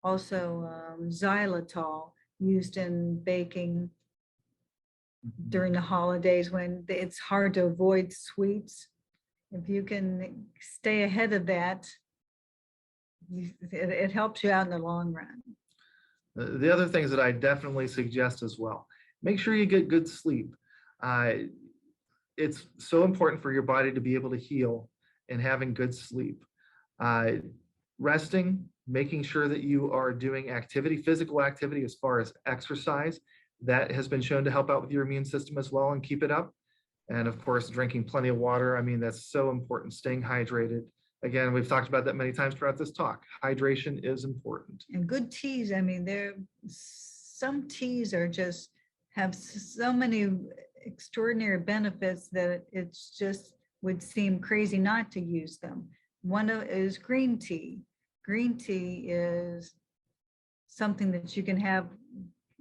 Also, xylitol, used in baking during the holidays when it's hard to avoid sweets. If you can stay ahead of that, it helps you out in the long run. The other things that I definitely suggest as well, make sure you get good sleep. It's so important for your body to be able to heal and having good sleep. Resting, making sure that you are doing activity, physical activity as far as exercise, that has been shown to help out with your immune system as well and keep it up. And of course, drinking plenty of water. I mean, that's so important, staying hydrated. Again, we've talked about that many times throughout this talk. Hydration is important. And good teas, I mean, some teas are just have so many extraordinary benefits that it's just would seem crazy not to use them. One is green tea. Green tea is something that you can have,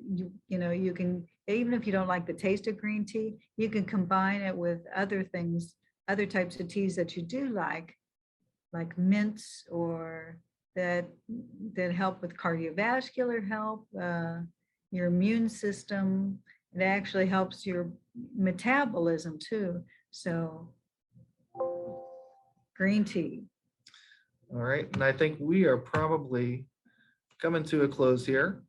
you know, you can, even if you don't like the taste of green tea, you can combine it with other things, other types of teas that you do like mints or that help with cardiovascular health, your immune system. It actually helps your metabolism too. So green tea. All right, and I think we are probably coming to a close here.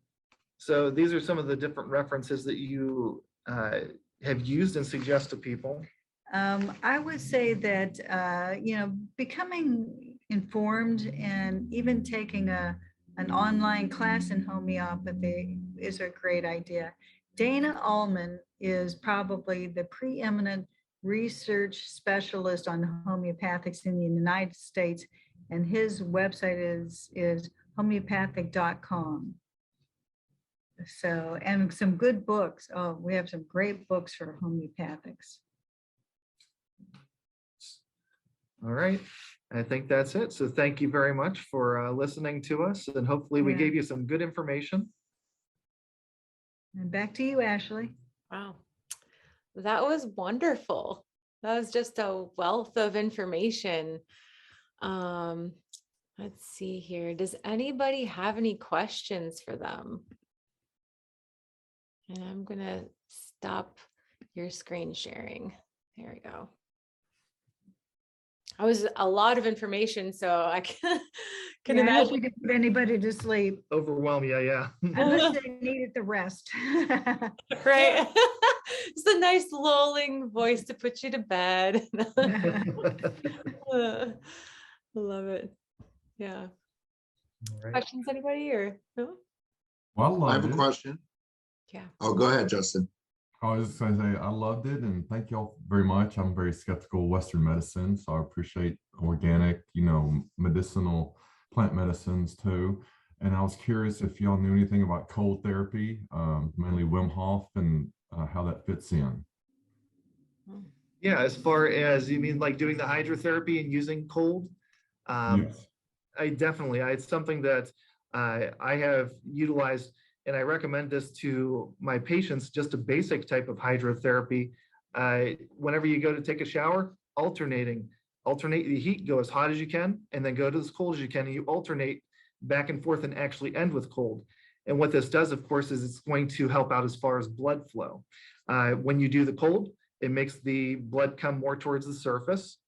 So these are some of the different references that you have used and suggest to people. I would say that, you know, becoming informed and even taking an online class in homeopathy is a great idea. Dana Ullman is probably the preeminent research specialist on homeopathics in the United States, and his website is homeopathic.com. So, and some good books. Oh, we have some great books for homeopathics. All right, I think that's it. So thank you very much for listening to us, and hopefully we gave you some good information. And back to you, Ashley. Wow, that was wonderful. That was just a wealth of information. Let's see here. Does anybody have any questions for them? And I'm gonna stop your screen sharing. There we go. I was a lot of information, so I can Yeah, I hope we imagine. didn't put anybody to sleep Overwhelm you, yeah. unless they needed the rest. Right. It's a nice lulling voice to put you to bed. I love it. Yeah. All right. Questions, anybody, or no? Well, I I have loved a it. question. Yeah. Oh, go ahead, Justin. I was just going to say I loved it, and thank y'all very much. I'm very skeptical of Western medicine, so I appreciate organic, medicinal plant medicines too. And I was curious if y'all knew anything about cold therapy, mainly Wim Hof, and how that fits in. Yeah, as far as you mean like doing the hydrotherapy and using cold, Yes. it's something that I have utilized, and I recommend this to my patients, just a basic type of hydrotherapy. Whenever you go to take a shower, alternate the heat, go as hot as you can, and then go to as cold as you can, and you alternate back and forth and actually end with cold. And what this does, of course, is it's going to help out as far as blood flow. When you do the cold, it makes the blood come more towards the surface,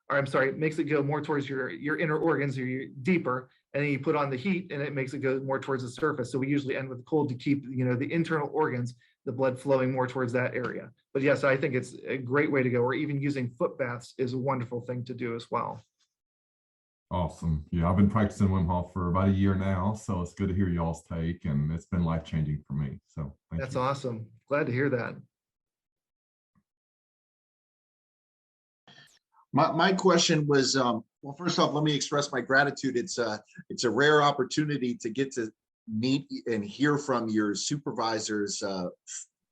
or I'm sorry, it makes it go more towards your inner organs, or your deeper, and then you put on the heat and it makes it go more towards the surface. So we usually end with the cold to keep, the internal organs, the blood flowing more towards that area. But yes, I think it's a great way to go, or even using foot baths is a wonderful thing to do as well. Awesome. Yeah, I've been practicing Wim Hof for about a year now, so it's good to hear y'all's take, and it's been life-changing for me. So thank That's you. awesome. Glad to hear that. My question was, well, first off, let me express my gratitude. It's a rare opportunity to get to meet and hear from your supervisors,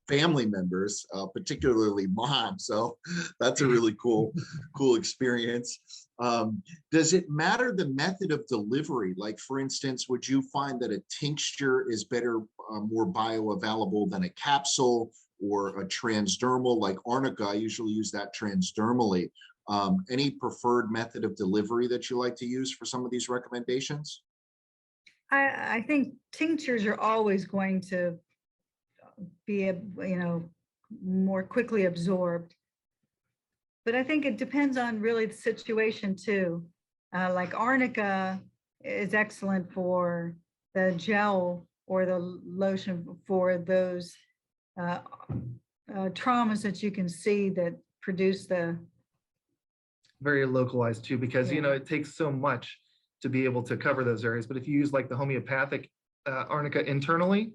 family members, particularly mom. So that's a really cool experience. Does it matter the method of delivery? Like, for instance, would you find that a tincture is better, more bioavailable than a capsule, or a transdermal like arnica? I usually use that transdermally. Any preferred method of delivery that you like to use for some of these recommendations? I think tinctures are always going to be, more quickly absorbed. But I think it depends on really the situation too. Like arnica is excellent for the gel or the lotion for those traumas that you can see that produce the. Very localized too, because Yeah. it takes so much to be able to cover those areas. But if you use like the homeopathic arnica internally,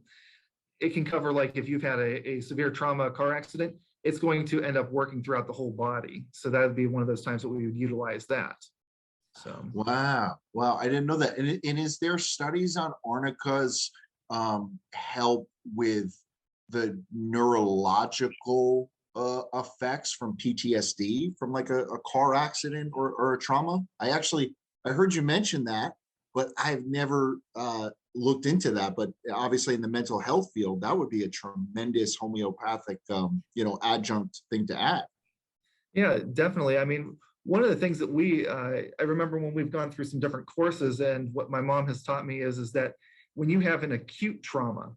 it can cover, like if you've had a severe trauma, car accident, it's going to end up working throughout the whole body. So that would be one of those times that we would utilize that. So Wow, I didn't know that. And is there studies on arnica's help with the neurological effects from PTSD from like a car accident or a trauma? I heard you mention that, but I've never looked into that. But obviously in the mental health field, that would be a tremendous homeopathic adjunct thing to add. yeah, definitely. I mean, one of the things that I remember when we've gone through some different courses, and what my mom has taught me is that when you have an acute trauma,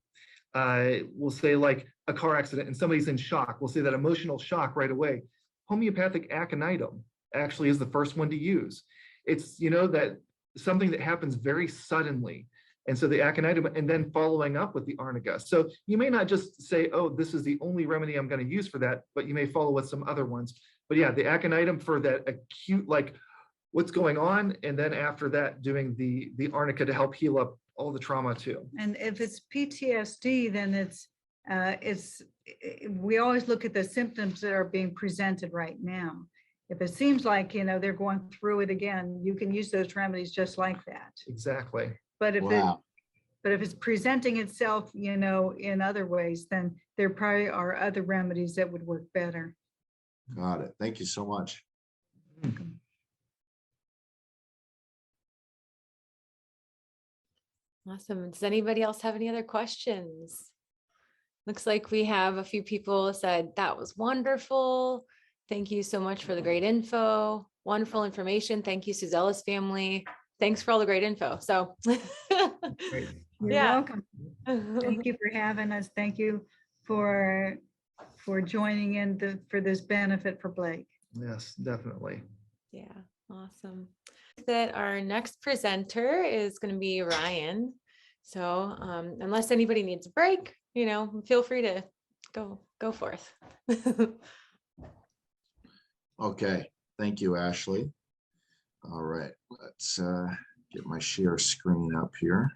we'll say like a car accident and somebody's in shock, we'll say that emotional shock right away. Homeopathic aconitum actually is the first one to use. It's, that something that happens very suddenly. And so the aconitum, and then following up with the arnica. So you may not just say, oh, this is the only remedy I'm going to use for that, but you may follow with some other ones. But yeah, the aconitum for that acute, like what's going on. And then after that, doing the arnica to help heal up all the trauma too. And if it's PTSD, then we always look at the symptoms that are being presented right now. If it seems like, they're going through it again, you can use those remedies just like that. Exactly. But if Wow. if it's presenting itself, in other ways, then there probably are other remedies that would work better. Got it. Thank you so much. Awesome. Does anybody else have any other questions? Looks like we have a few people said that was wonderful. Thank you so much for the great info. Wonderful information. Thank you, Suzelis family. Thanks for all the great info. So Great. You're Yeah. welcome. Thank you for having us. Thank you for joining in for this benefit for Blake. Yes, definitely. Yeah. Awesome. That our next presenter is going to be Ryan. So unless anybody needs a break, feel free to go forth. Okay, thank you, Ashley. All right, let's get my share screen up here.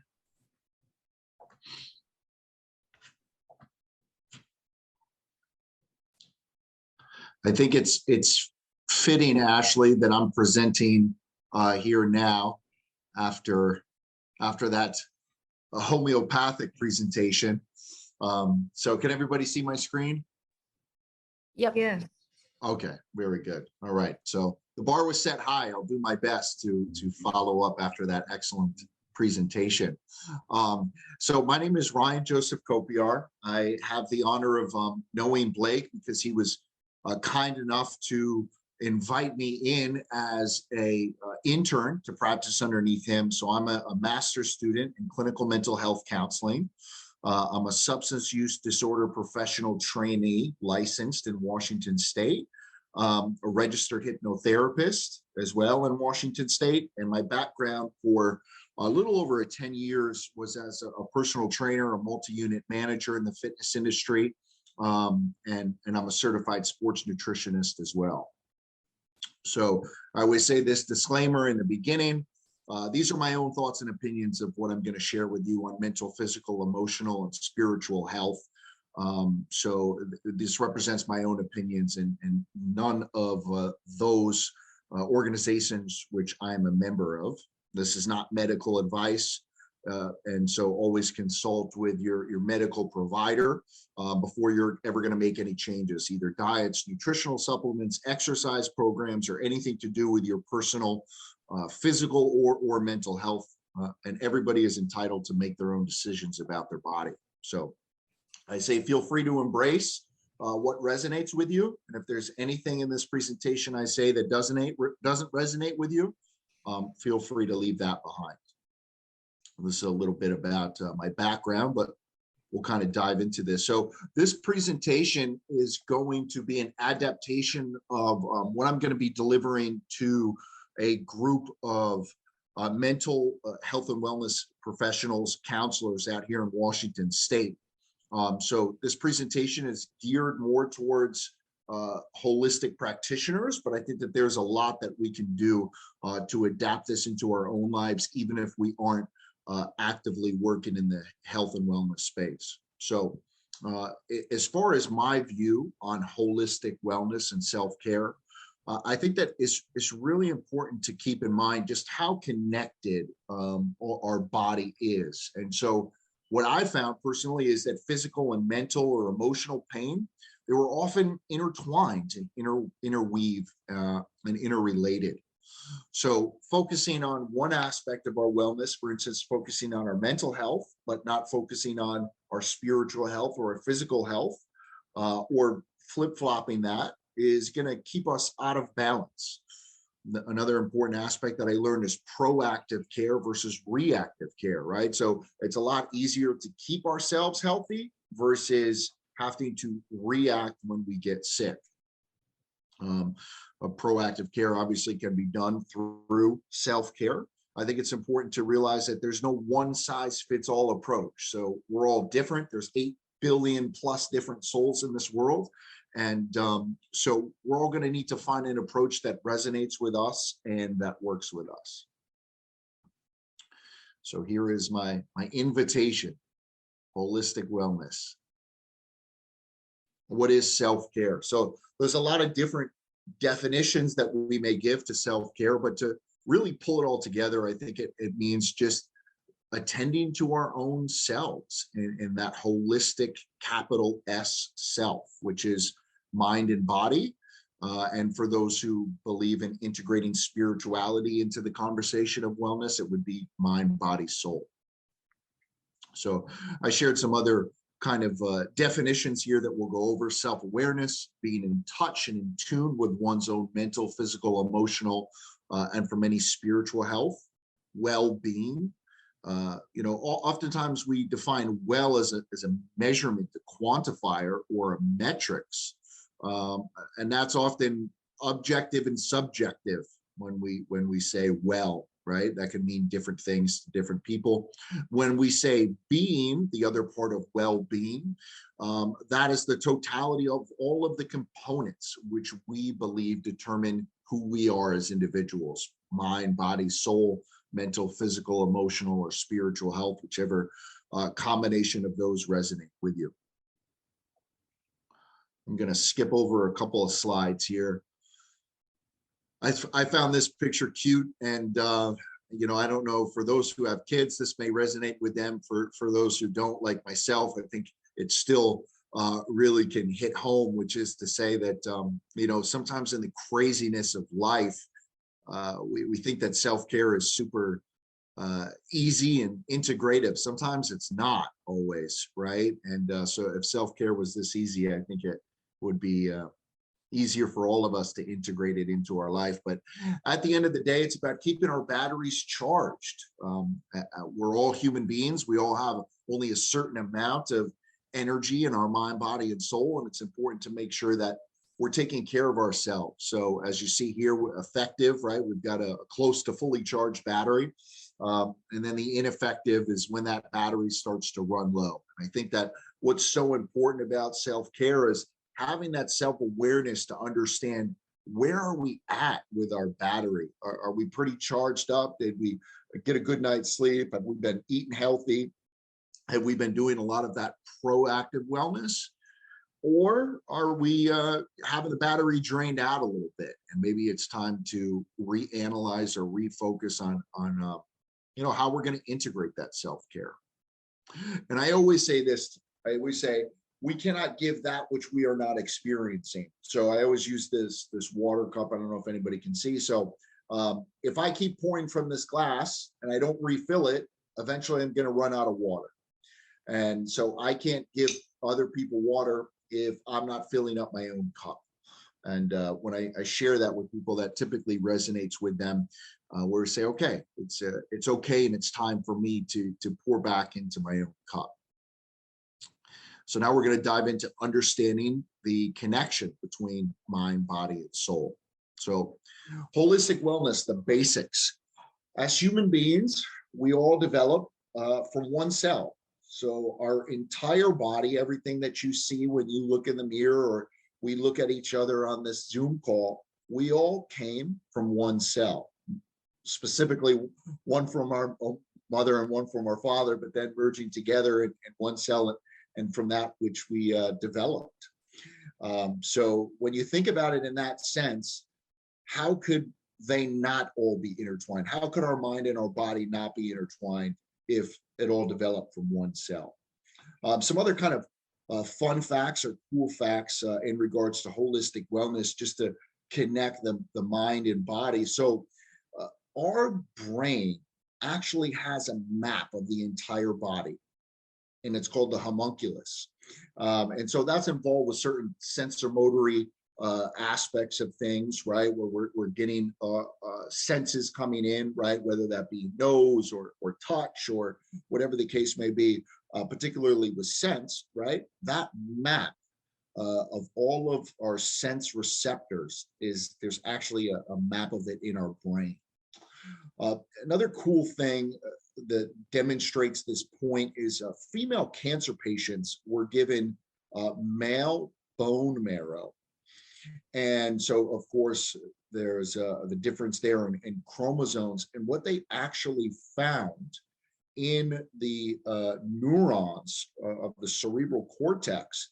I think it's fitting, Ashley, that I'm presenting here now after that homeopathic presentation. So can everybody see my screen? Yep. Yes. Okay, very good. All right. So the bar was set high. I'll do my best to follow up after that excellent presentation. So my name is Ryan Joseph Kopiar. I have the honor of knowing Blake because he was kind enough to invite me in as a intern to practice underneath him. So I'm a master's student in clinical mental health counseling. I'm a substance use disorder professional trainee licensed in Washington State, a registered hypnotherapist as well in Washington State. And my background for a little over 10 years was as a personal trainer, a multi-unit manager in the fitness industry. And I'm a certified sports nutritionist as well. So I always say this disclaimer in the beginning. These are my own thoughts and opinions of what I'm going to share with you on mental, physical, emotional, and spiritual health. So this represents my own opinions and none of those organizations which I'm a member of. This is not medical advice. And so always consult with your medical provider before you're ever going to make any changes, either diets, nutritional supplements, exercise programs, or anything to do with your personal physical or mental health. And everybody is entitled to make their own decisions about their body. So I say feel free to embrace what resonates with you. And if there's anything in this presentation I say that doesn't resonate with you, feel free to leave that behind. This is a little bit about my background, but we'll kind of dive into this. So this presentation is going to be an adaptation of what I'm going to be delivering to a group of mental health and wellness professionals, counselors out here in Washington State. So this presentation is geared more towards holistic practitioners, but I think that there's a lot that we can do to adapt this into our own lives, even if we aren't actively working in the health and wellness space. So as far as my view on holistic wellness and self-care, I think that it's really important to keep in mind just how connected our body is. And so what I found personally is that physical and mental or emotional pain, they were often intertwined and interweave and interrelated. So focusing on one aspect of our wellness, for instance, focusing on our mental health, but not focusing on our spiritual health or our physical health, or flip-flopping that is going to keep us out of balance. Another important aspect that I learned is proactive care versus reactive care, right? So it's a lot easier to keep ourselves healthy versus having to react when we get sick. Proactive care obviously can be done through self-care. I think it's important to realize that there's no one size fits all approach. So we're all different. There's 8 billion plus different souls in this world. And so we're all going to need to find an approach that resonates with us and that works with us. So here is my invitation, holistic wellness. What is self-care? So there's a lot of different definitions that we may give to self-care, but to really pull it all together, I think it means just attending to our own selves in that holistic capital S self, which is mind and body. And for those who believe in integrating spirituality into the conversation of wellness, it would be mind, body, soul. So I shared some other kind of definitions here that we'll go over: self-awareness, being in touch and in tune with one's own mental, physical, emotional, and for many spiritual health, well-being. Oftentimes we define well as a measurement, a quantifier, or a metrics, and that's often objective and subjective. when we say well, right? That could mean different things to different people. When we say being, the other part of well-being, that is the totality of all of the components which we believe determine who we are as individuals: mind, body, soul, mental, physical, emotional, or spiritual health, whichever combination of those resonate with you. I'm going to skip over a couple of slides here. I found this picture cute, and you know, I don't know, for those who have kids, this may resonate with them. For those who don't, like myself, I think it still really can hit home, which is to say that you know, sometimes in the craziness of life, we think that self-care is super easy and integrative. Sometimes it's not always, right? And so if self-care was this easy, I think it would be easier for all of us to integrate it into our life. But at the end of the day, it's about keeping our batteries charged. We're all human beings. We all have only a certain amount of energy in our mind, body, and soul. And it's important to make sure that we're taking care of ourselves. So as you see here, we're effective, right? We've got a close to fully charged battery. And then the ineffective is when that battery starts to run low. And I think that what's so important about self-care is having that self-awareness to understand, where are we at with our battery? Are we pretty charged up? Did we get a good night's sleep? Have we been eating healthy? Have we been doing a lot of that proactive wellness? Or are we having the battery drained out a little bit? And maybe it's time to reanalyze or refocus on you know, how we're going to integrate that self-care. And I always say this, I always say, we cannot give that which we are not experiencing. So I always use this water cup. I don't know if anybody can see. So if I keep pouring from this glass and I don't refill it, eventually I'm going to run out of water. And so I can't give other people water if I'm not filling up my own cup. And when I share that with people, that typically resonates with them, where we say, okay, it's okay, and it's time for me to pour back into my own cup. So now we're going to dive into understanding the connection between mind, body, and soul. So holistic wellness, the basics. As human beings, we all develop from one cell. So our entire body, everything that you see when you look in the mirror or we look at each other on this Zoom call, we all came from one cell, specifically one from our mother and one from our father, but then merging together in one cell, and from that which we developed. So when you think about it in that sense, how could they not all be intertwined? How could our mind and our body not be intertwined if it all developed from one cell? Some other kind of fun facts or cool facts in regards to holistic wellness, just to connect the mind and body. So our brain actually has a map of the entire body, and it's called the homunculus. And so that's involved with certain sensory aspects of things, right? Where we're getting senses coming in, right? Whether that be nose or touch or whatever the case may be, particularly with sense, right? That map of all of our sense receptors there's actually a map of it in our brain. Another cool thing that demonstrates this point is female cancer patients were given male bone marrow. And so, of course, there's the difference there in chromosomes. And what they actually found in the neurons of the cerebral cortex,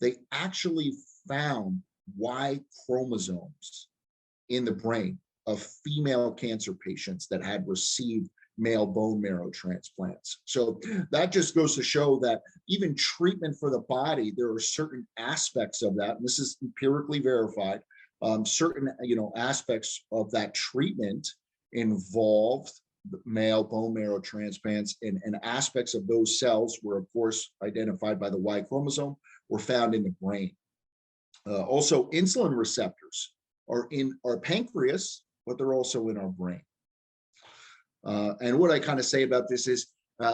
they actually found Y chromosomes in the brain of female cancer patients that had received male bone marrow transplants. So that just goes to show that even treatment for the body, there are certain aspects of that, and this is empirically verified, certain aspects of that treatment involved male bone marrow transplants, and aspects of those cells were, of course, identified by the Y chromosome, were found in the brain. Also, insulin receptors are in our pancreas, but they're also in our brain. And what I kind of say about this is,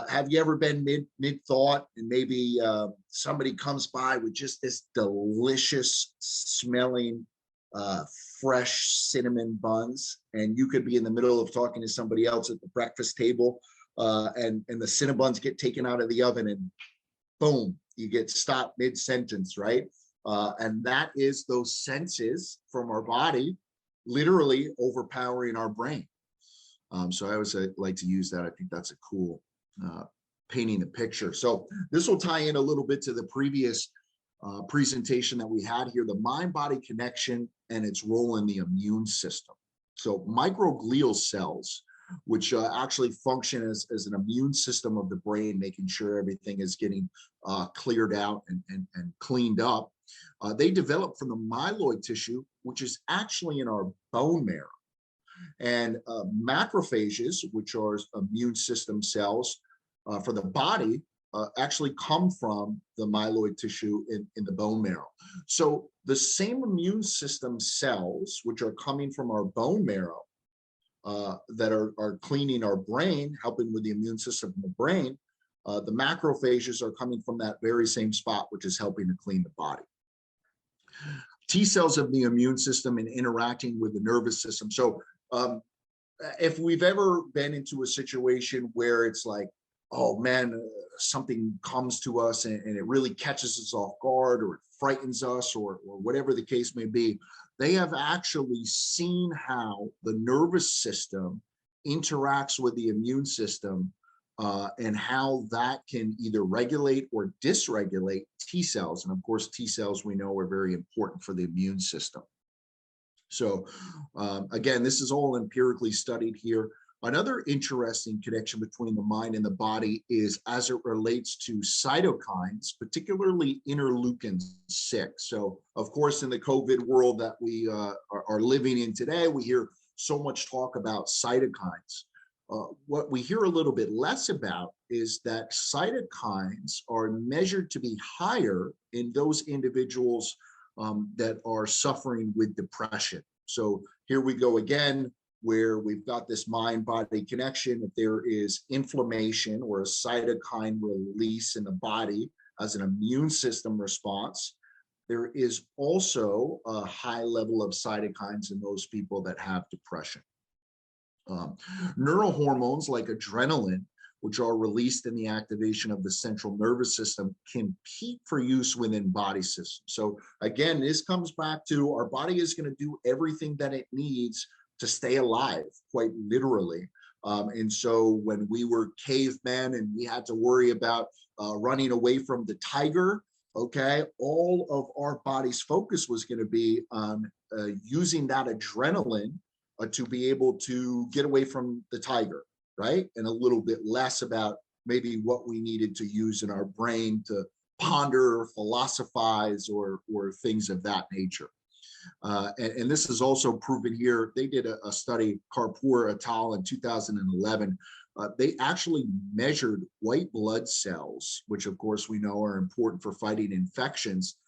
have you ever been mid thought and maybe somebody comes by with just this delicious smelling fresh cinnamon buns, and you could be in the middle of talking to somebody else at the breakfast table, and the cinnamon buns get taken out of the oven, and boom, you get stopped mid-sentence, right? And that is those senses from our body literally overpowering our brain. So I always like to use that. I think that's a cool painting the picture. So this will tie in a little bit to the previous presentation that we had here, the mind-body connection and its role in the immune system. So microglial cells, which actually function as an immune system of the brain, making sure everything is getting cleared out and cleaned up. They develop from the myeloid tissue, which is actually in our bone marrow. And macrophages, which are immune system cells for the body, actually come from the myeloid tissue in the bone marrow. So the same immune system cells, which are coming from our bone marrow, that are cleaning our brain, helping with the immune system in the brain, the macrophages are coming from that very same spot, which is helping to clean the body. T cells of the immune system and interacting with the nervous system. So if we've ever been into a situation where it's like, oh man, something comes to us and it really catches us off guard, or it frightens us, or whatever the case may be, they have actually seen how the nervous system interacts with the immune system, and how that can either regulate or dysregulate T cells. And of course, T cells we know are very important for the immune system. So again, this is all empirically studied here. Another interesting connection between the mind and the body is as it relates to cytokines, particularly interleukin-6. So of course, in the COVID world that we are living in today, we hear so much talk about cytokines. What we hear a little bit less about is that cytokines are measured to be higher in those individuals that are suffering with depression. So here we go again, where we've got this mind-body connection. If there is inflammation or a cytokine release in the body as an immune system response, there is also a high level of cytokines in those people that have depression. Neurohormones like adrenaline, which are released in the activation of the central nervous system, compete for use within body systems. So again, this comes back to our body is going to do everything that it needs to stay alive, quite literally. And so when we were cavemen and we had to worry about running away from the tiger, okay, all of our body's focus was going to be on using that adrenaline to be able to get away from the tiger, right? And a little bit less about maybe what we needed to use in our brain to ponder, philosophize, or things of that nature. And this is also proven here. They did a study, Kapoor et al. In 2011. They actually measured white blood cells, which of course we know are important for fighting infections,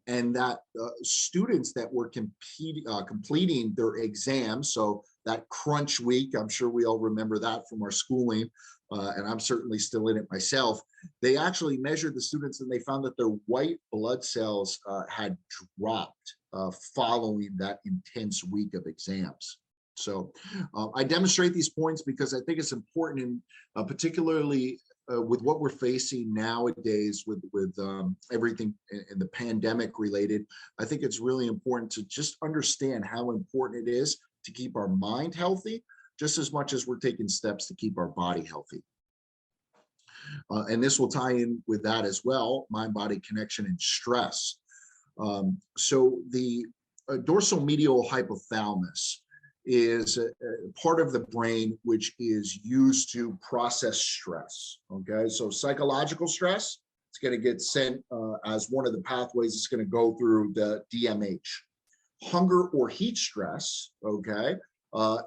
and that students that were completing their exams, so that crunch week, I'm sure we all remember that from our schooling, and I'm certainly still in it myself. They actually measured the students and they found that their white blood cells had dropped following that intense week of exams. So I demonstrate these points because I think it's important, in particularly with what we're facing nowadays with everything in the pandemic related. I think it's really important to just understand how important it is to keep our mind healthy, just as much as we're taking steps to keep our body healthy. And this will tie in with that as well, mind-body connection and stress. So the dorsal-medial hypothalamus is a part of the brain which is used to process stress. Okay, so psychological stress, it's going to get sent as one of the pathways. It's going to go through the DMH. Hunger or heat stress, okay,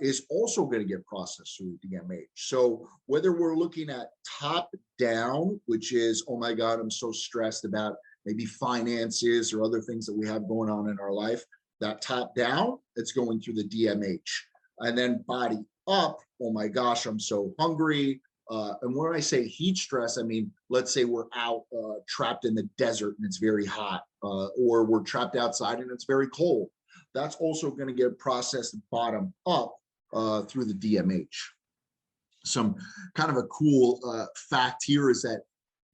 is also going to get processed through DMH. So whether we're looking at top down, which is, oh my God, I'm so stressed about maybe finances or other things that we have going on in our life, that top down, it's going through the DMH. And then body up, oh my gosh, I'm so hungry. And when I say heat stress, I mean, let's say we're out trapped in the desert and it's very hot, or we're trapped outside and it's very cold. that's also going to get processed bottom up through the DMH. Some kind of a cool fact here is that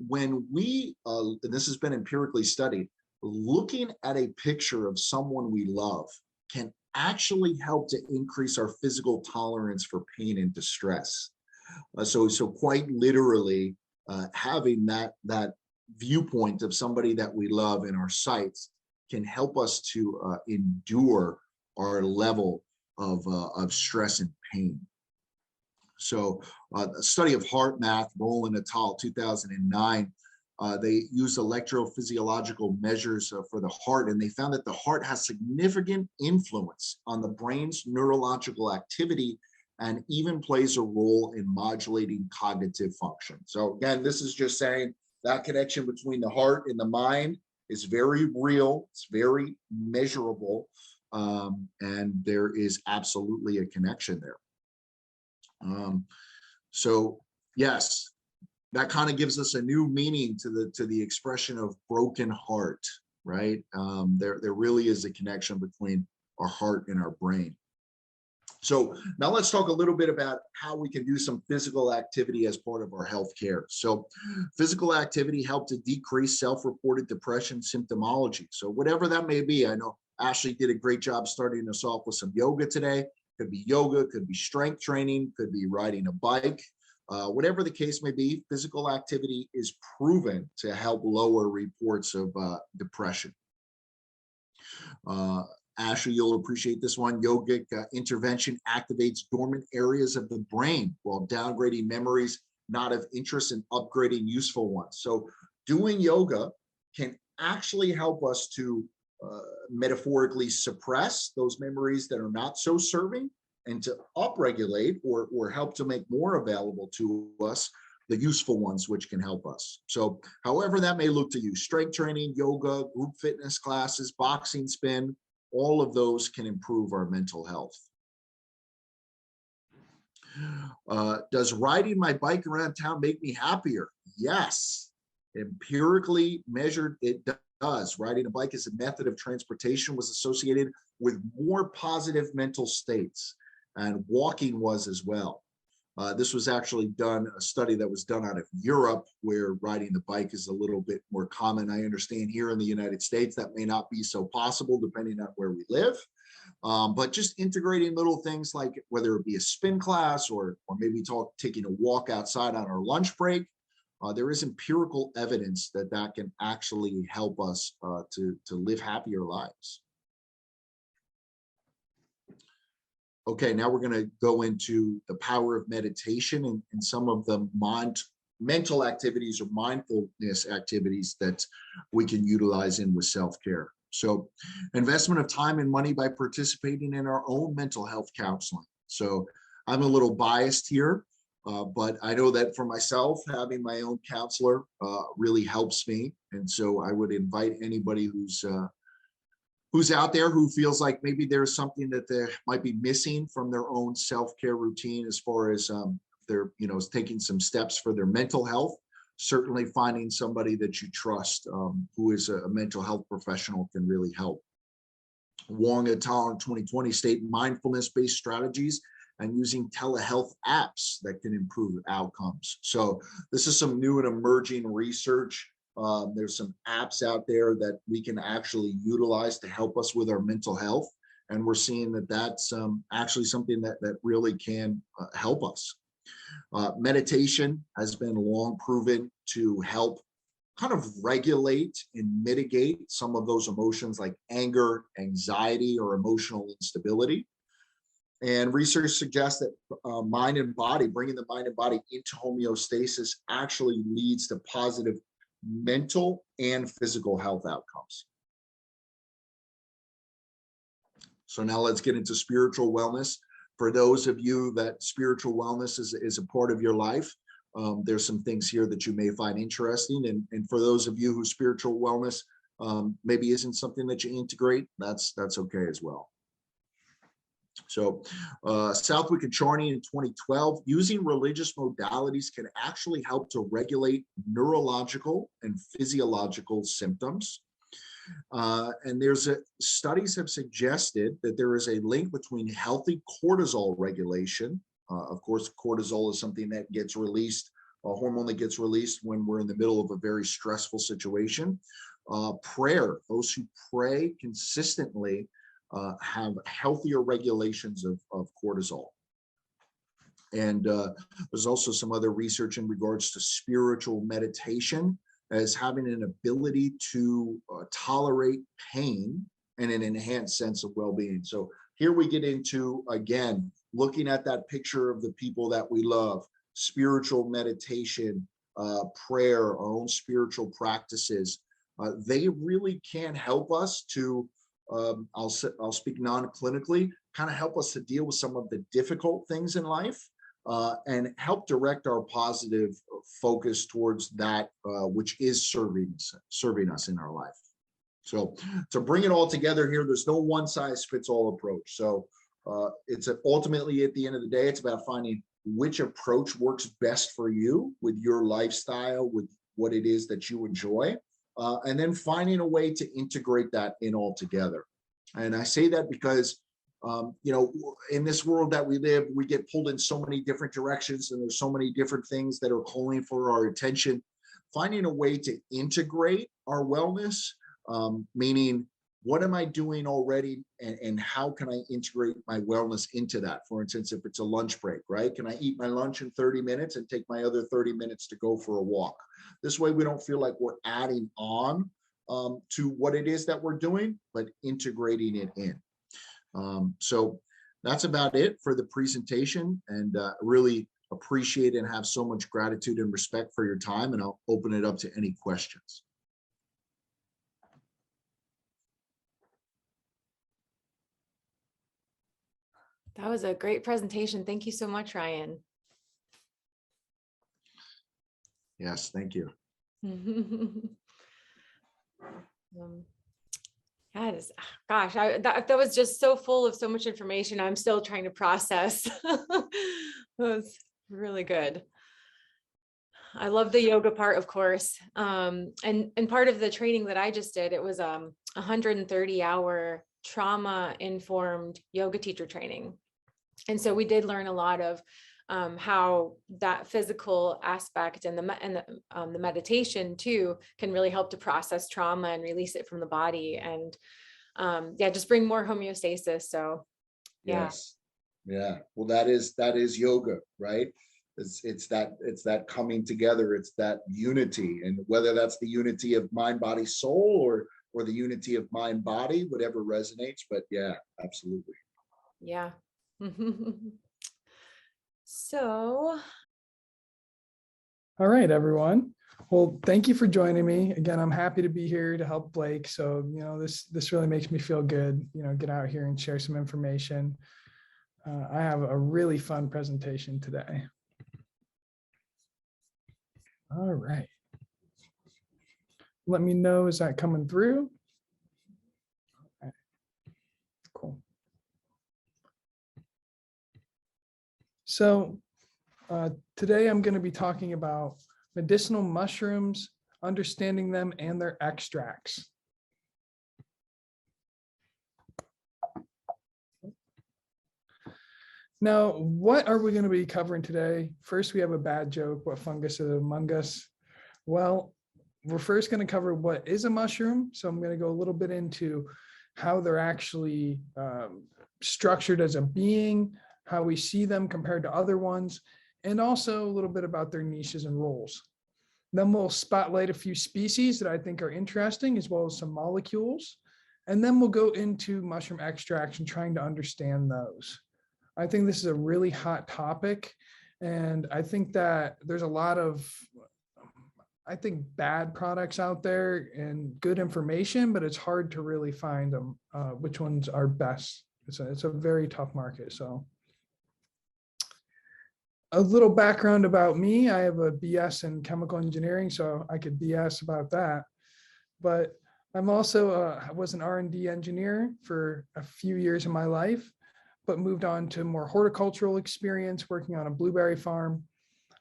when we, and this has been empirically studied, looking at a picture of someone we love can actually help to increase our physical tolerance for pain and distress. So quite literally, having that viewpoint of somebody that we love in our sights can help us to endure our level of stress and pain. So a study of heart math, Roland et al., 2009, they used electrophysiological measures for the heart, and they found that the heart has significant influence on the brain's neurological activity and even plays a role in modulating cognitive function. So again, this is just saying that connection between the heart and the mind is very real, it's very measurable, and there is absolutely a connection there. So yes, that kind of gives us a new meaning to the expression of broken heart, right? There really is a connection between our heart and our brain. So now let's talk a little bit about how we can do some physical activity as part of our health care. So physical activity helps to decrease self-reported depression symptomology. So whatever that may be, I know Ashley did a great job starting us off with some yoga today. Could be yoga, could be strength training, could be riding a bike. Whatever the case may be, physical activity is proven to help lower reports of depression. Ashley, you'll appreciate this one. Yogic intervention activates dormant areas of the brain while downgrading memories not of interest and upgrading useful ones. So doing yoga can actually help us to metaphorically suppress those memories that are not so serving and to upregulate or help to make more available to us the useful ones, which can help us. So however that may look to you, strength training, yoga, group fitness classes, boxing, spin, all of those can improve our mental health. Does riding my bike around town make me happier? Yes, empirically measured, it does. Riding a bike as a method of transportation was associated with more positive mental states, and walking was as well. This was actually done, a study that was done out of Europe, where riding the bike is a little bit more common. I understand here in the United States that may not be so possible depending on where we live. But just integrating little things like whether it be a spin class or maybe taking a walk outside on our lunch break, there is empirical evidence that that can actually help us to live happier lives. Okay, now we're going to go into the power of meditation and some of the mental activities or mindfulness activities that we can utilize in with self-care. So investment of time and money by participating in our own mental health counseling. So I'm a little biased here, but I know that for myself, having my own counselor really helps me. And so I would invite anybody who's out there who feels like maybe there's something that they might be missing from their own self-care routine as far as they're taking some steps for their mental health. Certainly finding somebody that you trust who is a mental health professional can really help. Wong et al. In 2020 state mindfulness-based strategies and using telehealth apps that can improve outcomes. So this is some new and emerging research. There's some apps out there that we can actually utilize to help us with our mental health. And we're seeing that that's actually something that really can help us. Meditation has been long proven to help kind of regulate and mitigate some of those emotions like anger, anxiety, or emotional instability. And research suggests that mind and body, bringing the mind and body into homeostasis actually leads to positive mental and physical health outcomes. So now let's get into spiritual wellness. For those of you that spiritual wellness is a part of your life, there's some things here that you may find interesting. And for those of you who spiritual wellness maybe isn't something that you integrate, that's okay as well. So Southwick and Charney in 2012, using religious modalities can actually help to regulate neurological and physiological symptoms. And studies have suggested that there is a link between healthy cortisol regulation. Of course, cortisol is something that gets released, a hormone that gets released when we're in the middle of a very stressful situation. Prayer, those who pray consistently have healthier regulations of cortisol. And there's also some other research in regards to spiritual meditation as having an ability to tolerate pain and an enhanced sense of well-being. So here we get into, again, looking at that picture of the people that we love, spiritual meditation, prayer, our own spiritual practices. They really can help us to, I'll speak non-clinically, kind of help us to deal with some of the difficult things in life. And help direct our positive focus towards that which is serving us in our life. So to bring it all together here, there's no one size fits all approach. So it's ultimately at the end of the day, it's about finding which approach works best for you with your lifestyle, with what it is that you enjoy, and then finding a way to integrate that in all together. And I say that because in this world that we live, we get pulled in so many different directions, and there's so many different things that are calling for our attention. Finding a way to integrate our wellness, meaning what am I doing already, and how can I integrate my wellness into that? For instance, if it's a lunch break, right? Can I eat my lunch in 30 minutes and take my other 30 minutes to go for a walk? This way we don't feel like we're adding on to what it is that we're doing, but integrating it in. So that's about it for the presentation, and really appreciate and have so much gratitude and respect for your time, and I'll open it up to any questions. That was a great presentation. Thank you so much, Ryan. Yes, thank you. Gosh, that was just so full of so much information. I'm still trying to process. That was really good. I love the yoga part, of course. And part of the training that I just did, it was 130-hour trauma-informed yoga teacher training. And so we did learn a lot of how that physical aspect and the meditation too can really help to process trauma and release it from the body, and just bring more homeostasis. So yeah. Yes. Yeah. Well, that is yoga, right? It's that coming together, it's that unity, and whether that's the unity of mind, body, soul, or the unity of mind, body, whatever resonates. But yeah, absolutely. Yeah. So. All right, everyone. Well, thank you for joining me. Again, I'm happy to be here to help Blake. So, this really makes me feel good, get out here and share some information. I have a really fun presentation today. All right. Let me know, is that coming through? Okay. Cool. So today I'm going to be talking about medicinal mushrooms, understanding them and their extracts. Now, what are we going to be covering today? First, we have a bad joke. What fungus is among us? Well, we're first going to cover what is a mushroom. So I'm going to go a little bit into how they're actually structured as a being, how we see them compared to other ones, and also a little bit about their niches and roles. Then we'll spotlight a few species that I think are interesting, as well as some molecules. And then we'll go into mushroom extracts and trying to understand those. I think this is a really hot topic, and I think that there's a lot of, bad products out there and good information, but it's hard to really find them, which ones are best. It's a very tough market. So a little background about me. I have a BS in chemical engineering, so I could BS about that. But I'm also was an R&D engineer for a few years in my life, but moved on to more horticultural experience working on a blueberry farm.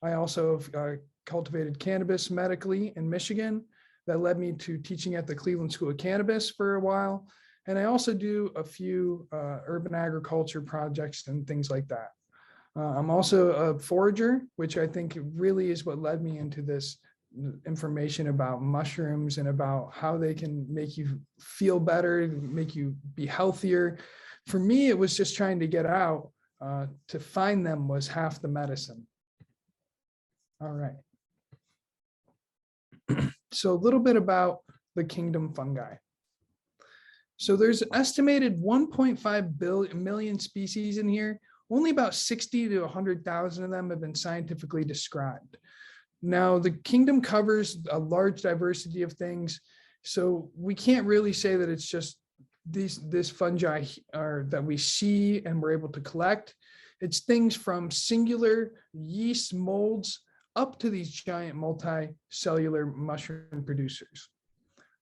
I also have cultivated cannabis medically in Michigan, that led me to teaching at the Cleveland School of Cannabis for a while. And I also do a few urban agriculture projects and things like that. I'm also a forager, which I think really is what led me into this information about mushrooms and about how they can make you feel better, make you be healthier. For me, it was just trying to get out. To find them was half the medicine. All right. So a little bit about the kingdom fungi. So there's estimated 1.5 million species in here. Only about 60 to 100,000 of them have been scientifically described. Now, the kingdom covers a large diversity of things, so we can't really say that it's just this fungi that we see and we're able to collect. It's things from singular yeast molds up to these giant multicellular mushroom producers.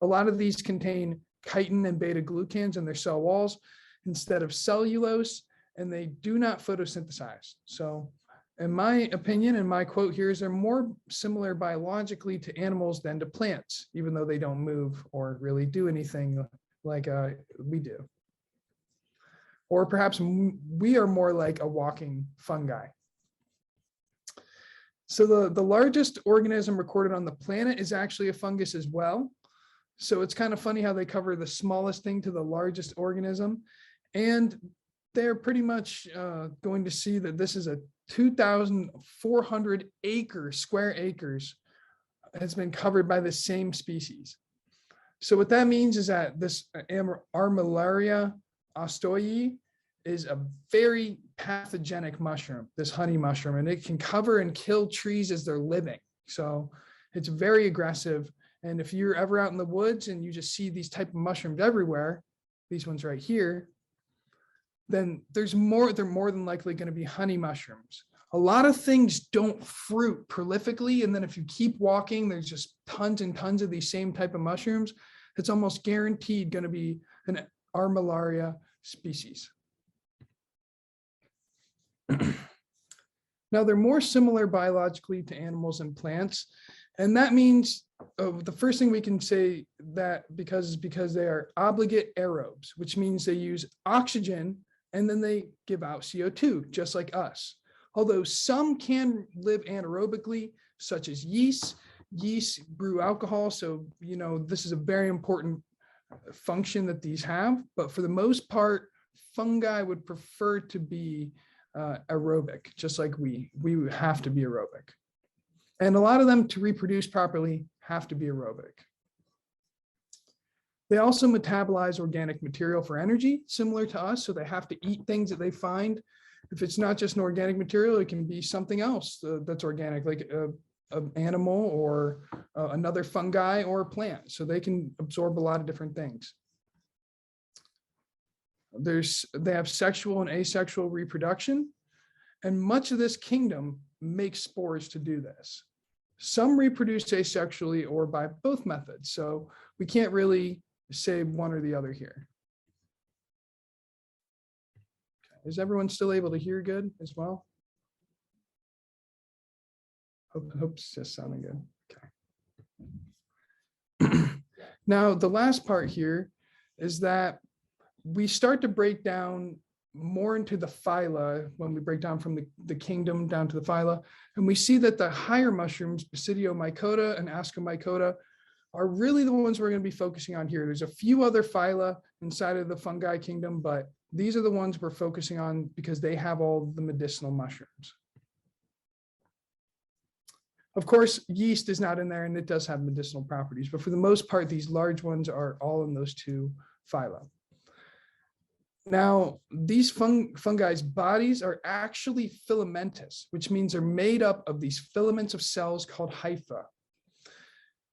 A lot of these contain chitin and beta glucans in their cell walls instead of cellulose, and they do not photosynthesize. So in my opinion, and my quote here is, they're more similar biologically to animals than to plants, even though they don't move or really do anything like we do. Or perhaps we are more like a walking fungi. So the largest organism recorded on the planet is actually a fungus as well. So it's kind of funny how they cover the smallest thing to the largest organism. And they're pretty much going to see that this is a 2,400 square acres has been covered by the same species. So what that means is that this Armillaria ostoi is a very pathogenic mushroom, this honey mushroom, and it can cover and kill trees as they're living. So it's very aggressive. And if you're ever out in the woods and you just see these type of mushrooms everywhere, these ones right here, then they're more than likely going to be honey mushrooms. A lot of things don't fruit prolifically, and then if you keep walking, there's just tons and tons of these same type of mushrooms. It's almost guaranteed going to be an Armillaria species. Now, they're more similar biologically to animals and plants, and that means the first thing we can say that because they are obligate aerobes, which means they use oxygen and then they give out CO2, just like us. Although some can live anaerobically, such as yeast. Yeast brew alcohol, so this is a very important function that these have. But for the most part, fungi would prefer to be aerobic, just like we have to be aerobic. And a lot of them, to reproduce properly, have to be aerobic. They also metabolize organic material for energy, similar to us. So they have to eat things that they find. If it's not just an organic material, it can be something else that's organic, like an animal or another fungi or a plant. So they can absorb a lot of different things. They have sexual and asexual reproduction, and much of this kingdom makes spores to do this. Some reproduce asexually or by both methods. So we can't really say one or the other here. Okay. Is everyone still able to hear good as well? Hope it's just sounding good. Okay. Now, the last part here is that we start to break down more into the phyla when we break down from the kingdom down to the phyla. And we see that the higher mushrooms, Basidiomycota and Ascomycota, are really the ones we're going to be focusing on here. There's a few other phyla inside of the fungi kingdom, but these are the ones we're focusing on because they have all the medicinal mushrooms. Of course, yeast is not in there and it does have medicinal properties, but for the most part, these large ones are all in those two phyla. Now, these fungi's bodies are actually filamentous, which means they're made up of these filaments of cells called hypha.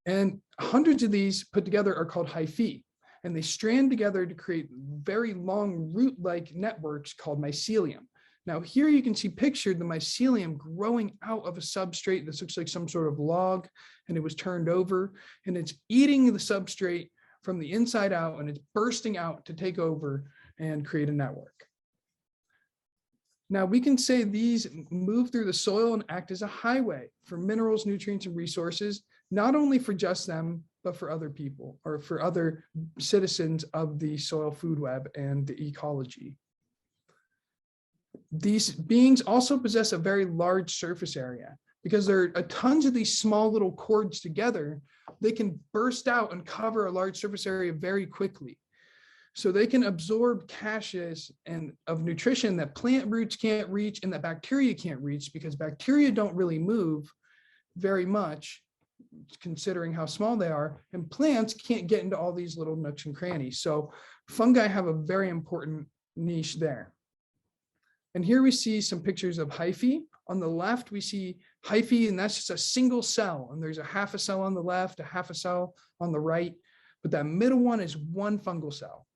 And hundreds of these put together are called hyphae, and they strand together to create very long root-like networks called mycelium. Now, here you can see pictured the mycelium growing out of a substrate. This looks like some sort of log, and it was turned over, and it's eating the substrate from the inside out, and it's bursting out to take over and create a network. Now, we can say these move through the soil and act as a highway for minerals, nutrients, and resources, not only for just them, but for other people or for other citizens of the soil food web and the ecology. These beings also possess a very large surface area because there are tons of these small little cords together. They can burst out and cover a large surface area very quickly. So they can absorb caches of nutrition that plant roots can't reach and that bacteria can't reach, because bacteria don't really move very much considering how small they are, and plants can't get into all these little nooks and crannies. So fungi have a very important niche there. And here we see some pictures of hyphae. On the left, we see hyphae, and that's just a single cell. And there's a half a cell on the left, a half a cell on the right. But that middle one is one fungal cell.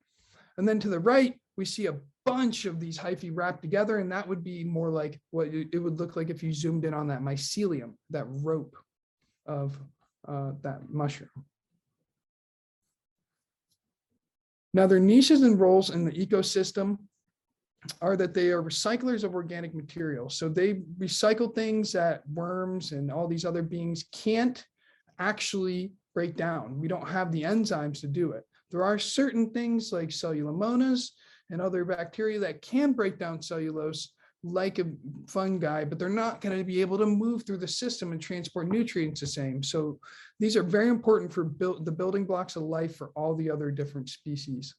And then to the right, we see a bunch of these hyphae wrapped together. And that would be more like what it would look like if you zoomed in on that mycelium, that rope of that mushroom. Now, their niches and roles in the ecosystem are that they are recyclers of organic material. So they recycle things that worms and all these other beings can't actually break down. We don't have the enzymes to do it. There are certain things like cellulomonas and other bacteria that can break down cellulose like a fungi, but they're not going to be able to move through the system and transport nutrients the same. So these are very important for the building blocks of life for all the other different species.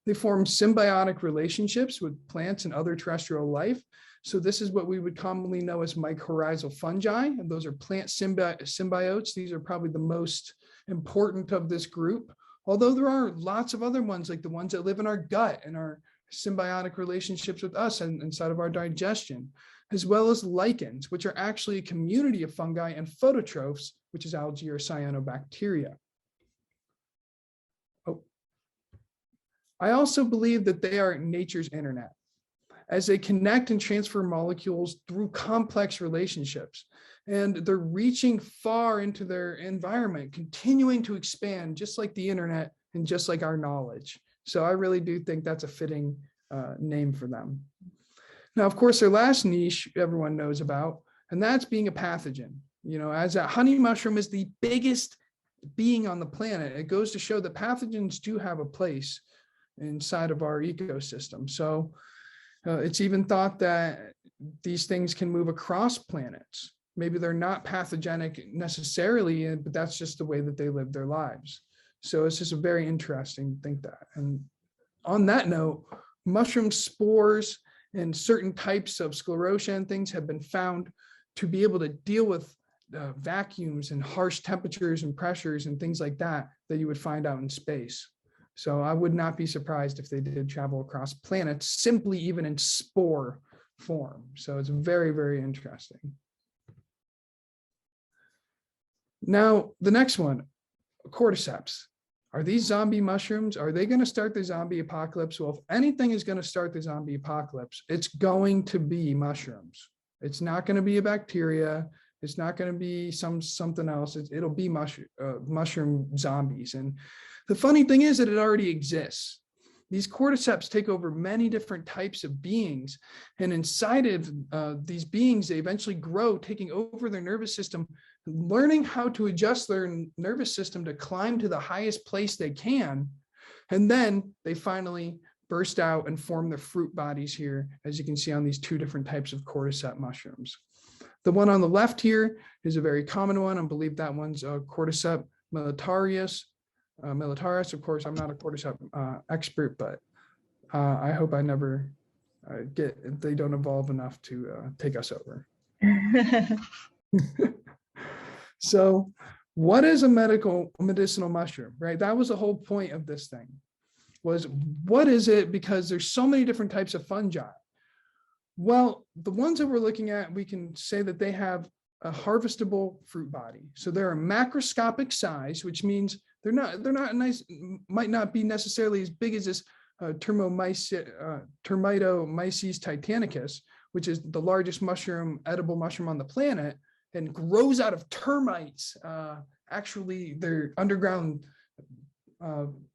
They form symbiotic relationships with plants and other terrestrial life. So this is what we would commonly know as mycorrhizal fungi, and those are plant symbiotes. These are probably the most important of this group, although there are lots of other ones, like the ones that live in our gut and our symbiotic relationships with us and inside of our digestion, as well as lichens, which are actually a community of fungi, and phototrophs, which is algae or cyanobacteria. I also believe that they are nature's internet, as they connect and transfer molecules through complex relationships. And they're reaching far into their environment, continuing to expand, just like the internet and just like our knowledge. So I really do think that's a fitting name for them. Now, of course, their last niche everyone knows about, and that's being a pathogen. You know, as a honey mushroom is the biggest being on the planet, it goes to show that pathogens do have a place inside of our ecosystem. So it's even thought that these things can move across planets. Maybe they're not pathogenic necessarily, but that's just the way that they live their lives. So it's just a very interesting to think that. And on that note, mushroom spores and certain types of sclerotia and things have been found to be able to deal with vacuums and harsh temperatures and pressures and things like that you would find out in space. So I would not be surprised if they did travel across planets, simply even in spore form. So it's very, very interesting. Now, the next one, cordyceps. Are these zombie mushrooms? Are they going to start the zombie apocalypse? Well, if anything is going to start the zombie apocalypse, it's going to be mushrooms. It's not going to be a bacteria. It's not going to be something else. It'll be mushroom zombies. And the funny thing is that it already exists. These cordyceps take over many different types of beings, and inside of these beings, they eventually grow, taking over their nervous system, learning how to adjust their nervous system to climb to the highest place they can. And then they finally burst out and form the fruit bodies here, as you can see on these two different types of cordyceps mushrooms. The one on the left here is a very common one. I believe that one's Cordyceps militaris. Militaris, of course, I'm not a cordyceps expert, but I hope I never they don't evolve enough to take us over. So what is a medicinal mushroom, right? That was the whole point of this thing, was what is it? Because there's so many different types of fungi. Well, the ones that we're looking at, we can say that they have a harvestable fruit body. So they're a macroscopic size, which means they're not nice, might not be necessarily as big as this Termitomyces titanicus, which is the largest edible mushroom on the planet, and grows out of termites. Actually, they're underground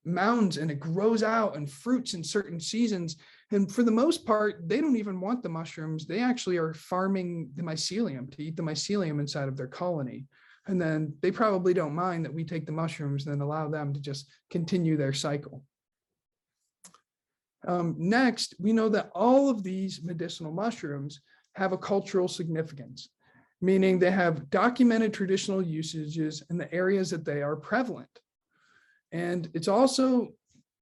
mounds, and it grows out and fruits in certain seasons. And for the most part, they don't even want the mushrooms. They actually are farming the mycelium to eat the mycelium inside of their colony. And then they probably don't mind that we take the mushrooms and then allow them to just continue their cycle. Next, we know that all of these medicinal mushrooms have a cultural significance, meaning they have documented traditional usages in the areas that they are prevalent. And it's also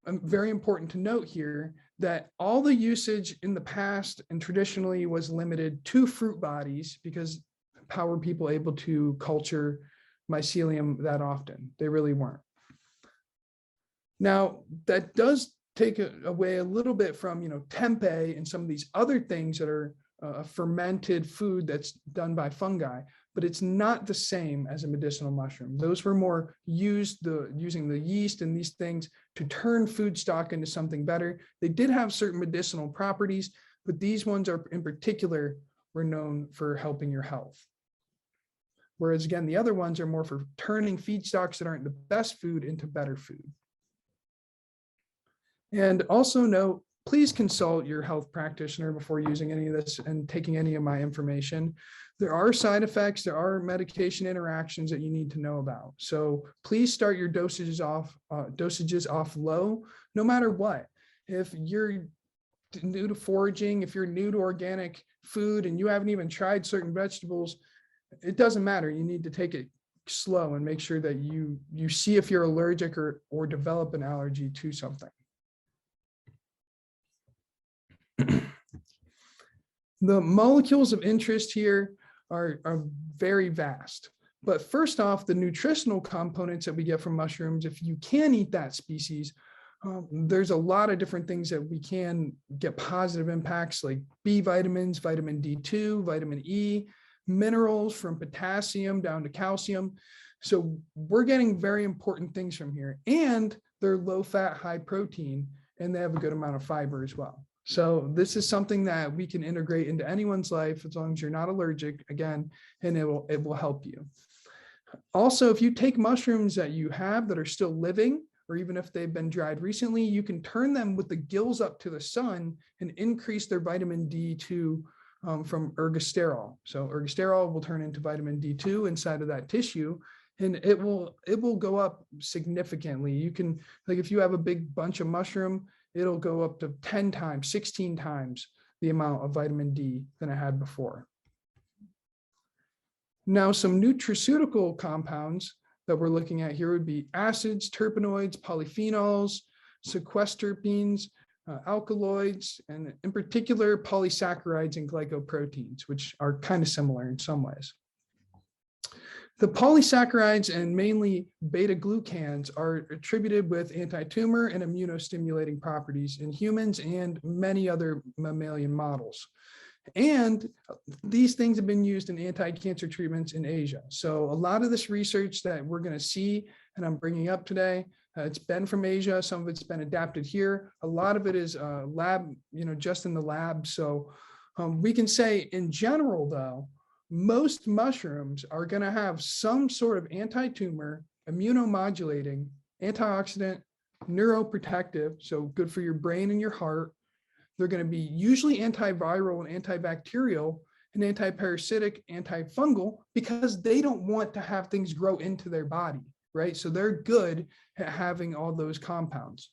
very important to note here that all the usage in the past and traditionally was limited to fruit bodies, because how were people able to culture mycelium that often? They really weren't. Now, that does take away a little bit from, tempeh and some of these other things that are a fermented food that's done by fungi, but it's not the same as a medicinal mushroom. Those were more using the yeast and these things to turn food stock into something better. They did have certain medicinal properties, but these ones are in particular were known for helping your health. Whereas again, the other ones are more for turning feedstocks that aren't the best food into better food. And also note, please consult your health practitioner before using any of this and taking any of my information. There are side effects, there are medication interactions that you need to know about. So please start your dosages off low, no matter what. If you're new to foraging, if you're new to organic food and you haven't even tried certain vegetables, it doesn't matter. You need to take it slow and make sure that you see if you're allergic or develop an allergy to something. The molecules of interest here are very vast. But first off, the nutritional components that we get from mushrooms, if you can eat that species, there's a lot of different things that we can get positive impacts, like B vitamins, vitamin D2, vitamin E, minerals from potassium down to calcium. So we're getting very important things from here. And they're low fat, high protein, and they have a good amount of fiber as well. So this is something that we can integrate into anyone's life as long as you're not allergic, again, and it will help you. Also, if you take mushrooms that you have that are still living, or even if they've been dried recently, you can turn them with the gills up to the sun and increase their vitamin D2 from ergosterol. So ergosterol will turn into vitamin D2 inside of that tissue, and it will go up significantly. You can, like if you have a big bunch of mushroom, it'll go up to 10 times, 16 times the amount of vitamin D than it had before. Now, some nutraceutical compounds that we're looking at here would be acids, terpenoids, polyphenols, sequesterpenes, alkaloids, and in particular, polysaccharides and glycoproteins, which are kind of similar in some ways. The polysaccharides and mainly beta-glucans are attributed with anti-tumor and immunostimulating properties in humans and many other mammalian models. And these things have been used in anti-cancer treatments in Asia. So a lot of this research that we're going to see and I'm bringing up today, it's been from Asia. Some of it's been adapted here. A lot of it is lab, just in the lab. So we can say in general, though, most mushrooms are going to have some sort of anti-tumor, immunomodulating, antioxidant, neuroprotective, so good for your brain and your heart. They're going to be usually antiviral and antibacterial and antiparasitic, antifungal, because they don't want to have things grow into their body, right? So they're good at having all those compounds.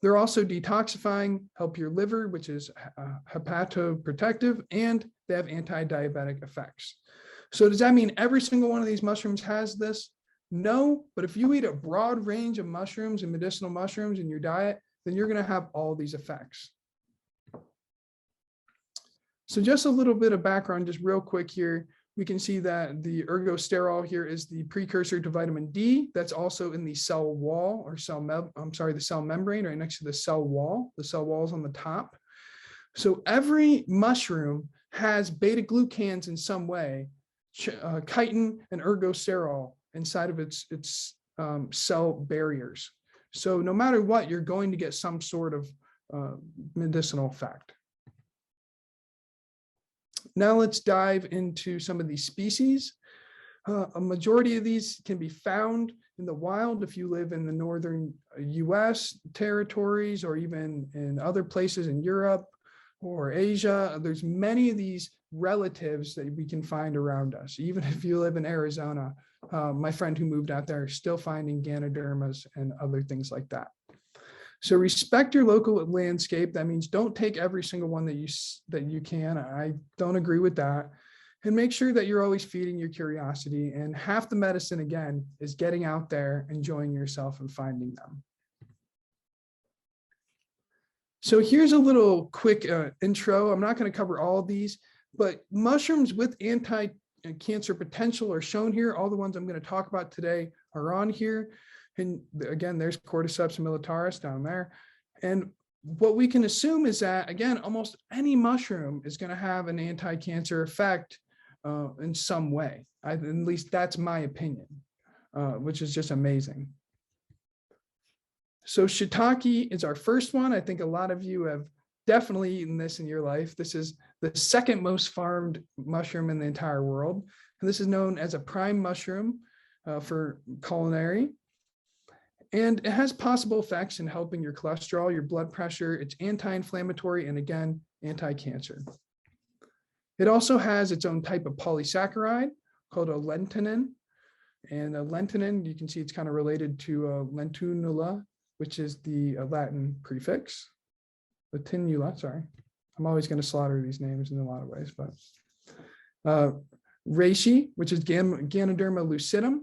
They're also detoxifying, help your liver, which is hepatoprotective, and they have anti-diabetic effects. So does that mean every single one of these mushrooms has this? No, but if you eat a broad range of mushrooms and medicinal mushrooms in your diet, then you're going to have all these effects. So just a little bit of background, just real quick here. We can see that the ergosterol here is the precursor to vitamin D. That's also in the cell wall or the cell membrane right next to the cell wall. The cell wall is on the top. So every mushroom has beta-glucans in some way, chitin and ergosterol inside of its cell barriers. So no matter what, you're going to get some sort of medicinal effect. Now let's dive into some of these species. A majority of these can be found in the wild if you live in the northern US territories or even in other places in Europe or Asia. There's many of these relatives that we can find around us. Even if you live in Arizona, my friend who moved out there is still finding Ganodermas and other things like that. So respect your local landscape. That means don't take every single one that you can. I don't agree with that. And make sure that you're always feeding your curiosity. And half the medicine, again, is getting out there, enjoying yourself, and finding them. So here's a little quick intro. I'm not going to cover all of these, but mushrooms with anti-cancer potential are shown here. All the ones I'm going to talk about today are on here. And again, there's Cordyceps militaris down there. And what we can assume is that, again, almost any mushroom is going to have an anti-cancer effect in some way. At least that's my opinion, which is just amazing. So shiitake is our first one. I think a lot of you have definitely eaten this in your life. This is the second most farmed mushroom in the entire world. And this is known as a prime mushroom for culinary. And it has possible effects in helping your cholesterol, your blood pressure. It's anti-inflammatory and, again, anti-cancer. It also has its own type of polysaccharide called a lentinin. And a lentinin, you can see it's kind of related to lentunula, which is the Latin prefix. Latinula, sorry. I'm always going to slaughter these names in a lot of ways, but reishi, which is Ganoderma lucidum.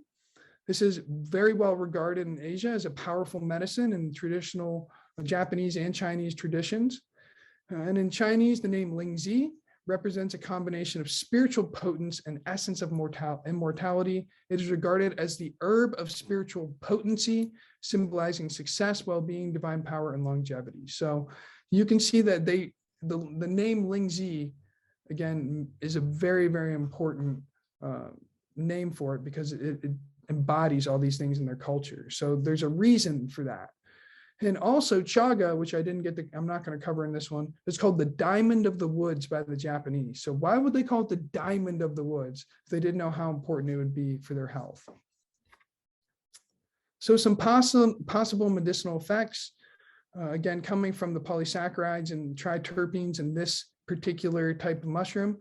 This is very well regarded in Asia as a powerful medicine in traditional Japanese and Chinese traditions. And in Chinese, the name Lingzi represents a combination of spiritual potence and essence of immortality. It is regarded as the herb of spiritual potency, symbolizing success, well-being, divine power, and longevity. So you can see that the name Lingzi, again, is a very, very important name for it because it embodies all these things in their culture. So there's a reason for that. And also chaga, which I'm not going to cover in this one, is called the diamond of the woods by the Japanese. So why would they call it the diamond of the woods if they didn't know how important it would be for their health? So some possible medicinal effects, again, coming from the polysaccharides and triterpenes in this particular type of mushroom,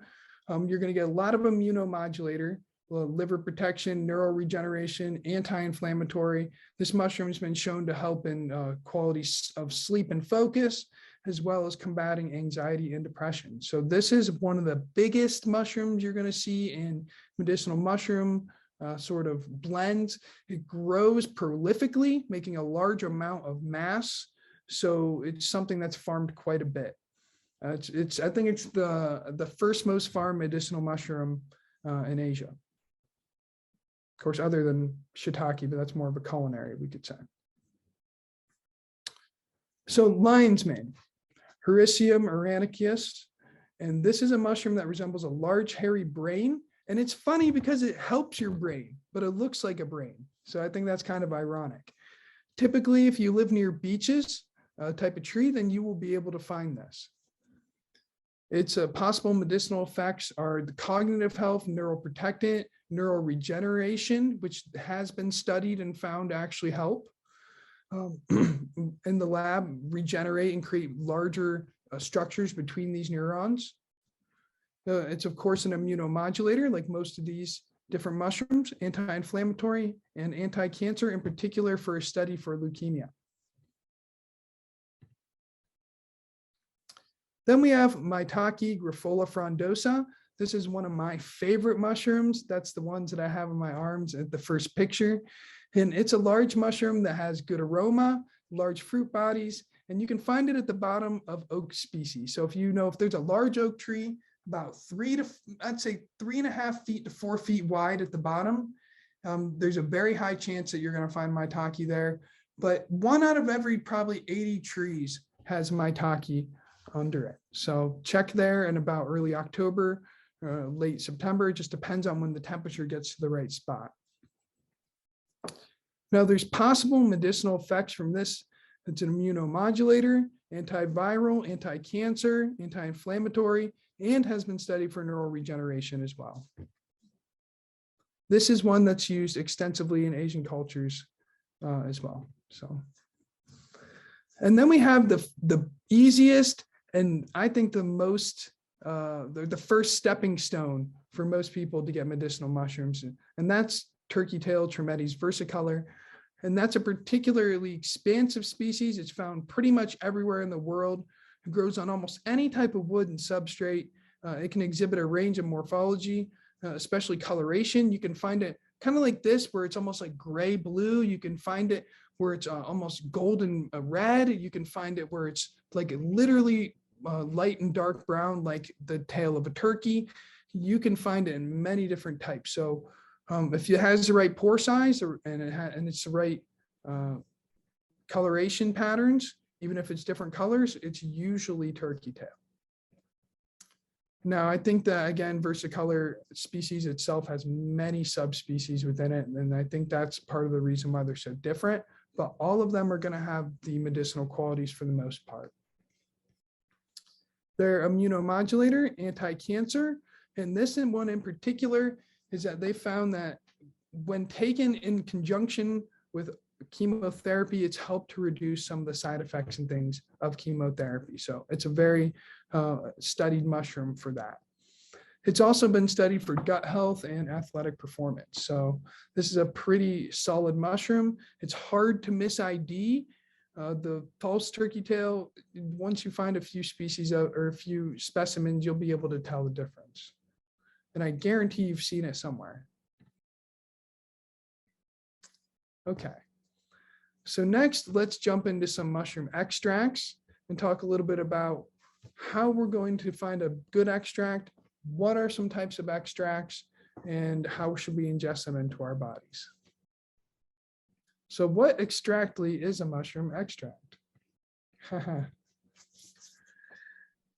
you're going to get a lot of immunomodulator, liver protection, neural regeneration, anti-inflammatory. This mushroom has been shown to help in quality of sleep and focus, as well as combating anxiety and depression. So this is one of the biggest mushrooms you're going to see in medicinal mushroom sort of blends. It grows prolifically, making a large amount of mass. So it's something that's farmed quite a bit. I think it's the first most farmed medicinal mushroom in Asia. Of course, other than shiitake, but that's more of a culinary, we could say. So lion's mane, Hericium aranicus, and this is a mushroom that resembles a large hairy brain. And it's funny because it helps your brain, but it looks like a brain. So I think that's kind of ironic. Typically, if you live near beaches, type of tree, then you will be able to find this. Its possible medicinal effects are the cognitive health, neuroprotectant, neural regeneration, which has been studied and found to actually help in the lab, regenerate and create larger structures between these neurons. It's, of course, an immunomodulator, like most of these different mushrooms, anti-inflammatory and anti-cancer, in particular for a study for leukemia. Then we have Maitake grifola frondosa. This is one of my favorite mushrooms. That's the ones that I have in my arms at the first picture. And it's a large mushroom that has good aroma, large fruit bodies, and you can find it at the bottom of oak species. So if there's a large oak tree, about 3.5 feet to 4 feet wide at the bottom, there's a very high chance that you're going to find Maitake there. But 1 out of every probably 80 trees has Maitake under it. So check there in about early October, late September. It just depends on when the temperature gets to the right spot. Now there's possible medicinal effects from this. It's an immunomodulator, antiviral, anti-cancer, anti-inflammatory, and has been studied for neural regeneration as well. This is one that's used extensively in Asian cultures as well. So, and then we have the easiest and I think the most they're the first stepping stone for most people to get medicinal mushrooms. And that's turkey tail Trametes versicolor. And that's a particularly expansive species. It's found pretty much everywhere in the world. It grows on almost any type of wood and substrate. It can exhibit a range of morphology, especially coloration. You can find it kind of like this, where it's almost like gray blue. You can find it where it's almost golden red. You can find it where it's like literally light and dark brown, like the tail of a turkey. You can find it in many different types. So if it has the right pore size and it's the right coloration patterns, even if it's different colors, it's usually turkey tail. Now, I think that, again, versicolor species itself has many subspecies within it, and I think that's part of the reason why they're so different, but all of them are going to have the medicinal qualities for the most part. They're immunomodulator, anti-cancer, and this one in particular is that they found that when taken in conjunction with chemotherapy, it's helped to reduce some of the side effects and things of chemotherapy. So it's a very studied mushroom for that. It's also been studied for gut health and athletic performance. So this is a pretty solid mushroom. It's hard to miss ID. The false turkey tail, once you find a few species or a few specimens, you'll be able to tell the difference. And I guarantee you've seen it somewhere. Okay. So next, let's jump into some mushroom extracts and talk a little bit about how we're going to find a good extract, what are some types of extracts, and how should we ingest them into our bodies. So what exactly is a mushroom extract?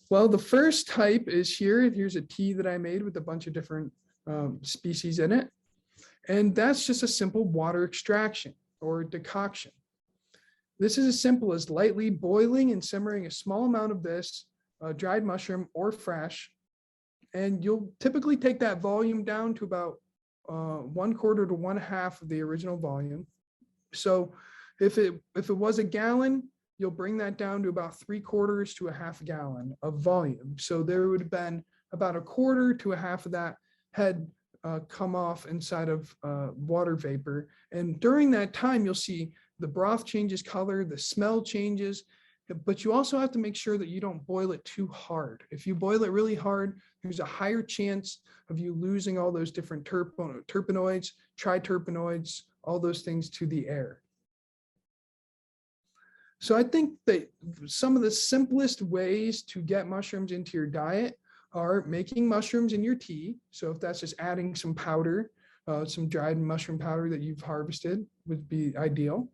Well, the first type is here. Here's a tea that I made with a bunch of different species in it. And that's just a simple water extraction or decoction. This is as simple as lightly boiling and simmering a small amount of this dried mushroom or fresh. And you'll typically take that volume down to about 1/4 to 1/2 of the original volume. So if it was a gallon, you'll bring that down to about 3/4 to 1/2 gallon of volume. So there would have been about 1/4 to 1/2 of that had come off inside of water vapor. And during that time, you'll see the broth changes color, the smell changes, but you also have to make sure that you don't boil it too hard. If you boil it really hard, there's a higher chance of you losing all those different terpenoids, triterpenoids, all those things to the air. So I think that some of the simplest ways to get mushrooms into your diet are making mushrooms in your tea. So if that's just adding some powder, some dried mushroom powder that you've harvested would be ideal.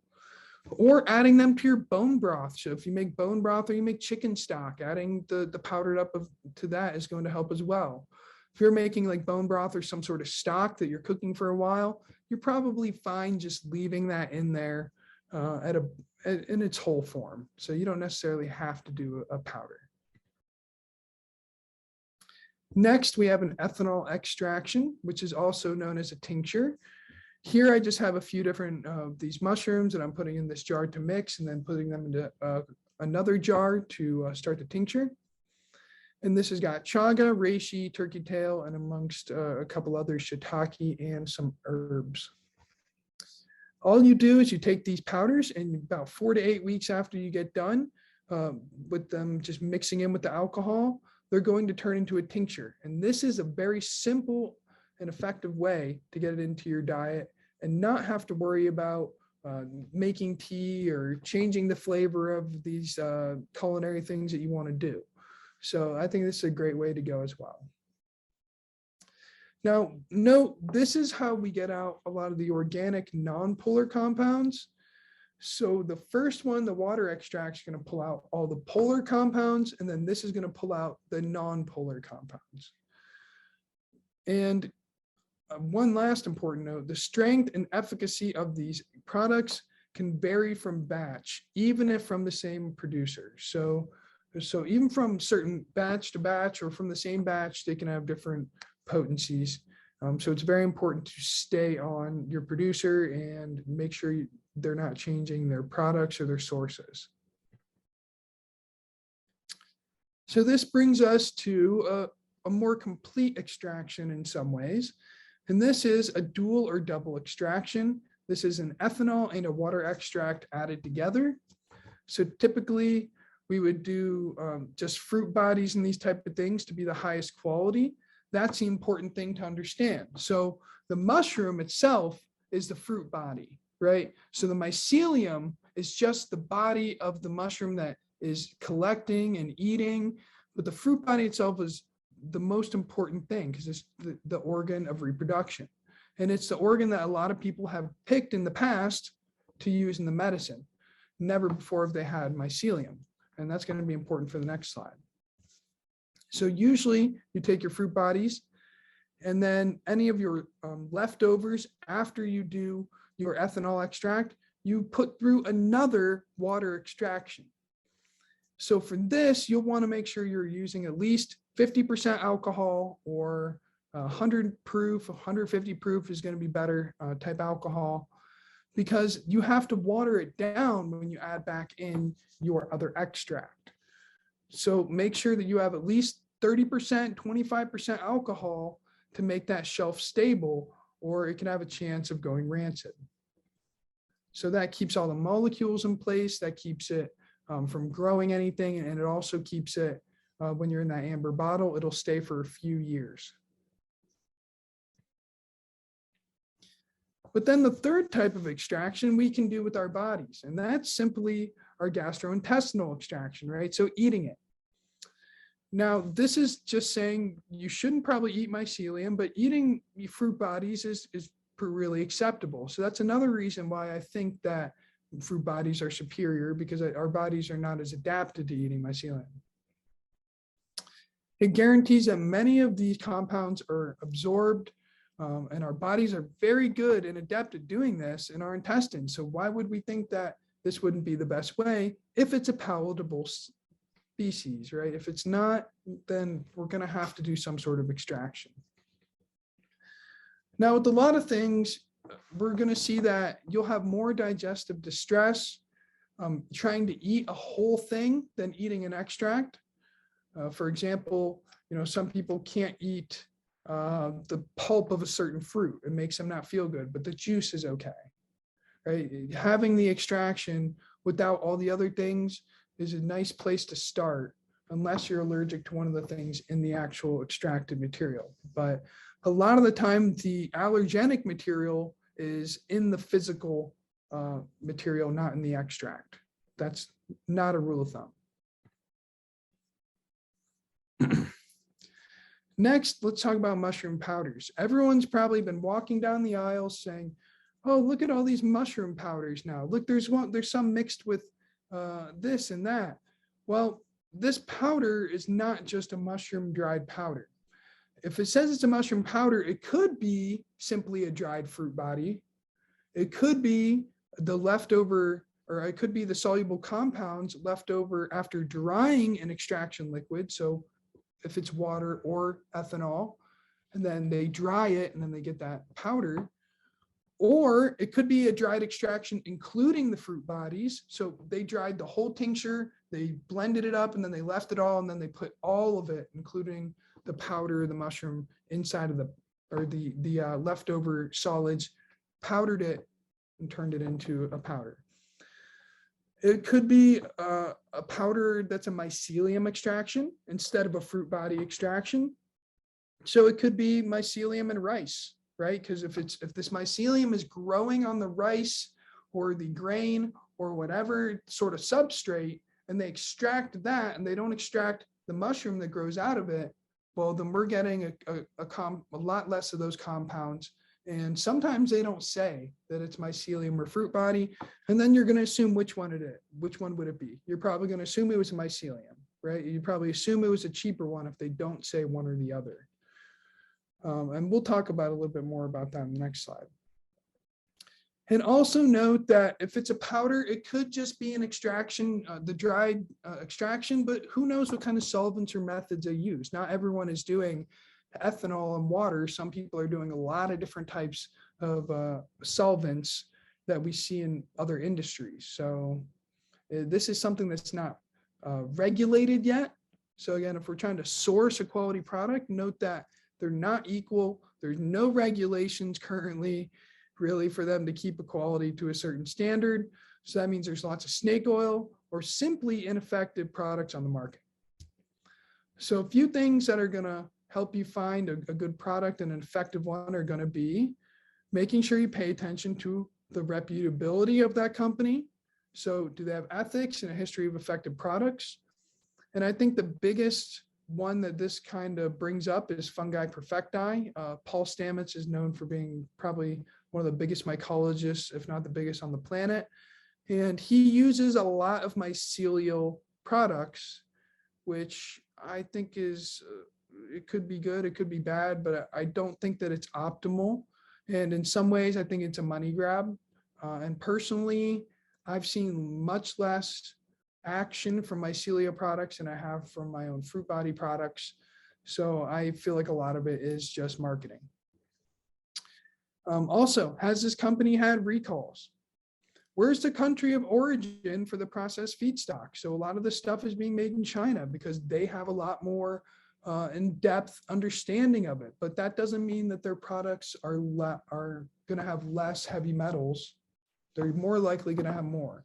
Or adding them to your bone broth. So if you make bone broth or you make chicken stock, adding the powdered up to that is going to help as well. If you're making like bone broth or some sort of stock that you're cooking for a while, you're probably fine just leaving that in there in its whole form. So you don't necessarily have to do a powder. Next, we have an ethanol extraction, which is also known as a tincture. Here, I just have a few different these mushrooms that I'm putting in this jar to mix and then putting them into another jar to start the tincture. And this has got chaga, reishi, turkey tail, and amongst a couple other shiitake and some herbs. All you do is you take these powders and about 4 to 8 weeks after you get done with them just mixing in with the alcohol, they're going to turn into a tincture. And this is a very simple and effective way to get it into your diet and not have to worry about making tea or changing the flavor of these culinary things that you want to do. So I think this is a great way to go as well. Now, note, this is how we get out a lot of the organic non-polar compounds. So the first one, the water extract, is going to pull out all the polar compounds, and then this is going to pull out the non-polar compounds. And one last important note, the strength and efficacy of these products can vary from batch, even if from the same producer. So even from certain batch to batch or from the same batch, they can have different potencies. So it's very important to stay on your producer and make sure they're not changing their products or their sources. So this brings us to a more complete extraction in some ways. And this is a dual or double extraction. This is an ethanol and a water extract added together. So typically we would do just fruit bodies and these type of things to be the highest quality. That's the important thing to understand. So the mushroom itself is the fruit body, right? So the mycelium is just the body of the mushroom that is collecting and eating, but the fruit body itself is the most important thing because it's the organ of reproduction. And it's the organ that a lot of people have picked in the past to use in the medicine. Never before have they had mycelium. And that's going to be important for the next slide. So usually you take your fruit bodies and then any of your leftovers after you do your ethanol extract, you put through another water extraction. So for this, you'll want to make sure you're using at least 50% alcohol or 100 proof, 150 proof is going to be better type alcohol, because you have to water it down when you add back in your other extract. So make sure that you have at least 30%, 25% alcohol to make that shelf stable, or it can have a chance of going rancid. So that keeps all the molecules in place, that keeps it from growing anything, and it also keeps it, when you're in that amber bottle, it'll stay for a few years. But then the third type of extraction we can do with our bodies, and that's simply our gastrointestinal extraction, right? So eating it. Now, this is just saying you shouldn't probably eat mycelium, but eating fruit bodies is really acceptable. So that's another reason why I think that fruit bodies are superior, because our bodies are not as adapted to eating mycelium. It guarantees that many of these compounds are absorbed, and our bodies are very good and adept at doing this in our intestines. So why would we think that this wouldn't be the best way if it's a palatable species, right? If it's not, then we're going to have to do some sort of extraction. Now, with a lot of things, we're going to see that you'll have more digestive distress trying to eat a whole thing than eating an extract. For example, some people can't eat the pulp of a certain fruit. It makes them not feel good, but the juice is okay, right? Having the extraction without all the other things is a nice place to start, unless you're allergic to one of the things in the actual extracted material. But a lot of the time, the allergenic material is in the physical material, not in the extract. That's not a rule of thumb. Next, let's talk about mushroom powders. Everyone's probably been walking down the aisle saying, oh, look at all these mushroom powders now. Look, there's some mixed with this and that. Well, this powder is not just a mushroom dried powder. If it says it's a mushroom powder, it could be simply a dried fruit body. It could be the leftover, or it could be the soluble compounds left over after drying an extraction liquid. So if it's water or ethanol, and then they dry it and then they get that powder. Or it could be a dried extraction, including the fruit bodies. So they dried the whole tincture, they blended it up, and then they left it all, and then they put all of it, including the powder, the mushroom, inside of the leftover solids, powdered it, and turned it into a powder. It could be a powder that's a mycelium extraction instead of a fruit body extraction. So it could be mycelium and rice, right? Because if this mycelium is growing on the rice or the grain or whatever sort of substrate, and they extract that and they don't extract the mushroom that grows out of it, well, then we're getting a lot less of those compounds. And sometimes they don't say that it's mycelium or fruit body. And then you're going to assume which one it is. Which one would it be? You're probably going to assume it was a mycelium, right? You probably assume it was a cheaper one if they don't say one or the other. And we'll talk about a little bit more about that in the next slide. And also note that if it's a powder, it could just be an extraction, the dried extraction, but who knows what kind of solvents or methods they use. Not everyone is doing ethanol and water. Some people are doing a lot of different types of solvents that we see in other industries. So this is something that's not regulated yet. So again, if we're trying to source a quality product, note that they're not equal. There's no regulations currently really for them to keep a quality to a certain standard. So that means there's lots of snake oil or simply ineffective products on the market. So a few things that are going to help you find a good product and an effective one are going to be making sure you pay attention to the reputability of that company. So do they have ethics and a history of effective products? And I think the biggest one that this kind of brings up is fungi perfecti. Paul Stamets is known for being probably one of the biggest mycologists, if not the biggest on the planet. And he uses a lot of mycelial products, which I think is, it could be good, it could be bad, but I don't think that it's optimal. And in some ways, I think it's a money grab. And personally, I've seen much less action from mycelia products than I have from my own fruit body products. So I feel like a lot of it is just marketing. Also, has this company had recalls? Where's the country of origin for the processed feedstock? So a lot of this stuff is being made in China because they have a lot more in-depth understanding of it. But that doesn't mean that their products are going to have less heavy metals. They're more likely going to have more.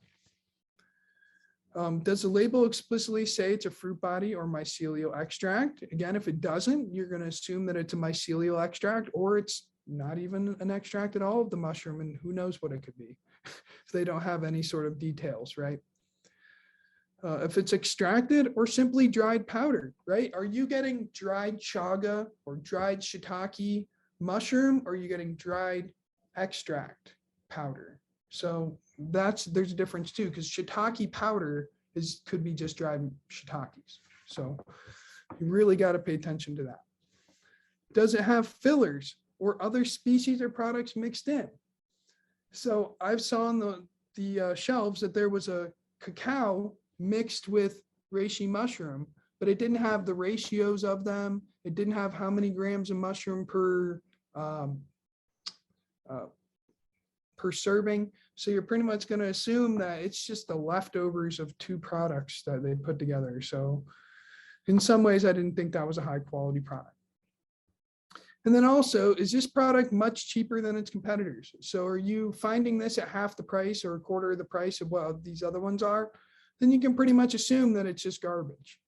Does the label explicitly say it's a fruit body or mycelial extract? Again, if it doesn't, you're going to assume that it's a mycelial extract, or it's not even an extract at all of the mushroom, and who knows what it could be if they don't have any sort of details, right? If it's extracted or simply dried powder, right? Are you getting dried chaga or dried shiitake mushroom, or are you getting dried extract powder? So there's a difference too, because shiitake powder could be just dried shiitakes. So you really got to pay attention to that. Does it have fillers or other species or products mixed in? So I've saw on the shelves that there was a cacao mixed with reishi mushroom, but it didn't have the ratios of them. It didn't have how many grams of mushroom per serving. So you're pretty much going to assume that it's just the leftovers of two products that they put together. So in some ways, I didn't think that was a high quality product. And then also, is this product much cheaper than its competitors? So are you finding this at half the price or a quarter of the price of what these other ones are? Then you can pretty much assume that it's just garbage.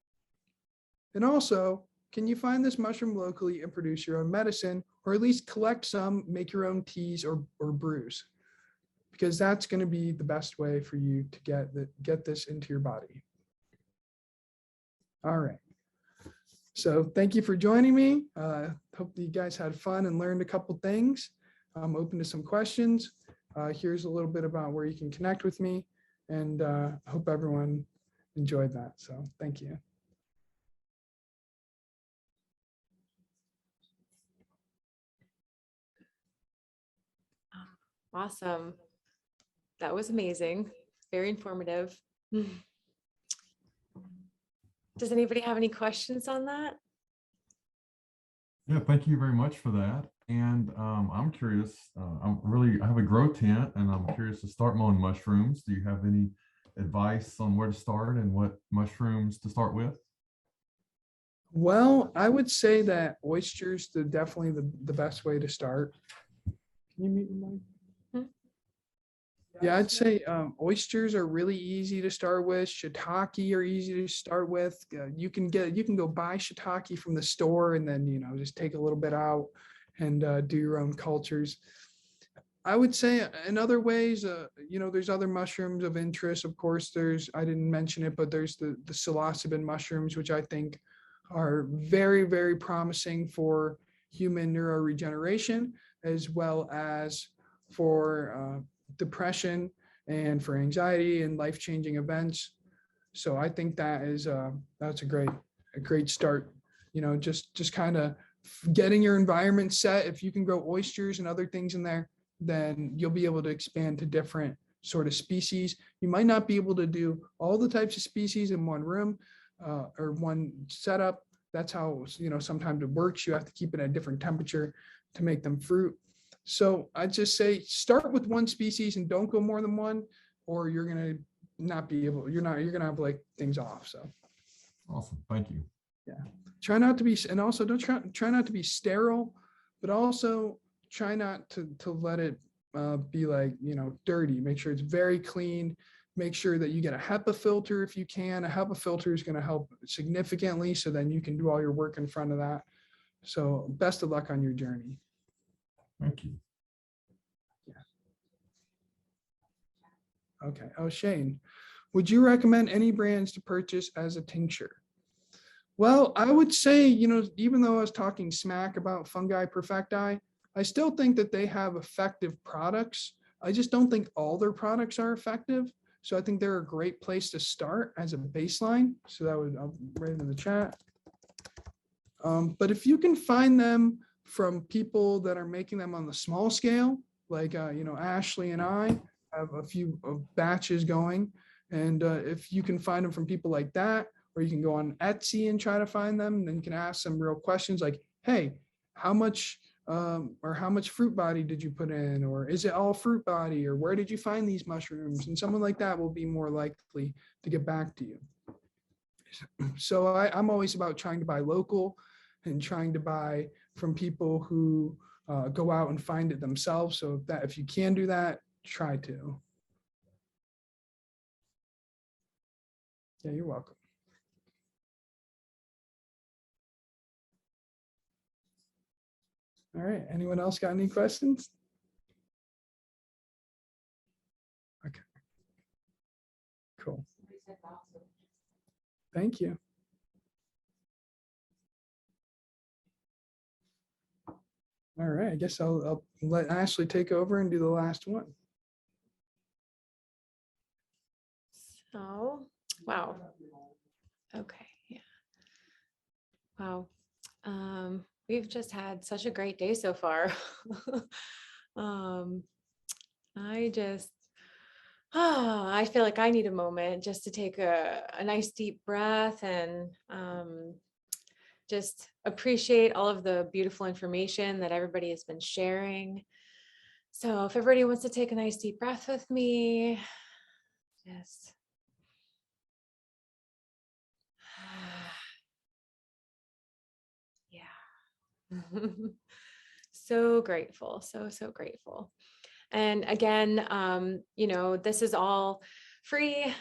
And also, can you find this mushroom locally and produce your own medicine, or at least collect some, make your own teas or brews? Because that's going to be the best way for you to get this into your body. All right. So thank you for joining me. Hope you guys had fun and learned a couple things. I'm open to some questions. Here's a little bit about where you can connect with me, and I hope everyone enjoyed that. So thank you. Awesome. That was amazing. Very informative. Does anybody have any questions on that? Yeah, thank you very much for that. And I'm curious, I have a grow tent and I'm curious to start my own mushrooms. Do you have any advice on where to start and what mushrooms to start with? Well, I would say that oysters are definitely the best way to start. Can you mute your mic? Yeah, I'd say oysters are really easy to start with. Shiitake are easy to start with. You can go buy shiitake from the store and then just take a little bit out and do your own cultures. I would say in other ways, there's other mushrooms of interest. Of course, I didn't mention it, but there's the psilocybin mushrooms, which I think are very, very promising for human neuroregeneration, as well as for depression and for anxiety and life-changing events. So I think that's a great start. Just kind of getting your environment set. If you can grow oysters and other things in there, then you'll be able to expand to different sort of species. You might not be able to do all the types of species in one room or one setup. That's how sometimes it works. You have to keep it at a different temperature to make them fruit. So I'd just say start with one species and don't go more than one, or you're going to not be able, you're going to have like things off. So. Awesome. Thank you. Try not to be, and also don't try not to be sterile, but also try not to let it be like, dirty. Make sure it's very clean. Make sure that you get a HEPA filter if you can. A HEPA filter is going to help significantly, so then you can do all your work in front of that. So best of luck on your journey. Thank you. Okay. Oh, Shane, would you recommend any brands to purchase as a tincture? Well, I would say, even though I was talking smack about Fungi Perfecti, I still think that they have effective products. I just don't think all their products are effective. So I think they're a great place to start as a baseline. So I'll write it in the chat. But if you can find them from people that are making them on the small scale, like, Ashley and I have a few batches going. And if you can find them from people like that, or you can go on Etsy and try to find them, and then you can ask some real questions like, hey, how much fruit body did you put in? Or is it all fruit body? Or where did you find these mushrooms? And someone like that will be more likely to get back to you. So I'm always about trying to buy local and trying to buy from people who go out and find it themselves. So if you can do that, try to. Yeah, you're welcome. All right, anyone else got any questions? Okay, cool. Thank you. All right, I guess I'll let Ashley take over and do the last one. So, wow. Okay, yeah. Wow. We've just had such a great day so far. I feel like I need a moment just to take a nice deep breath and just appreciate all of the beautiful information that everybody has been sharing. So if everybody wants to take a nice deep breath with me, just yeah. So grateful, so grateful. And again, this is all free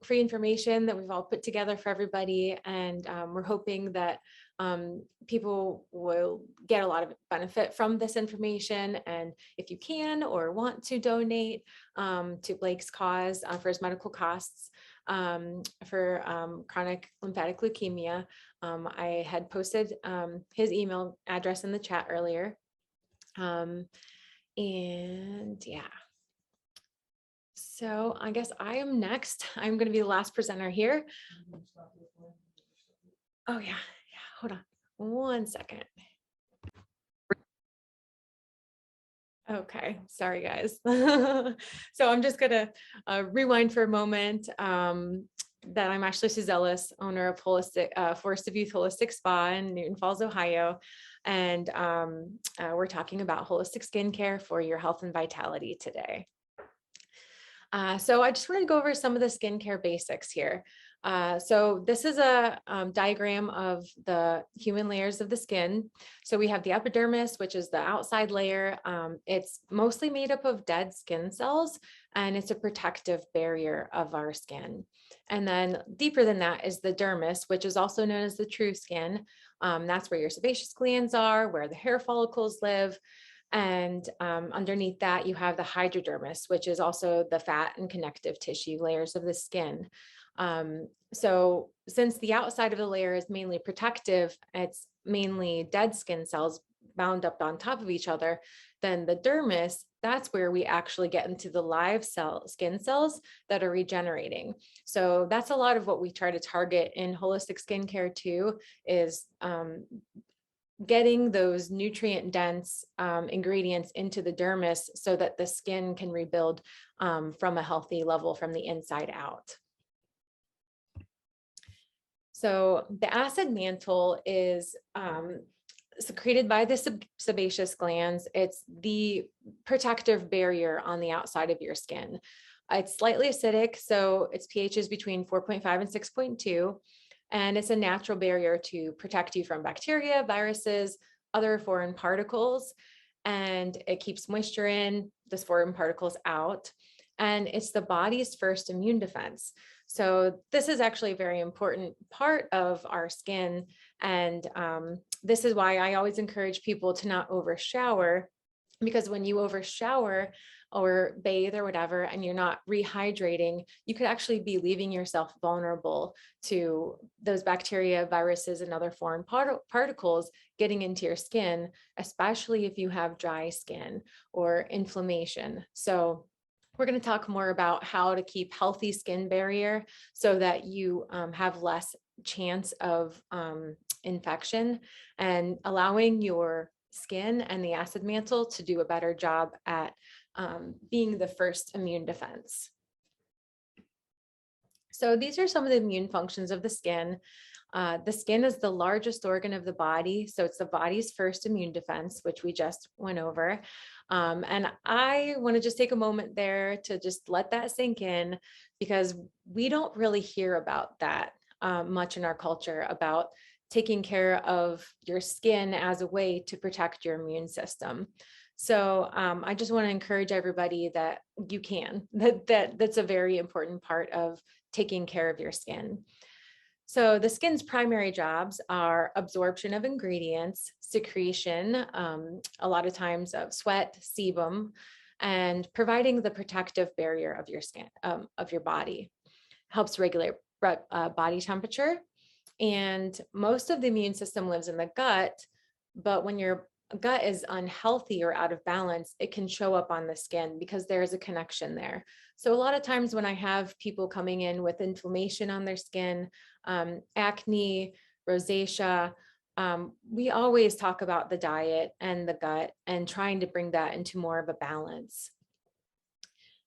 information that we've all put together for everybody. And we're hoping that people will get a lot of benefit from this information. And if you can or want to donate to Blake's cause for his medical costs for chronic lymphatic leukemia, I had posted his email address in the chat earlier. And yeah, so I guess I am next. I'm going to be the last presenter here. Oh yeah, hold on 1 second. Okay, sorry guys. So I'm just gonna rewind for a moment. That I'm Ashley Suzelis, owner of Forest of Youth Holistic Spa in Newton Falls, Ohio. And we're talking about holistic skincare for your health and vitality today. So I just want to go over some of the skincare basics here. So this is a diagram of the human layers of the skin. So we have the epidermis, which is the outside layer. It's mostly made up of dead skin cells, and it's a protective barrier of our skin. And then deeper than that is the dermis, which is also known as the true skin. That's where your sebaceous glands are, where the hair follicles live. And underneath that, you have the hypodermis, which is also the fat and connective tissue layers of the skin. So since the outside of the layer is mainly protective, it's mainly dead skin cells bound up on top of each other, then the dermis, that's where we actually get into the live skin cells that are regenerating. So that's a lot of what we try to target in holistic skincare too, is getting those nutrient dense ingredients into the dermis so that the skin can rebuild from a healthy level from the inside out. So the acid mantle is secreted by the sebaceous glands. It's the protective barrier on the outside of your skin. It's slightly acidic, so its pH is between 4.5 and 6.2. And it's a natural barrier to protect you from bacteria, viruses, other foreign particles. And it keeps moisture in, those foreign particles out. And it's the body's first immune defense. So this is actually a very important part of our skin. And this is why I always encourage people to not over shower, because when you over shower or bathe or whatever, and you're not rehydrating, you could actually be leaving yourself vulnerable to those bacteria, viruses, and other foreign particles getting into your skin, especially if you have dry skin or inflammation. So we're going to talk more about how to keep healthy skin barrier so that you have less chance of infection, and allowing your skin and the acid mantle to do a better job at being the first immune defense. So these are some of the immune functions of the skin. The skin is the largest organ of the body. So it's the body's first immune defense, which we just went over. And I want to just take a moment there to just let that sink in, because we don't really hear about that much in our culture, about taking care of your skin as a way to protect your immune system. So I just want to encourage everybody that you can, that's a very important part of taking care of your skin. So the skin's primary jobs are absorption of ingredients, secretion, a lot of times of sweat, sebum, and providing the protective barrier of your skin, of your body. Helps regulate body temperature. And most of the immune system lives in the gut, but when your gut is unhealthy or out of balance, it can show up on the skin because there is a connection there. So a lot of times when I have people coming in with inflammation on their skin, acne, rosacea, we always talk about the diet and the gut and trying to bring that into more of a balance.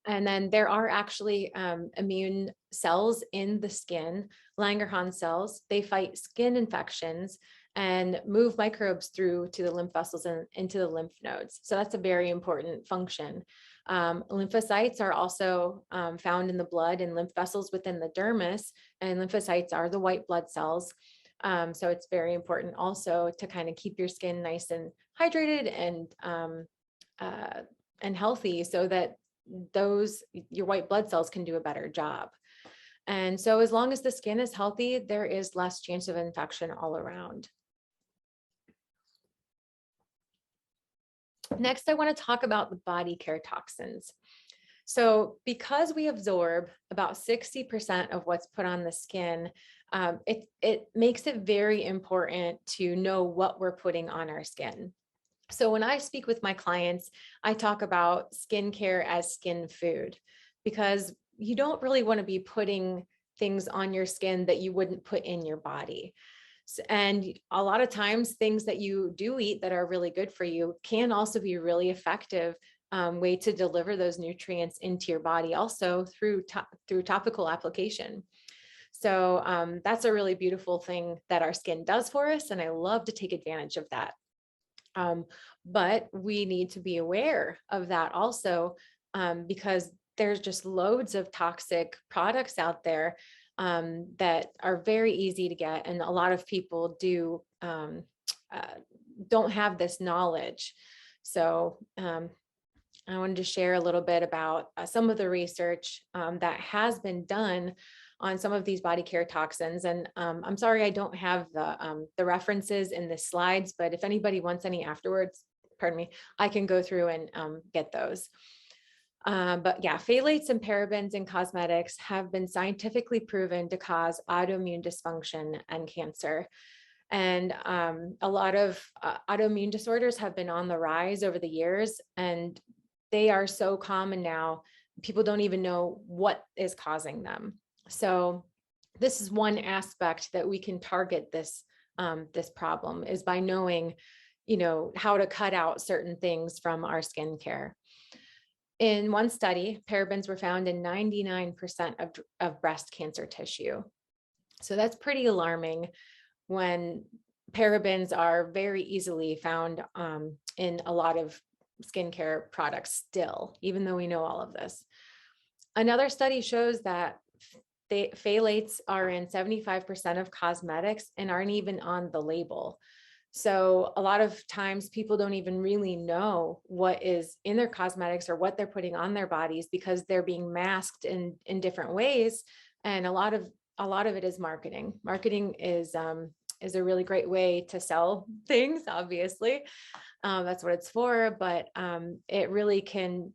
And then there are actually immune cells in the skin, Langerhans cells. They fight skin infections and move microbes through to the lymph vessels and into the lymph nodes. So that's a very important function. Lymphocytes are also found in the blood and lymph vessels within the dermis, and lymphocytes are the white blood cells. So it's very important also to kind of keep your skin nice and hydrated and healthy, so that your white blood cells can do a better job. And so as long as the skin is healthy, there is less chance of infection all around. Next, I want to talk about the body care toxins. So because we absorb about 60% of what's put on the skin, it makes it very important to know what we're putting on our skin. So when I speak with my clients, I talk about skincare as skin food, because you don't really want to be putting things on your skin that you wouldn't put in your body. And a lot of times things that you do eat that are really good for you can also be a really effective way to deliver those nutrients into your body, also through topical application. So that's a really beautiful thing that our skin does for us, and I love to take advantage of that. But we need to be aware of that also, because there's just loads of toxic products out there that are very easy to get, and a lot of people don't have this knowledge. So I wanted to share a little bit about some of the research that has been done on some of these body care toxins. And I'm sorry, I don't have the references in the slides, but if anybody wants any afterwards, pardon me, I can go through and get those. But yeah, phthalates and parabens in cosmetics have been scientifically proven to cause autoimmune dysfunction and cancer. And a lot of autoimmune disorders have been on the rise over the years, and they are so common now, people don't even know what is causing them. So this is one aspect that we can target this problem, is by knowing, how to cut out certain things from our skincare. In one study, parabens were found in 99% of breast cancer tissue. So that's pretty alarming, when parabens are very easily found in a lot of skincare products still, even though we know all of this. Another study shows that phthalates are in 75% of cosmetics and aren't even on the label. So a lot of times people don't even really know what is in their cosmetics or what they're putting on their bodies because they're being masked in different ways. And a lot of it is marketing. Marketing is a really great way to sell things, obviously. That's what it's for, but it really can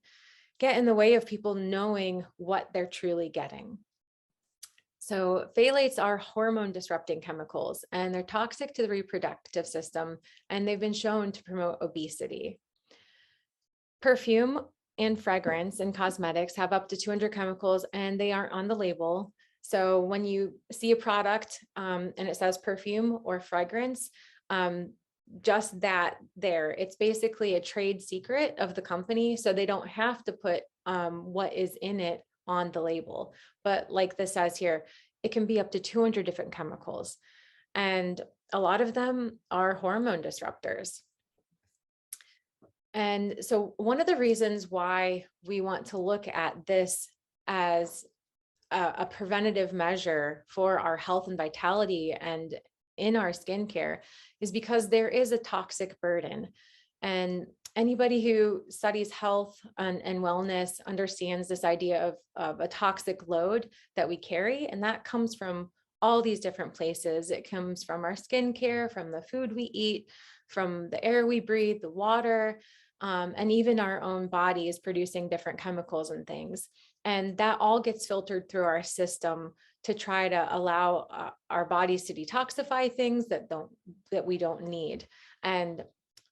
get in the way of people knowing what they're truly getting. So phthalates are hormone disrupting chemicals, and they're toxic to the reproductive system, and they've been shown to promote obesity. Perfume and fragrance and cosmetics have up to 200 chemicals, and they aren't on the label. So when you see a product and it says perfume or fragrance, just that there, it's basically a trade secret of the company. So they don't have to put what is in it on the label. But like this says here, it can be up to 200 different chemicals. And a lot of them are hormone disruptors. And so one of the reasons why we want to look at this as a preventative measure for our health and vitality and in our skincare is because there is a toxic burden. And anybody who studies health and wellness understands this idea of a toxic load that we carry. And that comes from all these different places. It comes from our skincare, from the food we eat, from the air we breathe, the water, and even our own bodies producing different chemicals and things. And that all gets filtered through our system to try to allow our bodies to detoxify things that we don't need. And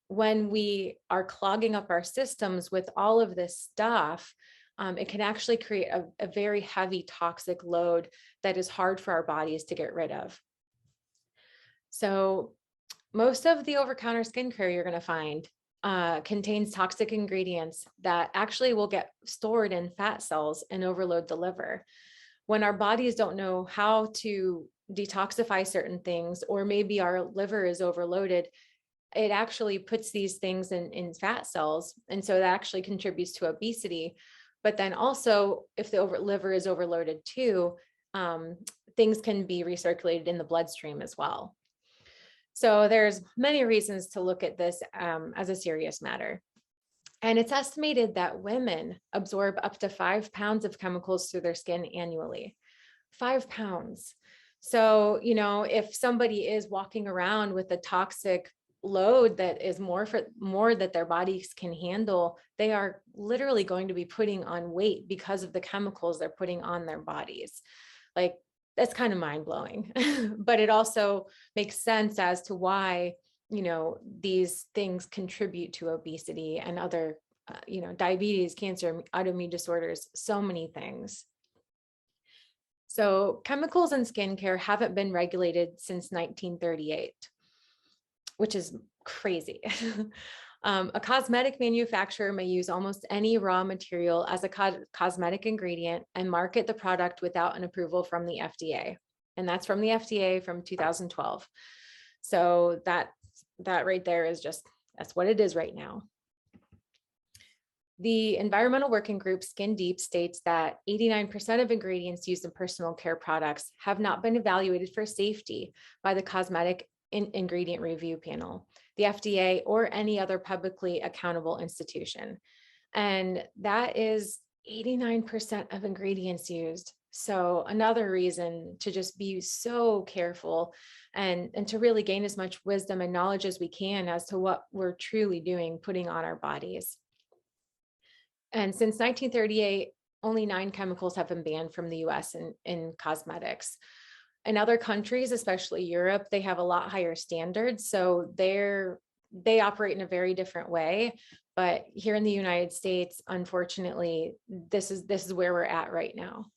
when we are clogging up our systems with all of this stuff, it can actually create a very heavy toxic load that is hard for our bodies to get rid of. So most of the over-counter skincare you're going to find contains toxic ingredients that actually will get stored in fat cells and overload the liver. When our bodies don't know how to detoxify certain things, or maybe our liver is overloaded, it actually puts these things in fat cells. And so that actually contributes to obesity. But then also, if the liver is overloaded too, things can be recirculated in the bloodstream as well. So there's many reasons to look at this as a serious matter. And it's estimated that women absorb up to 5 pounds of chemicals through their skin annually. 5 pounds. So, if somebody is walking around with a toxic load that is more that their bodies can handle, they are literally going to be putting on weight because of the chemicals they're putting on their bodies. Like, that's kind of mind-blowing. But it also makes sense as to why these things contribute to obesity and other diabetes, cancer, autoimmune disorders, so many things. So chemicals in skincare haven't been regulated since 1938, which is crazy. A cosmetic manufacturer may use almost any raw material as a cosmetic ingredient and market the product without an approval from the FDA. And that's from the FDA from 2012. So that right there is that's what it is right now. The Environmental Working Group Skin Deep states that 89% of ingredients used in personal care products have not been evaluated for safety by the Cosmetic Ingredient Review Panel, the FDA, or any other publicly accountable institution. And that is 89% of ingredients used. So another reason to just be so careful and to really gain as much wisdom and knowledge as we can as to what we're truly doing, putting on our bodies. And since 1938, only 9 chemicals have been banned from the US in cosmetics. In other countries, especially Europe, they have a lot higher standards. So they operate in a very different way. But here in the United States, unfortunately, this is where we're at right now.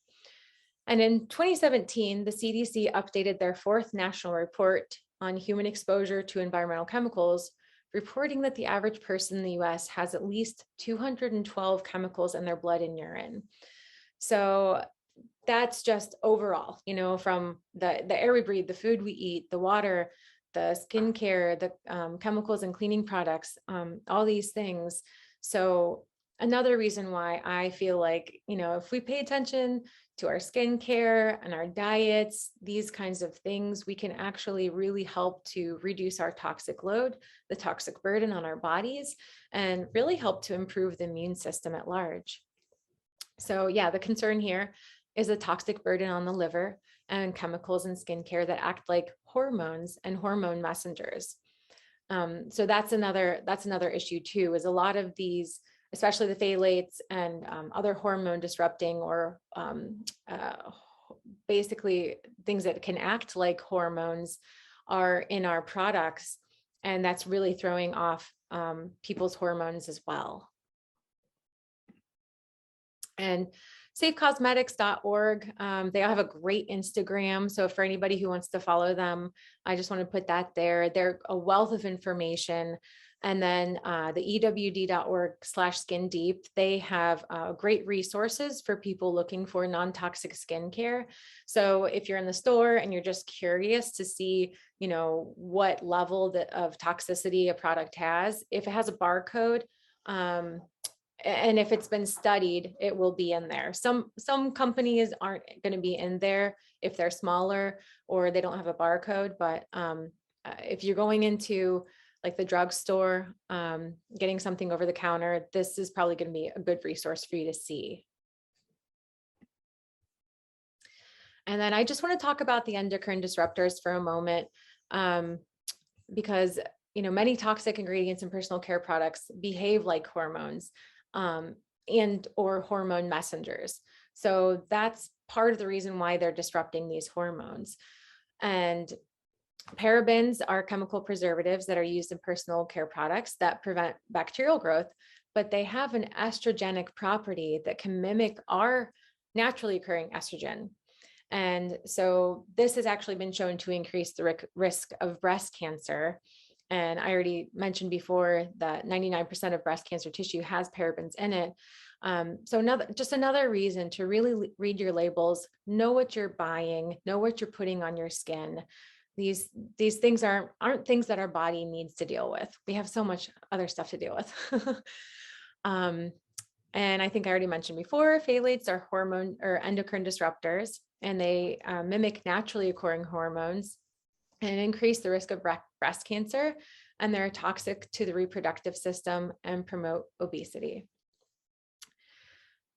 And in 2017, the CDC updated their 4th national report on human exposure to environmental chemicals, reporting that the average person in the US has at least 212 chemicals in their blood and urine. So that's just overall, from the air we breathe, the food we eat, the water, the skincare, the chemicals and cleaning products, all these things. So another reason why I feel like, if we pay attention to our skincare and our diets, these kinds of things, we can actually really help to reduce our toxic load, the toxic burden on our bodies, and really help to improve the immune system at large. So yeah, the concern here is the toxic burden on the liver and chemicals in skincare that act like hormones and hormone messengers. So that's another issue too, is a lot of these, especially the phthalates and other hormone disrupting or basically things that can act like hormones are in our products. And that's really throwing off people's hormones as well. And safecosmetics.org, they have a great Instagram. So for anybody who wants to follow them, I just want to put that there. They're a wealth of information. And then the ewd.org/skin deep, they have great resources for people looking for non-toxic skincare. So if you're in the store and you're just curious to see, you know, what level of toxicity a product has, if it has a barcode, and if it's been studied, it will be in there. Some companies aren't going to be in there if they're smaller or they don't have a barcode. But if you're going into like the drugstore, getting something over the counter, this is probably going to be a good resource for you to see. And then I just want to talk about the endocrine disruptors for a moment, because you know, many toxic ingredients in personal care products behave like hormones and or hormone messengers. So that's part of the reason why they're disrupting these hormones. And parabens are chemical preservatives that are used in personal care products that prevent bacterial growth, but they have an estrogenic property that can mimic our naturally occurring estrogen. And so this has actually been shown to increase the risk of breast cancer. And I already mentioned before that 99% of breast cancer tissue has parabens in it. So another reason to really read your labels, know what you're buying, know what you're putting on your skin. These things aren't things that our body needs to deal with. We have so much other stuff to deal with. And I think I already mentioned before, phthalates are hormone or endocrine disruptors, and they mimic naturally occurring hormones and increase the risk of breast cancer, and they're toxic to the reproductive system and promote obesity.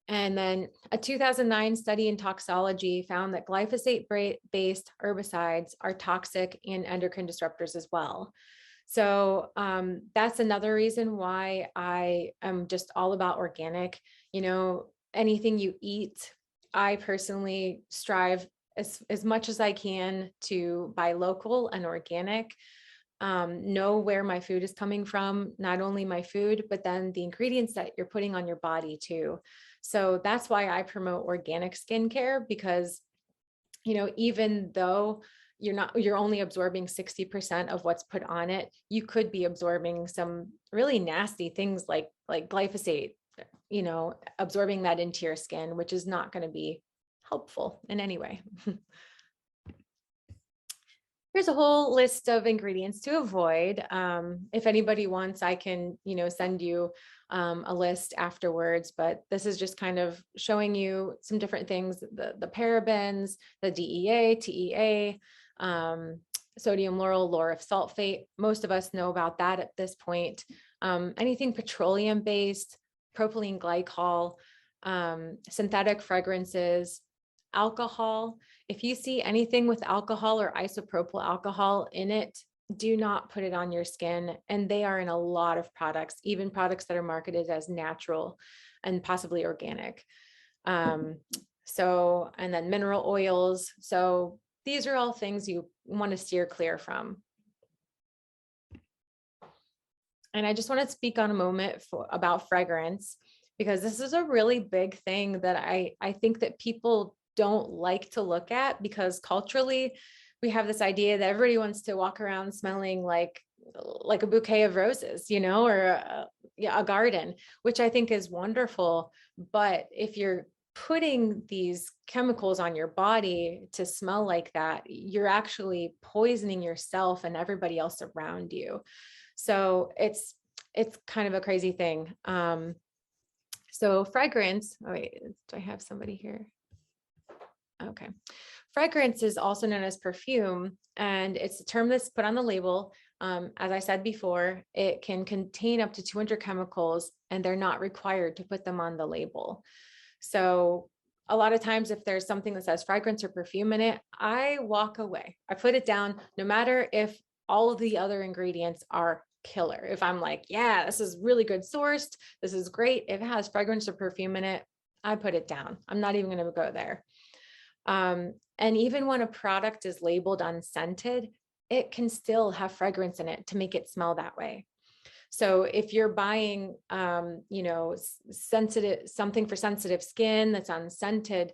And then a 2009 study in toxicology found that glyphosate-based herbicides are toxic and endocrine disruptors as well. So that's another reason why I am just all about organic. You know, anything you eat, I personally strive as much as I can to buy local and organic, know where my food is coming from, not only my food, but then the ingredients that you're putting on your body too. So that's why I promote organic skincare, because, you know, even though you're only absorbing 60% of what's put on it, you could be absorbing some really nasty things like glyphosate, you know, absorbing that into your skin, which is not going to be helpful in any way. Here's a whole list of ingredients to avoid. If anybody wants, I can, you know, send you a list afterwards, but this is just kind of showing you some different things, the parabens, the DEA, TEA, sodium lauryl sulfate. Most of us know about that at this point. Anything petroleum based, propylene glycol, synthetic fragrances, alcohol. If you see anything with alcohol or isopropyl alcohol in it, do not put it on your skin. And they are in a lot of products, even products that are marketed as natural and possibly organic. And then mineral oils. So these are all things you want to steer clear from. And I just want to speak on a moment about fragrance, because this is a really big thing that I think that people don't like to look at, because culturally we have this idea that everybody wants to walk around smelling like a bouquet of roses, you know, or a garden, which I think is wonderful. But if you're putting these chemicals on your body to smell like that, you're actually poisoning yourself and everybody else around you. So it's kind of a crazy thing. So fragrance, oh wait, do I have somebody here? Okay. Fragrance is also known as perfume, and it's a term that's put on the label. As I said before, it can contain up to 200 chemicals, and they're not required to put them on the label. So a lot of times if there's something that says fragrance or perfume in it, I walk away. I put it down, no matter if all of the other ingredients are killer. If I'm like, yeah, this is really good sourced, this is great. If it has fragrance or perfume in it, I put it down. I'm not even going to go there. And even when a product is labeled unscented, it can still have fragrance in it to make it smell that way. So if you're buying, something for sensitive skin that's unscented,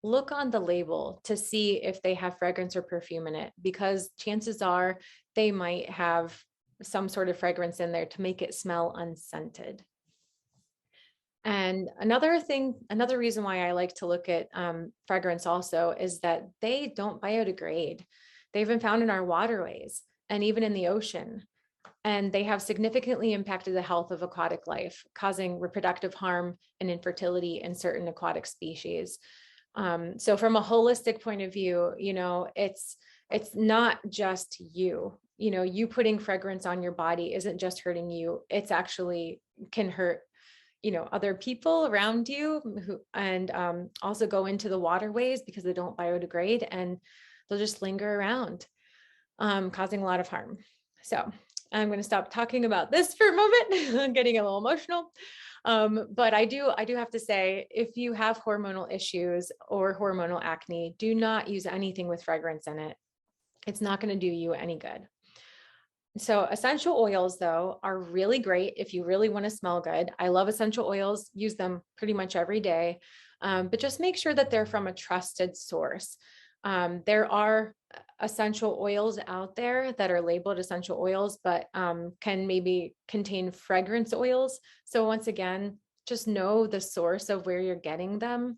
look on the label to see if they have fragrance or perfume in it, because chances are they might have some sort of fragrance in there to make it smell unscented. And another reason why I like to look at fragrance also is that they don't biodegrade. They've been found in our waterways and even in the ocean. And they have significantly impacted the health of aquatic life, causing reproductive harm and infertility in certain aquatic species. So from a holistic point of view, it's not just you. You putting fragrance on your body isn't just hurting you. It's actually can hurt other people around you and also go into the waterways because they don't biodegrade, and they'll just linger around, causing a lot of harm. So I'm going to stop talking about this for a moment. I'm getting a little emotional. But I do have to say, if you have hormonal issues or hormonal acne, do not use anything with fragrance in it. It's not going to do you any good. So essential oils, though, are really great if you really want to smell good. I love essential oils, use them pretty much every day, but just make sure that they're from a trusted source. There are essential oils out there that are labeled essential oils, but can maybe contain fragrance oils. So once again, just know the source of where you're getting them,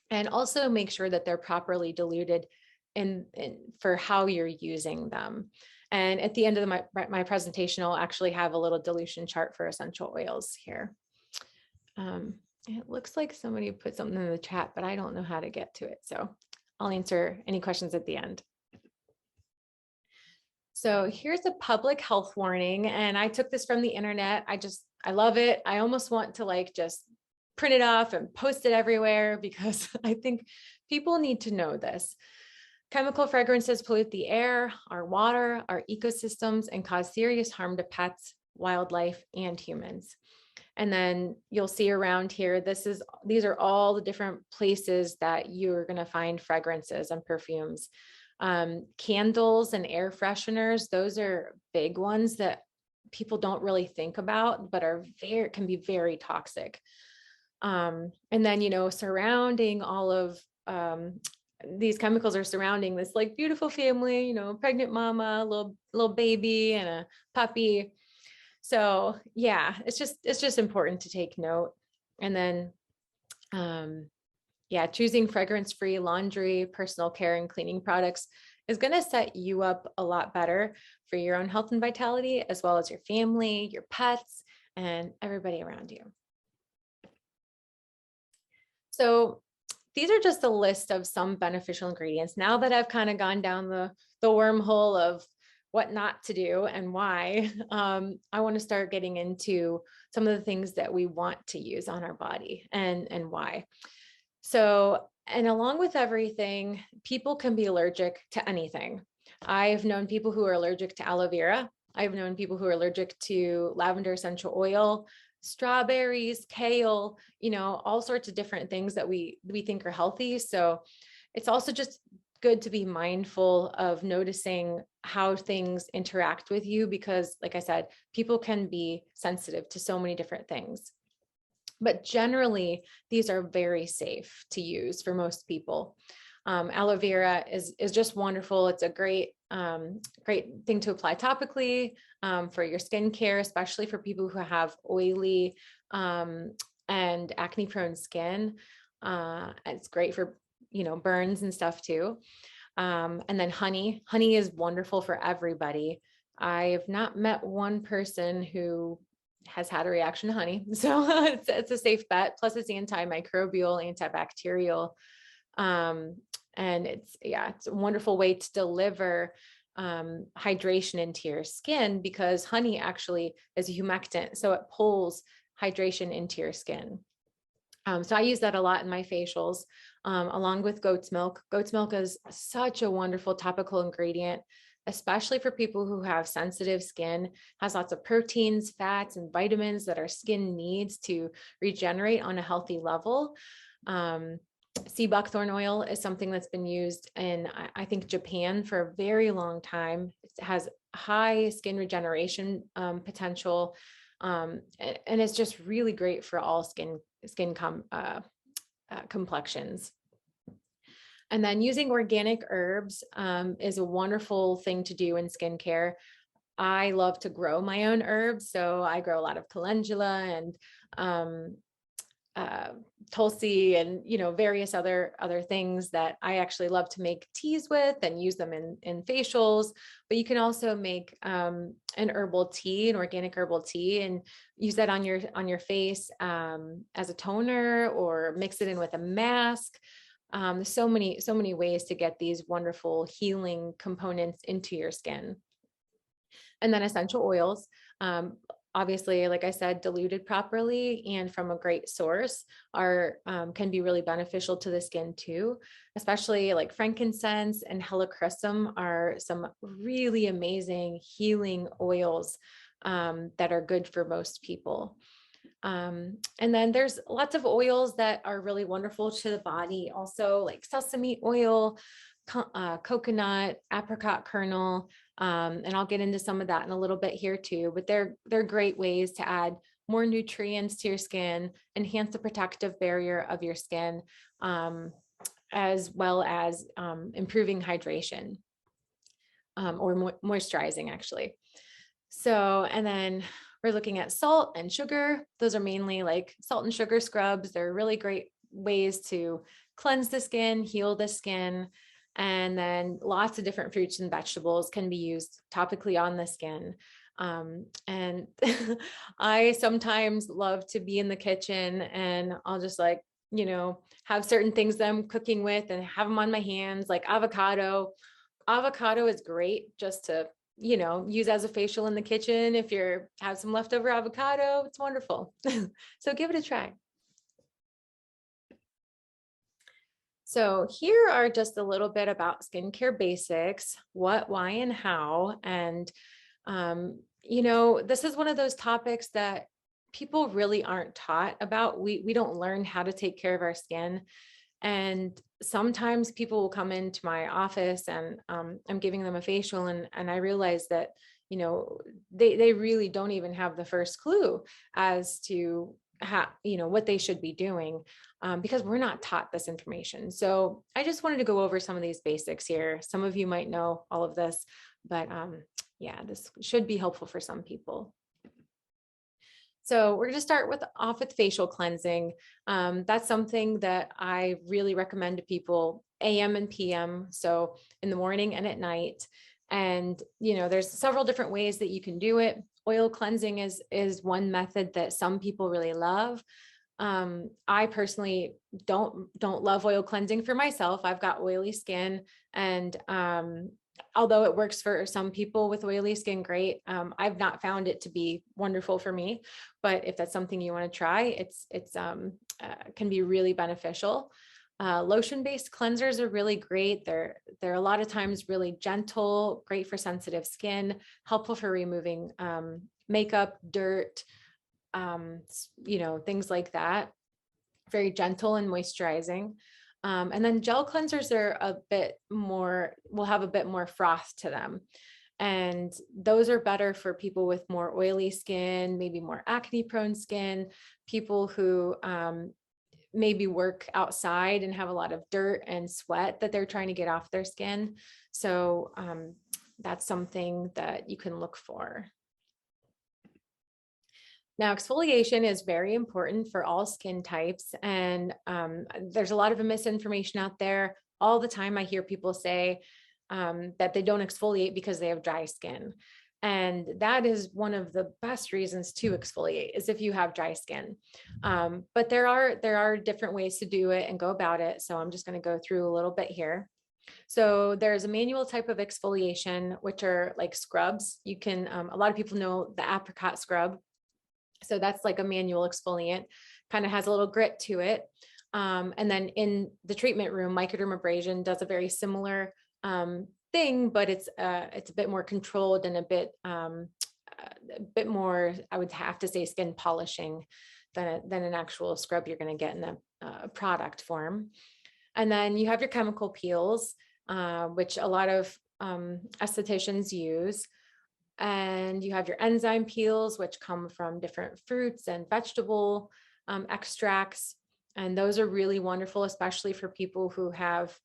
and also make sure that they're properly diluted for how you're using them. And at the end of my presentation, I'll actually have a little dilution chart for essential oils here. It looks like somebody put something in the chat, but I don't know how to get to it. So I'll answer any questions at the end. So here's a public health warning, and I took this from the internet. I love it. I almost want to just print it off and post it everywhere because I think people need to know this. Chemical fragrances pollute the air, our water, our ecosystems, and cause serious harm to pets, wildlife, and humans. And then you'll see around here, these are all the different places that you're going to find fragrances and perfumes. Candles and air fresheners, those are big ones that people don't really think about, but can be very toxic. And then, surrounding all of these chemicals are surrounding this beautiful family, pregnant mama, little baby and a puppy. So yeah, it's just important to take note. And then, choosing fragrance-free laundry, personal care, and cleaning products is going to set you up a lot better for your own health and vitality, as well as your family, your pets, and everybody around you. So these are just a list of some beneficial ingredients. Now that I've kind of gone down the wormhole of what not to do and why, I want to start getting into some of the things that we want to use on our body and why. So, and along with everything, people can be allergic to anything. I've known people who are allergic to aloe vera. I've known people who are allergic to lavender essential oil, strawberries, kale, all sorts of different things that we think are healthy. So it's also just good to be mindful of noticing how things interact with you, because like I said, people can be sensitive to so many different things. But generally, these are very safe to use for most people. Aloe vera is just wonderful. It's a great thing to apply topically for your skincare, especially for people who have oily and acne prone skin. It's great for, burns and stuff too. And then honey is wonderful for everybody. I've not met one person who has had a reaction to honey. So it's a safe bet. Plus it's antimicrobial, antibacterial. And it's a wonderful way to deliver hydration into your skin, because honey actually is a humectant. So it pulls hydration into your skin. So I use that a lot in my facials, along with goat's milk. Goat's milk is such a wonderful topical ingredient, especially for people who have sensitive skin. Has lots of proteins, fats, and vitamins that our skin needs to regenerate on a healthy level. Sea buckthorn oil is something that's been used in, I think, Japan for a very long time. It has high skin regeneration potential, and it's just really great for all skin complexions. And then using organic herbs is a wonderful thing to do in skincare. I love to grow my own herbs, so I grow a lot of calendula and tulsi and various other things that I actually love to make teas with and use them in facials. But you can also make an organic herbal tea, and use that on your face as a toner, or mix it in with a mask. So many ways to get these wonderful healing components into your skin. And then essential oils. Obviously, like I said, diluted properly and from a great source can be really beneficial to the skin too. Especially like frankincense and helichrysum are some really amazing healing oils that are good for most people. And then there's lots of oils that are really wonderful to the body also, like sesame oil, coconut, apricot kernel. And I'll get into some of that in a little bit here too, but they're great ways to add more nutrients to your skin, enhance the protective barrier of your skin, as well as improving hydration or moisturizing actually. So, and then we're looking at salt and sugar. Those are mainly like salt and sugar scrubs. They're really great ways to cleanse the skin, heal the skin. And then lots of different fruits and vegetables can be used topically on the skin. And I sometimes love to be in the kitchen, and I'll just have certain things that I'm cooking with and have them on my hands, like avocado. Avocado is great just to, use as a facial in the kitchen. If you have some leftover avocado, it's wonderful. So give it a try. So here are just a little bit about skincare basics, what, why, and how. And, this is one of those topics that people really aren't taught about. We don't learn how to take care of our skin. And sometimes people will come into my office and I'm giving them a facial and I realize that, they really don't even have the first clue as to how, what they should be doing, because we're not taught this information. So I just wanted to go over some of these basics here. Some of you might know all of this, but this should be helpful for some people. So we're going to start off with facial cleansing. That's something that I really recommend to people, AM and PM. So in the morning and at night. And, there's several different ways that you can do it. Oil cleansing is one method that some people really love. I personally don't love oil cleansing for myself. I've got oily skin, and although it works for some people with oily skin, great. I've not found it to be wonderful for me, but if that's something you want to try, it's can be really beneficial. Lotion-based cleansers are really great. They're a lot of times really gentle, great for sensitive skin, helpful for removing makeup, dirt, things like that. Very gentle and moisturizing. And then gel cleansers are will have a bit more froth to them. And those are better for people with more oily skin, maybe more acne prone skin, people who maybe work outside and have a lot of dirt and sweat that they're trying to get off their skin. So that's something that you can look for. Now, exfoliation is very important for all skin types. And there's a lot of misinformation out there. All the time I hear people say that they don't exfoliate because they have dry skin. And that is one of the best reasons to exfoliate, is if you have dry skin. But there are different ways to do it and go about it. So I'm just going to go through a little bit here. So there's a manual type of exfoliation, which are like scrubs. You can, a lot of people know the apricot scrub. So that's like a manual exfoliant, kind of has a little grit to it. And then in the treatment room, microdermabrasion does a very similar thing, but it's a bit more controlled and a bit more, I would have to say, skin polishing than an actual scrub you're going to get in the product form. And then you have your chemical peels, which a lot of estheticians use. And you have your enzyme peels, which come from different fruits and vegetable extracts. And those are really wonderful, especially for people who have,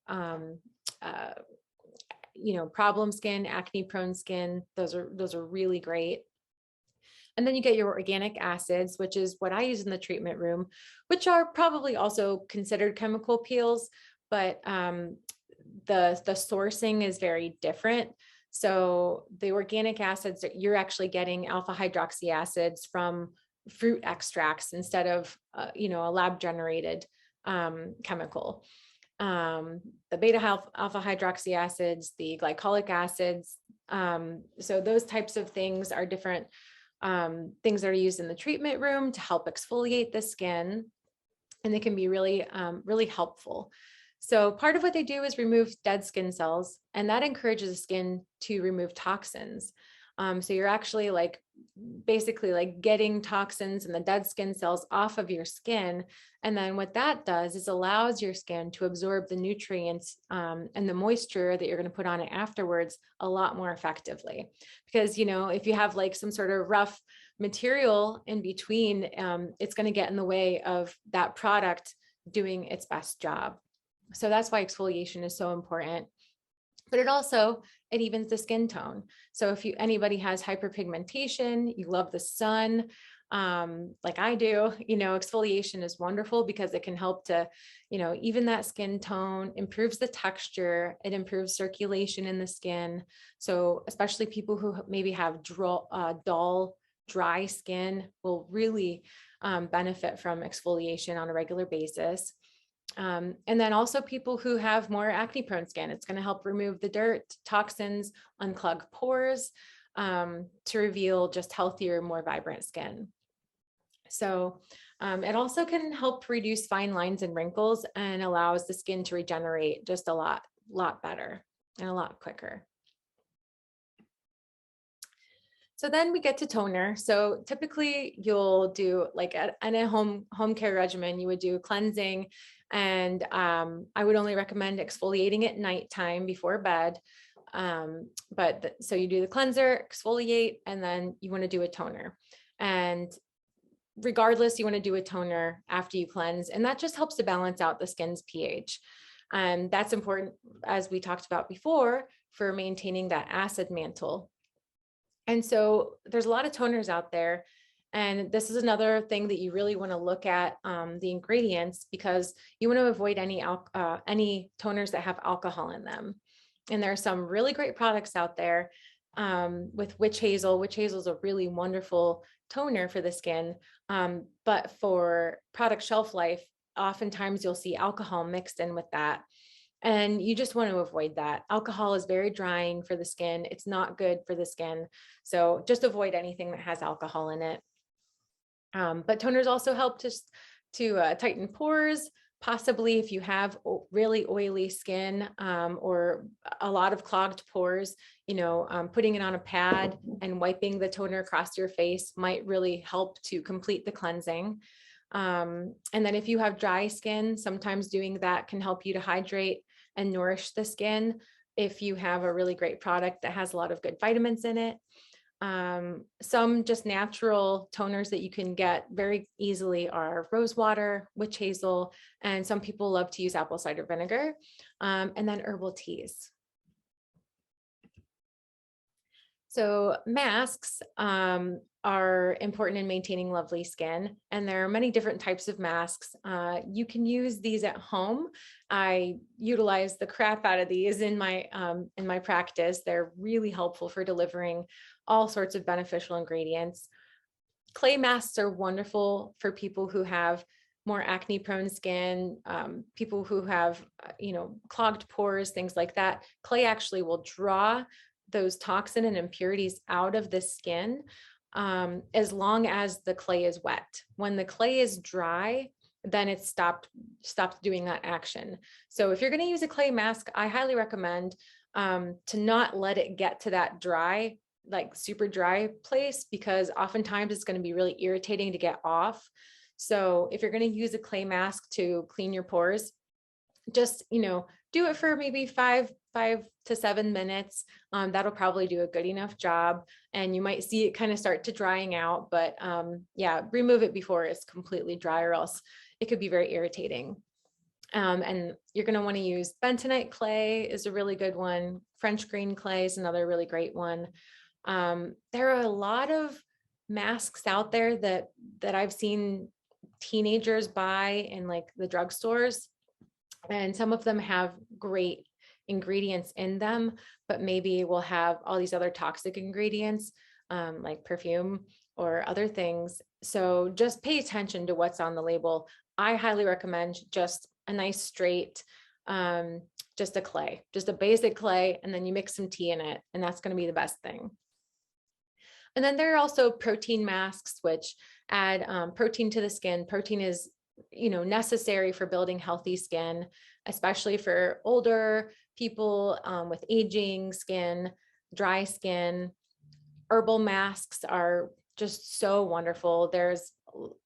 problem skin, acne prone skin. Those are really great. And then you get your organic acids, which is what I use in the treatment room, which are probably also considered chemical peels, but the sourcing is very different. So the organic acids, that you're actually getting alpha hydroxy acids from fruit extracts instead of a lab generated chemical. The beta alpha hydroxy acids, the glycolic acids. So those types of things are different things that are used in the treatment room to help exfoliate the skin, and they can be really, really helpful. So part of what they do is remove dead skin cells, and that encourages the skin to remove toxins. So you're actually basically getting toxins and the dead skin cells off of your skin. And then what that does is allows your skin to absorb the nutrients and the moisture that you're going to put on it afterwards a lot more effectively. Because, if you have some sort of rough material in between, it's going to get in the way of that product doing its best job. So that's why exfoliation is so important. But it evens the skin tone. So if anybody has hyperpigmentation, you love the sun, like I do, exfoliation is wonderful because it can help to, even that skin tone, improves the texture, it improves circulation in the skin. So especially people who maybe have dull, dry skin will really benefit from exfoliation on a regular basis. And then also people who have more acne prone skin, it's going to help remove the dirt, toxins, unclog pores, to reveal just healthier, more vibrant skin. So it also can help reduce fine lines and wrinkles and allows the skin to regenerate just a lot better and a lot quicker. So then we get to toner. So typically you'll do in a home care regimen, you would do cleansing, and I would only recommend exfoliating at nighttime before bed. So you do the cleanser, exfoliate, and then you want to do a toner. And regardless, you want to do a toner after you cleanse, and that just helps to balance out the skin's pH. And that's important, as we talked about before, for maintaining that acid mantle. And so there's a lot of toners out there. And this is another thing that you really want to look at, the ingredients, because you want to avoid any toners that have alcohol in them. And there are some really great products out there with witch hazel. Witch hazel is a really wonderful toner for the skin. But for product shelf life, oftentimes you'll see alcohol mixed in with that. And you just want to avoid that. Alcohol is very drying for the skin. It's not good for the skin. So just avoid anything that has alcohol in it. But toners also help to tighten pores. Possibly if you have really oily skin or a lot of clogged pores, putting it on a pad and wiping the toner across your face might really help to complete the cleansing. And then if you have dry skin, sometimes doing that can help you to hydrate and nourish the skin if you have a really great product that has a lot of good vitamins in it. Some just natural toners that you can get very easily are rose water, witch hazel, and some people love to use apple cider vinegar, and then herbal teas. So masks are important in maintaining lovely skin, and there are many different types of masks. You can use these at home. I utilize the crap out of these in my practice. They're really helpful for delivering all sorts of beneficial ingredients. Clay masks are wonderful for people who have more acne prone skin, people who have, clogged pores, things like that. Clay actually will draw those toxin and impurities out of the skin as long as the clay is wet. When the clay is dry, then it's stopped doing that action. So if you're going to use a clay mask, I highly recommend to not let it get to that dry, like super dry place, because oftentimes it's going to be really irritating to get off. So if you're going to use a clay mask to clean your pores, just, do it for maybe 5 to 7 minutes. That'll probably do a good enough job, and you might see it kind of start to drying out, but yeah, remove it before it's completely dry, or else it could be very irritating. And you're going to want to use bentonite clay is a really good one. French green clay is another really great one. There are a lot of masks out there that I've seen teenagers buy in like the drugstores, and some of them have great ingredients in them, but maybe will have all these other toxic ingredients, like perfume or other things. So just pay attention to what's on the label. I highly recommend just a nice straight, just a basic clay, and then you mix some tea in it, and that's going to be the best thing. And then there are also protein masks, which add protein to the skin. Protein is, necessary for building healthy skin, especially for older people with aging skin, dry skin. Herbal masks are just so wonderful. There's,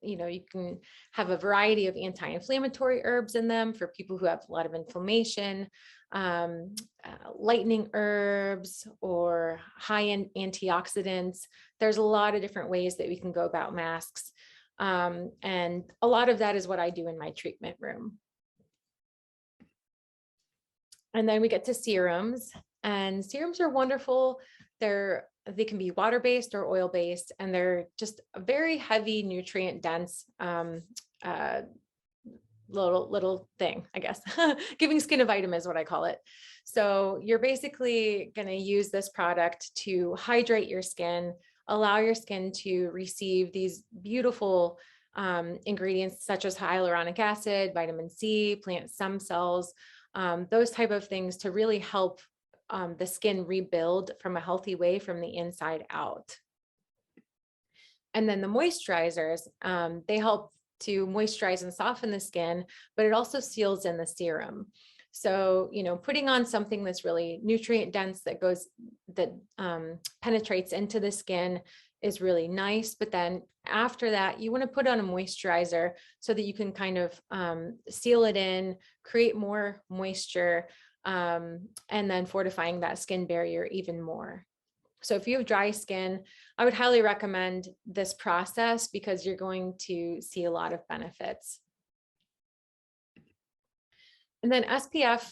you can have a variety of anti-inflammatory herbs in them for people who have a lot of inflammation, lightening herbs, or high-end antioxidants. There's a lot of different ways that we can go about masks. And a lot of that is what I do in my treatment room. And then we get to serums, and serums are wonderful. They can be water-based or oil-based, and they're just a very heavy, nutrient-dense little thing, I guess. Giving skin a vitamin is what I call it. So you're basically going to use this product to hydrate your skin, allow your skin to receive these beautiful ingredients such as hyaluronic acid, vitamin C, plant stem cells, those type of things to really help the skin rebuild from a healthy way from the inside out. And then the moisturizers, they help to moisturize and soften the skin, but it also seals in the serum. So, putting on something that's really nutrient dense that penetrates into the skin is really nice. But then after that, you want to put on a moisturizer so that you can kind of seal it in, create more moisture, and then fortifying that skin barrier even more. So if you have dry skin, I would highly recommend this process because you're going to see a lot of benefits. And then SPF,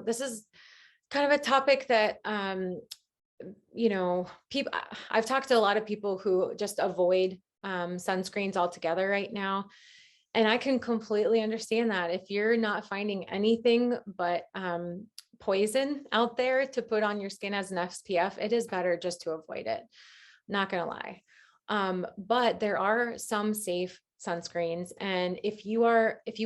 this is kind of a topic that, I've talked to a lot of people who just avoid sunscreens altogether right now. And I can completely understand that. If you're not finding anything but poison out there to put on your skin as an SPF, it is better just to avoid it. Not gonna lie. But there are some safe sunscreens. And if you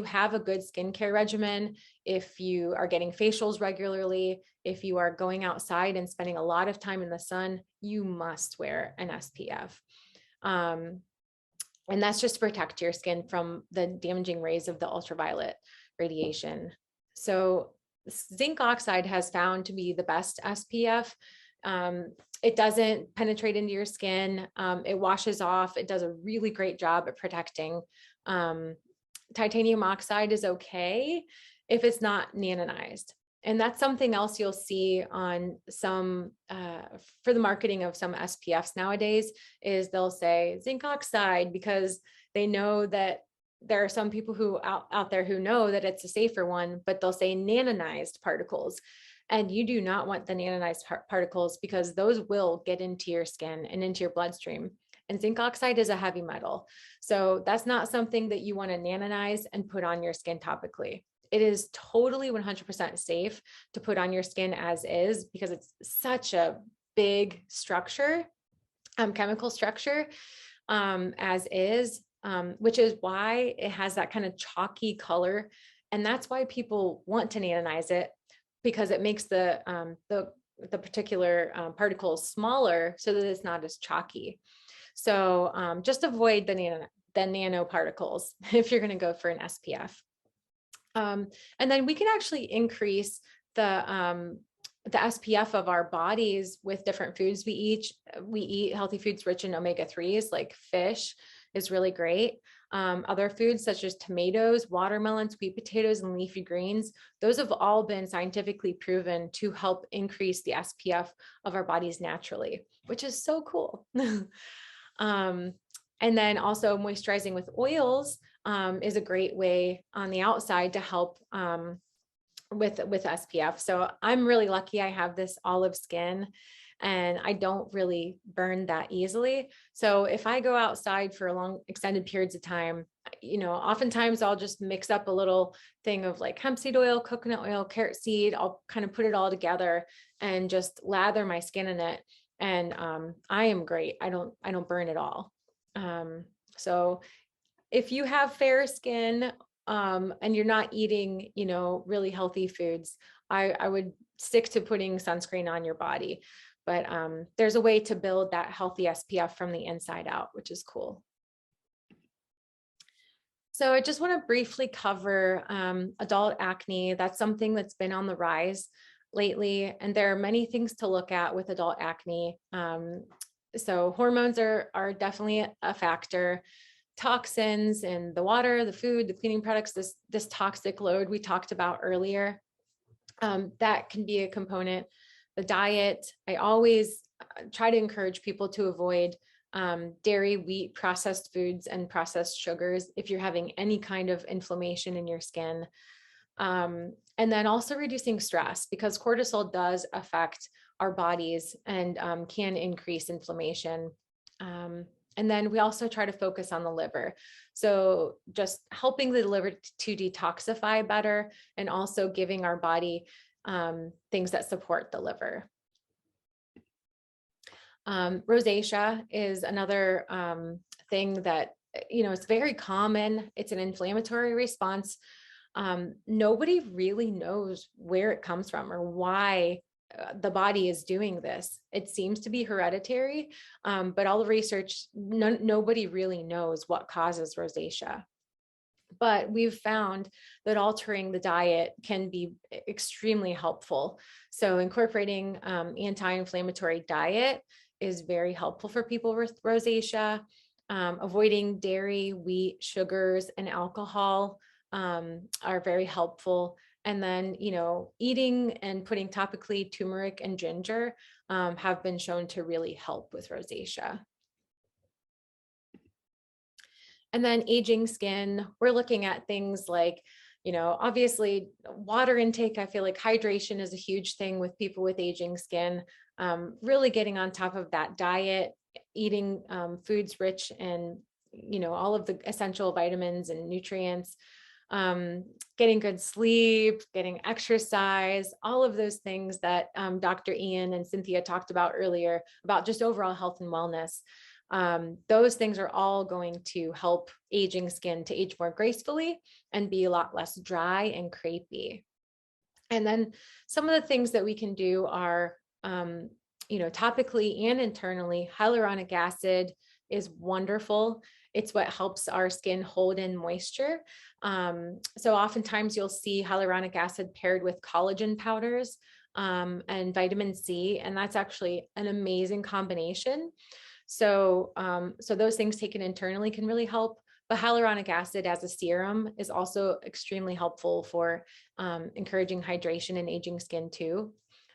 have a good skincare regimen, if you are getting facials regularly, if you are going outside and spending a lot of time in the sun, you must wear an SPF. And that's just to protect your skin from the damaging rays of the ultraviolet radiation. So zinc oxide has found to be the best SPF. It doesn't penetrate into your skin. It washes off. It does a really great job at protecting. Titanium oxide is okay if it's not nanonized. And that's something else you'll see on some, for the marketing of some SPFs nowadays, is they'll say zinc oxide because they know that there are some people who out there who know that it's a safer one, but they'll say nanonized particles. And you do not want the nanonized particles because those will get into your skin and into your bloodstream. And zinc oxide is a heavy metal. So that's not something that you want to nanonize and put on your skin topically. It is totally 100% safe to put on your skin as is because it's such a big structure, chemical structure, as is, which is why it has that kind of chalky color. And that's why people want to nanonize it, because it makes the particular particles smaller so that it's not as chalky. So just avoid the nanoparticles if you're going to go for an SPF. And then we can actually increase the SPF of our bodies with different foods we eat. We eat healthy foods rich in omega-3s, like fish is really great. Other foods such as tomatoes, watermelons, sweet potatoes, and leafy greens, those have all been scientifically proven to help increase the SPF of our bodies naturally, which is so cool. And then also moisturizing with oils is a great way on the outside to help with SPF. So I'm really lucky I have this olive skin and I don't really burn that easily. So if I go outside for long extended periods of time, oftentimes I'll just mix up a little thing of like hemp seed oil, coconut oil, carrot seed. I'll kind of put it all together and just lather my skin in it. And I am great. I don't burn at all. So if you have fair skin and you're not eating, really healthy foods, I would stick to putting sunscreen on your body. But there's a way to build that healthy SPF from the inside out, which is cool. So I just want to briefly cover adult acne. That's something that's been on the rise lately, and there are many things to look at with adult acne. So hormones are definitely a factor. Toxins in the water, the food, the cleaning products, this toxic load we talked about earlier, that can be a component. The diet, I always try to encourage people to avoid dairy, wheat, processed foods, and processed sugars if you're having any kind of inflammation in your skin. And then also reducing stress, because cortisol does affect our bodies and can increase inflammation. And then we also try to focus on the liver. So just helping the liver to detoxify better and also giving our body things that support the liver. Rosacea is another thing that, it's very common. It's an inflammatory response. Nobody really knows where it comes from or why the body is doing this. It seems to be hereditary, but all the research, nobody really knows what causes rosacea. But we've found that altering the diet can be extremely helpful. So incorporating anti-inflammatory diet is very helpful for people with rosacea. Avoiding dairy, wheat, sugars, and alcohol are very helpful. And then, eating and putting topically turmeric and ginger have been shown to really help with rosacea. And then aging skin, we're looking at things like, obviously water intake. I feel like hydration is a huge thing with people with aging skin. Really getting on top of that diet, eating foods rich in, all of the essential vitamins and nutrients. Getting good sleep, getting exercise, all of those things that Dr. Ian and Cynthia talked about earlier about just overall health and wellness. Those things are all going to help aging skin to age more gracefully and be a lot less dry and crepey. And then some of the things that we can do are, topically and internally. Hyaluronic acid is wonderful. It's what helps our skin hold in moisture. So oftentimes you'll see hyaluronic acid paired with collagen powders and vitamin C, and that's actually an amazing combination. So, so those things taken internally can really help. But hyaluronic acid as a serum is also extremely helpful for encouraging hydration and aging skin too.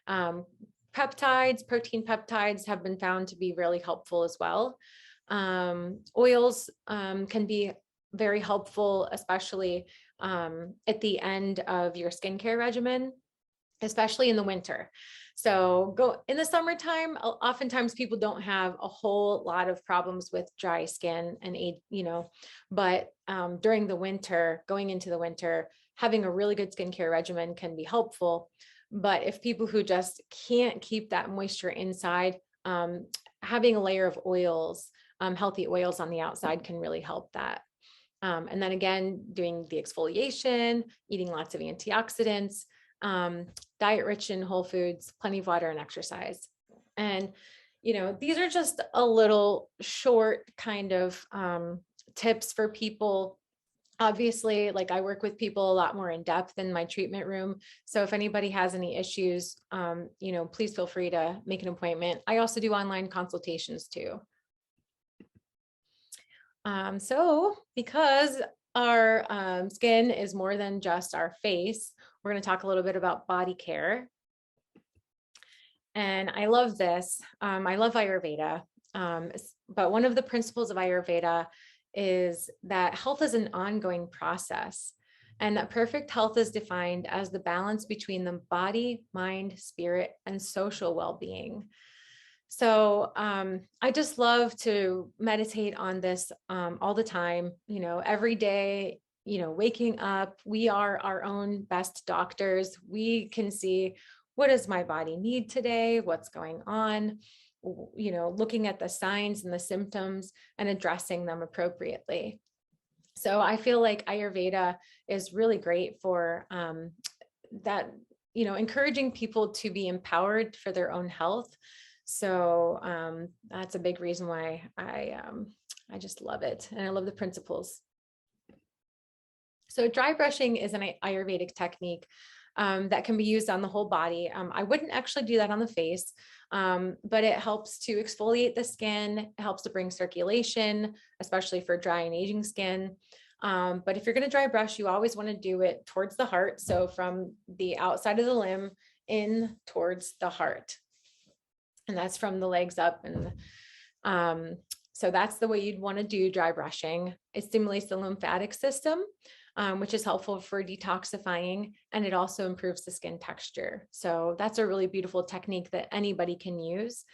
Peptides, protein peptides have been found to be really helpful as well. Oils can be very helpful, especially at the end of your skincare regimen. especially in the winter. So go in the summertime, oftentimes people don't have a whole lot of problems with dry skin and, but during the winter, going into the winter, having a really good skincare regimen can be helpful. But if people who just can't keep that moisture inside, having a layer of oils, healthy oils on the outside can really help that. And then again, doing the exfoliation, eating lots of antioxidants, diet rich in whole foods, plenty of water and exercise. And, these are just a little short kind of tips for people. Obviously, like I work with people a lot more in depth in my treatment room. So if anybody has any issues, please feel free to make an appointment. I also do online consultations too. So because our skin is more than just our face, we're going to talk a little bit about body care. And I love this. I love Ayurveda. But one of the principles of Ayurveda is that health is an ongoing process, and that perfect health is defined as the balance between the body, mind, spirit, and social well-being. So I just love to meditate on this all the time, every day, waking up, we are our own best doctors. We can see, what does my body need today? What's going on? Looking at the signs and the symptoms and addressing them appropriately. So I feel like Ayurveda is really great for that, encouraging people to be empowered for their own health. So that's a big reason why I just love it. And I love the principles. So dry brushing is an Ayurvedic technique that can be used on the whole body. I wouldn't actually do that on the face, but it helps to exfoliate the skin. It helps to bring circulation, especially for dry and aging skin. But if you're going to dry brush, you always want to do it towards the heart. So from the outside of the limb in towards the heart. And that's from the legs up. And so that's the way you'd want to do dry brushing. It stimulates the lymphatic system, which is helpful for detoxifying, and it also improves the skin texture. So that's a really beautiful technique that anybody can use.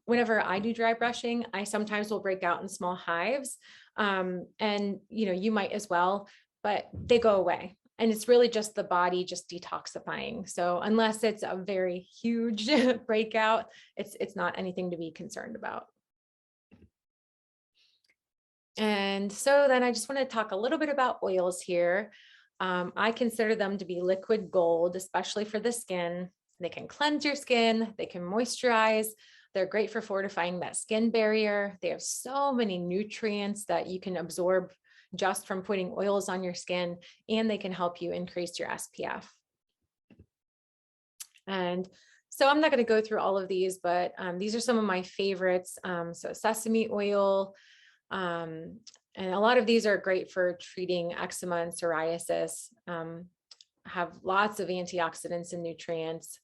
Whenever I do dry brushing, I sometimes will break out in small hives, and you might as well, but they go away. And it's really just the body just detoxifying. So unless it's a very huge breakout, it's not anything to be concerned about. And so then I just want to talk a little bit about oils here. I consider them to be liquid gold, especially for the skin. They can cleanse your skin, they can moisturize. They're great for fortifying that skin barrier. They have so many nutrients that you can absorb just from putting oils on your skin, and they can help you increase your SPF. And so I'm not going to go through all of these, but these are some of my favorites. So sesame oil, and a lot of these are great for treating eczema and psoriasis, have lots of antioxidants and nutrients.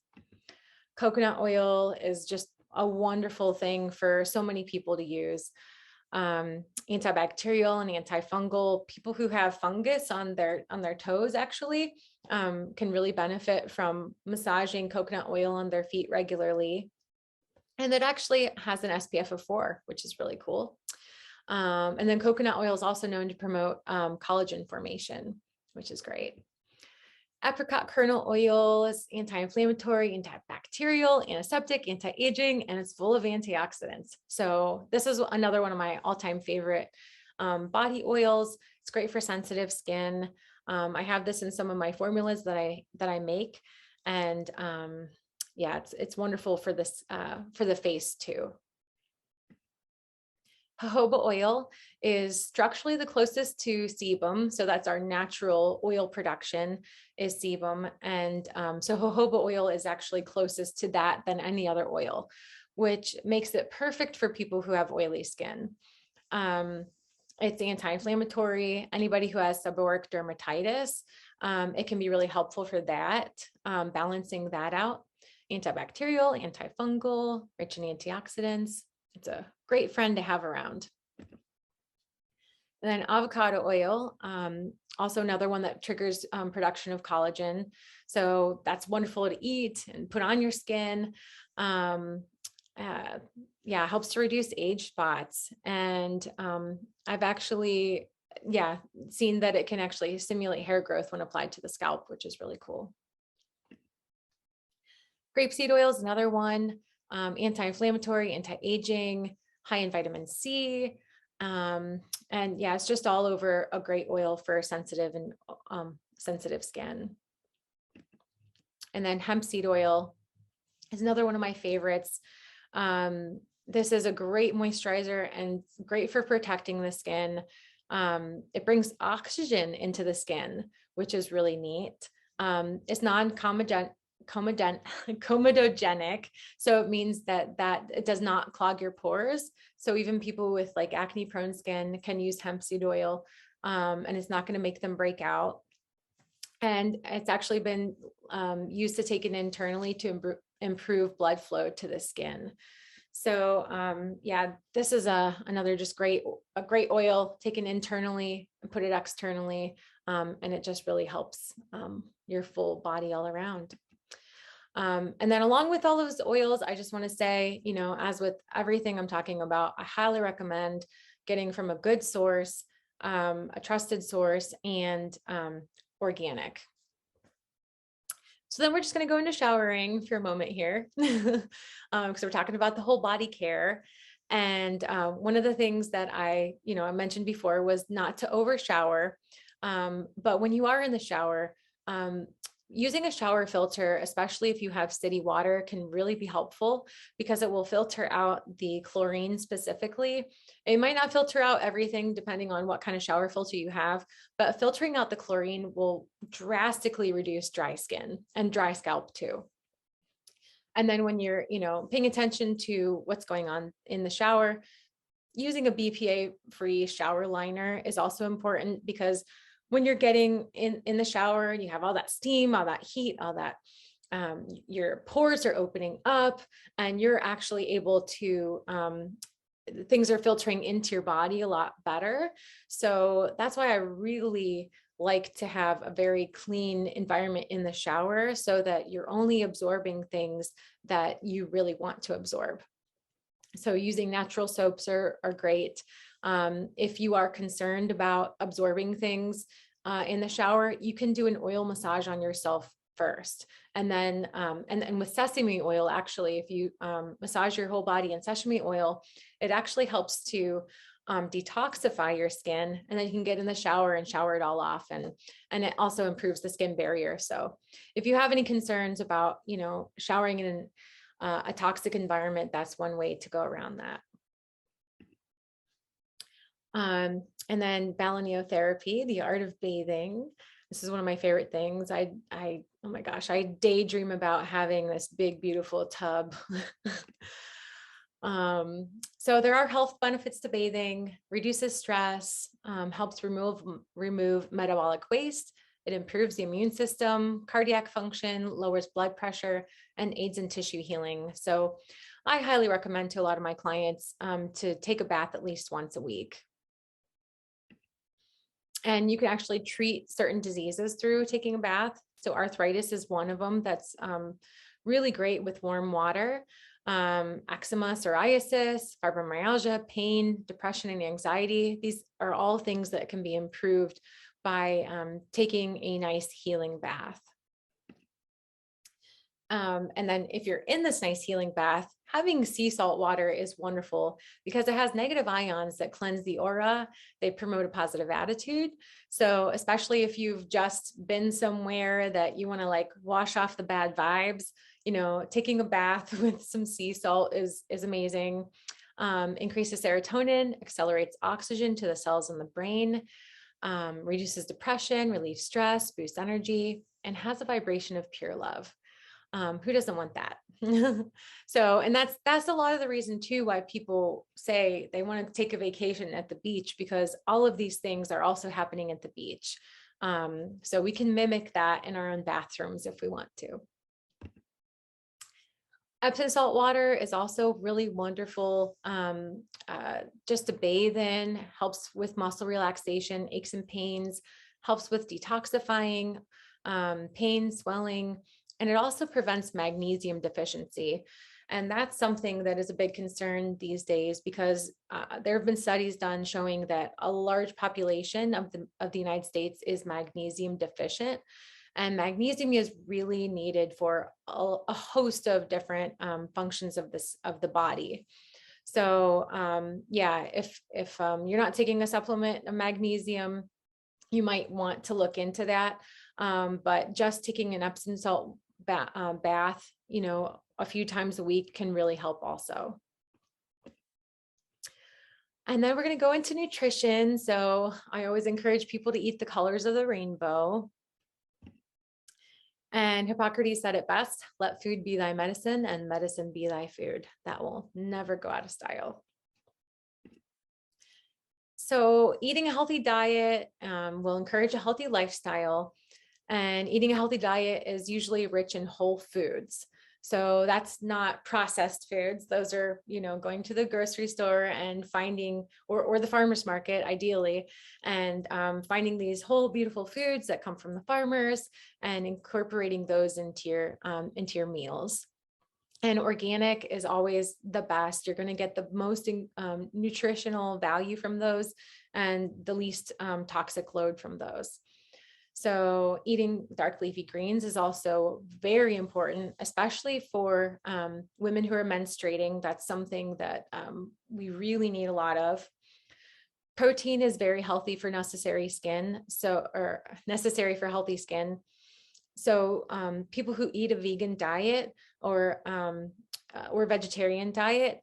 Coconut oil is just a wonderful thing for so many people to use. Antibacterial and antifungal. People who have fungus on their toes actually can really benefit from massaging coconut oil on their feet regularly. And it actually has an SPF of 4, which is really cool. And then coconut oil is also known to promote collagen formation, which is great. Apricot kernel oil is anti-inflammatory, antibacterial, antiseptic, anti-aging, and it's full of antioxidants. So this is another one of my all-time favorite body oils. It's great for sensitive skin. I have this in some of my formulas that I make, and yeah, it's wonderful for this for the face too. Jojoba oil is structurally the closest to sebum. So that's our natural oil production is sebum. And so jojoba oil is actually closest to that than any other oil, which makes it perfect for people who have oily skin. It's anti-inflammatory. Anybody who has seborrheic dermatitis, it can be really helpful for that, balancing that out. Antibacterial, antifungal, rich in antioxidants. It's a great friend to have around. And then avocado oil, also another one that triggers production of collagen. So that's wonderful to eat and put on your skin. Yeah, helps to reduce age spots. And I've actually, seen that it can actually stimulate hair growth when applied to the scalp, which is really cool. Grapeseed oil is another one, anti-inflammatory, anti-aging, high in vitamin C. And yeah, it's just all over a great oil for sensitive and sensitive skin. And then hemp seed oil is another one of my favorites. This is a great moisturizer and great for protecting the skin. It brings oxygen into the skin, which is really neat. It's comedogenic, so it means that it does not clog your pores. So even people with like acne prone skin can use hemp seed oil, and it's not going to make them break out. And it's actually been used to take it internally to improve blood flow to the skin. So yeah, this is another just a great oil taken internally and put it externally, and it just really helps your full body all around. And then along with all those oils, I just want to say, as with everything I'm talking about, I highly recommend getting from a good source, a trusted source, and organic. So then we're just going to go into showering for a moment here, because we're talking about the whole body care. And one of the things that I mentioned before was not to over shower. But when you are in the shower, using a shower filter, especially if you have city water, can really be helpful because it will filter out the chlorine specifically. It might not filter out everything depending on what kind of shower filter you have, but filtering out the chlorine will drastically reduce dry skin and dry scalp too. And then when you're, paying attention to what's going on in the shower, using a BPA-free shower liner is also important, because when you're getting in the shower and you have all that steam, all that heat, all that, your pores are opening up and you're actually able to, things are filtering into your body a lot better. So that's why I really like to have a very clean environment in the shower, so that you're only absorbing things that you really want to absorb. So using natural soaps are great. If you are concerned about absorbing things in the shower, you can do an oil massage on yourself first. And then, and with sesame oil, actually, if you massage your whole body in sesame oil, it actually helps to detoxify your skin, and then you can get in the shower and shower it all off. And it also improves the skin barrier. So if you have any concerns about, showering in a toxic environment, that's one way to go around that. And then balneotherapy, the art of bathing. This is one of my favorite things. Oh my gosh, I daydream about having this big, beautiful tub. So there are health benefits to bathing: reduces stress, helps remove metabolic waste. It improves the immune system, cardiac function, lowers blood pressure, and aids in tissue healing. So I highly recommend to a lot of my clients to take a bath at least once a week. And you can actually treat certain diseases through taking a bath. So arthritis is one of them that's really great with warm water. Eczema, psoriasis, fibromyalgia, pain, depression, and anxiety. These are all things that can be improved by taking a nice healing bath. And then if you're in this nice healing bath, having sea salt water is wonderful because it has negative ions that cleanse the aura. They promote a positive attitude. So especially if you've just been somewhere that you want to like wash off the bad vibes, taking a bath with some sea salt is amazing. Increases serotonin, accelerates oxygen to the cells in the brain, reduces depression, relieves stress, boosts energy, and has a vibration of pure love. Who doesn't want that? So, and that's a lot of the reason too why people say they want to take a vacation at the beach, because all of these things are also happening at the beach. So we can mimic that in our own bathrooms if we want to. Epsom salt water is also really wonderful just to bathe in, helps with muscle relaxation, aches and pains, helps with detoxifying, pain, swelling, and it also prevents magnesium deficiency. And that's something that is a big concern these days because there have been studies done showing that a large population of the United States is magnesium deficient. And magnesium is really needed for a host of different functions of the body. So yeah, if you're not taking a supplement of magnesium, you might want to look into that. But just taking an Epsom salt bath, a few times a week can really help also. And then we're going to go into nutrition. So I always encourage people to eat the colors of the rainbow. And Hippocrates said it best, let food be thy medicine and medicine be thy food. That will never go out of style. So eating a healthy diet will encourage a healthy lifestyle. And eating a healthy diet is usually rich in whole foods. So that's not processed foods. Those are, going to the grocery store and finding, or the farmer's market, ideally, and finding these whole beautiful foods that come from the farmers and incorporating those into your meals. And organic is always the best. You're going to get the most nutritional value from those and the least toxic load from those. So eating dark leafy greens is also very important, especially for women who are menstruating. That's something that we really need a lot of. Protein is very healthy for necessary for healthy skin. So people who eat a vegan diet or vegetarian diet,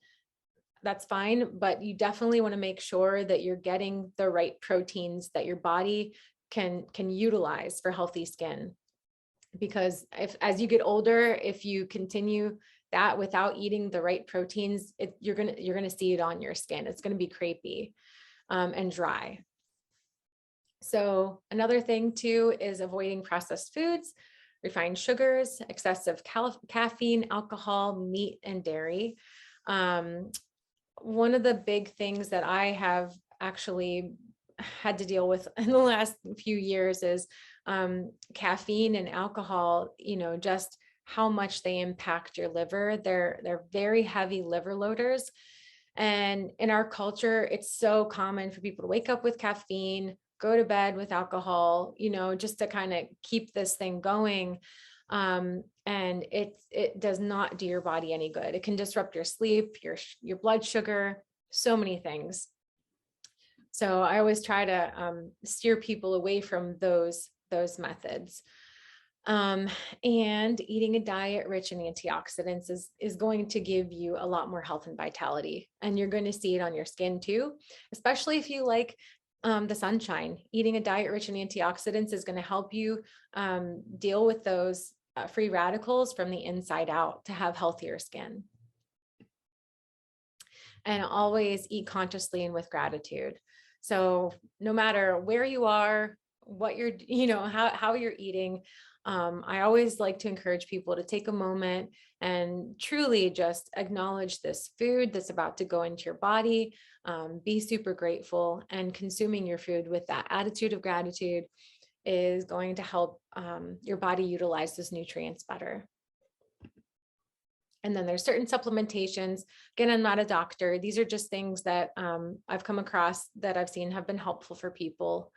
that's fine, but you definitely want to make sure that you're getting the right proteins that your body can utilize for healthy skin. Because as you get older, if you continue that without eating the right proteins, you're gonna see it on your skin. It's gonna be crepey and dry. So another thing too is avoiding processed foods, refined sugars, excessive caffeine, alcohol, meat, and dairy. One of the big things that I have actually had to deal with in the last few years is caffeine and alcohol, just how much they impact your liver. They're very heavy liver loaders. And in our culture, it's so common for people to wake up with caffeine, go to bed with alcohol, just to kind of keep this thing going. And it does not do your body any good. It can disrupt your sleep, your blood sugar, so many things. So I always try to steer people away from those methods. And eating a diet rich in antioxidants is going to give you a lot more health and vitality. And you're going to see it on your skin too, especially if you like the sunshine. Eating a diet rich in antioxidants is going to help you deal with those free radicals from the inside out to have healthier skin. And always eat consciously and with gratitude. So no matter where you are, what you're, how you're eating, I always like to encourage people to take a moment and truly just acknowledge this food that's about to go into your body, be super grateful, and consuming your food with that attitude of gratitude is going to help your body utilize those nutrients better. And then there's certain supplementations. Again, I'm not a doctor. These are just things that I've come across that I've seen have been helpful for people.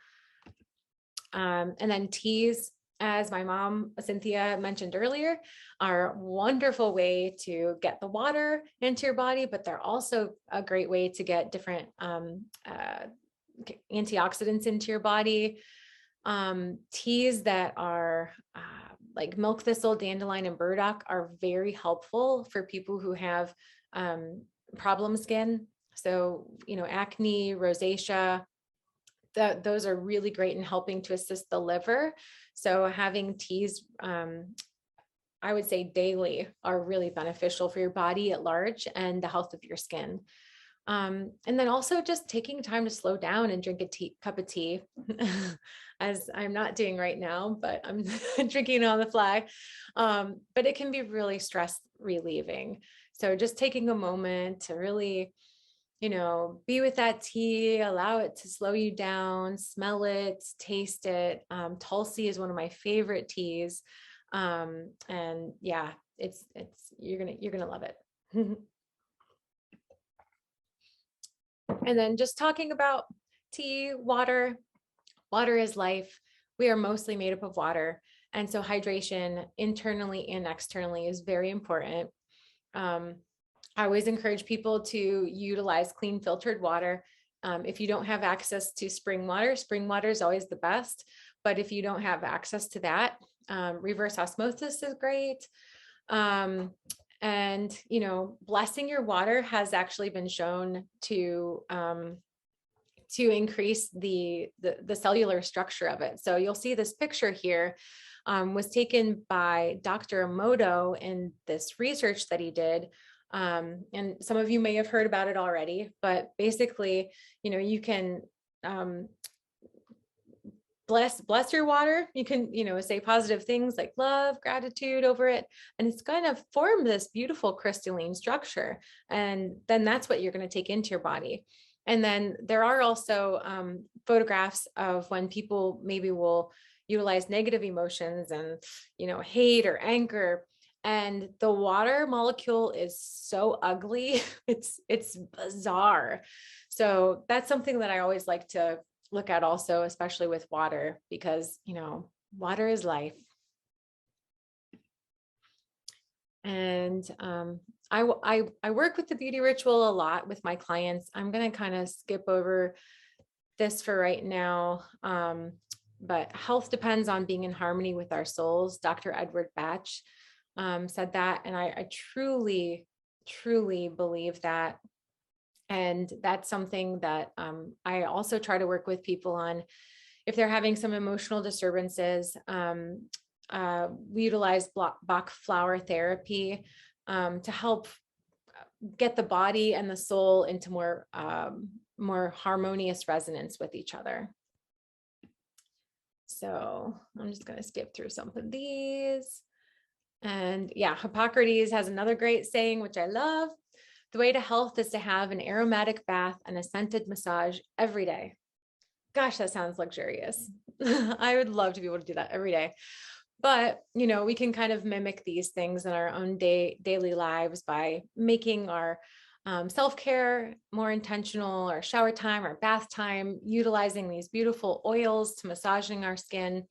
And then teas, as my mom, Cynthia, mentioned earlier, are a wonderful way to get the water into your body, but they're also a great way to get different antioxidants into your body. Teas that are like milk thistle, dandelion, and burdock are very helpful for people who have problem skin. So, acne, rosacea, those are really great in helping to assist the liver. So having teas, I would say daily, are really beneficial for your body at large and the health of your skin. And then also just taking time to slow down and drink a cup of tea, as I'm not doing right now, but I'm drinking on the fly. But it can be really stress relieving. So just taking a moment to really, be with that tea, allow it to slow you down, smell it, taste it. Tulsi is one of my favorite teas. And yeah, you're gonna love it. And then just talking about tea, water is life. We are mostly made up of water. And so hydration internally and externally is very important. I always encourage people to utilize clean filtered water. If you don't have access to spring water is always the best. But if you don't have access to that, reverse osmosis is great. And, blessing your water has actually been shown to increase the cellular structure of it. So you'll see this picture here was taken by Dr. Emoto in this research that he did. And some of you may have heard about it already, but basically, you can bless your water. You can, say positive things like love, gratitude over it, and it's going to form this beautiful crystalline structure. And then that's what you're going to take into your body. And then there are also photographs of when people maybe will utilize negative emotions and, hate or anger. And the water molecule is so ugly. It's bizarre. So that's something that I always like to look at also, especially with water, because, water is life. And I work with the beauty ritual a lot with my clients. I'm going to kind of skip over this for right now. But health depends on being in harmony with our souls. Dr. Edward Batch said that. And I truly, truly believe that. And that's something that I also try to work with people on if they're having some emotional disturbances. We utilize Bach flower therapy to help get the body and the soul into more harmonious resonance with each other. So I'm just going to skip through some of these. And yeah, Hippocrates has another great saying, which I love. The way to health is to have an aromatic bath and a scented massage every day. Gosh, that sounds luxurious. I would love to be able to do that every day. But, we can kind of mimic these things in our own daily lives by making our self-care more intentional, our shower time, our bath time, utilizing these beautiful oils to massaging our skin.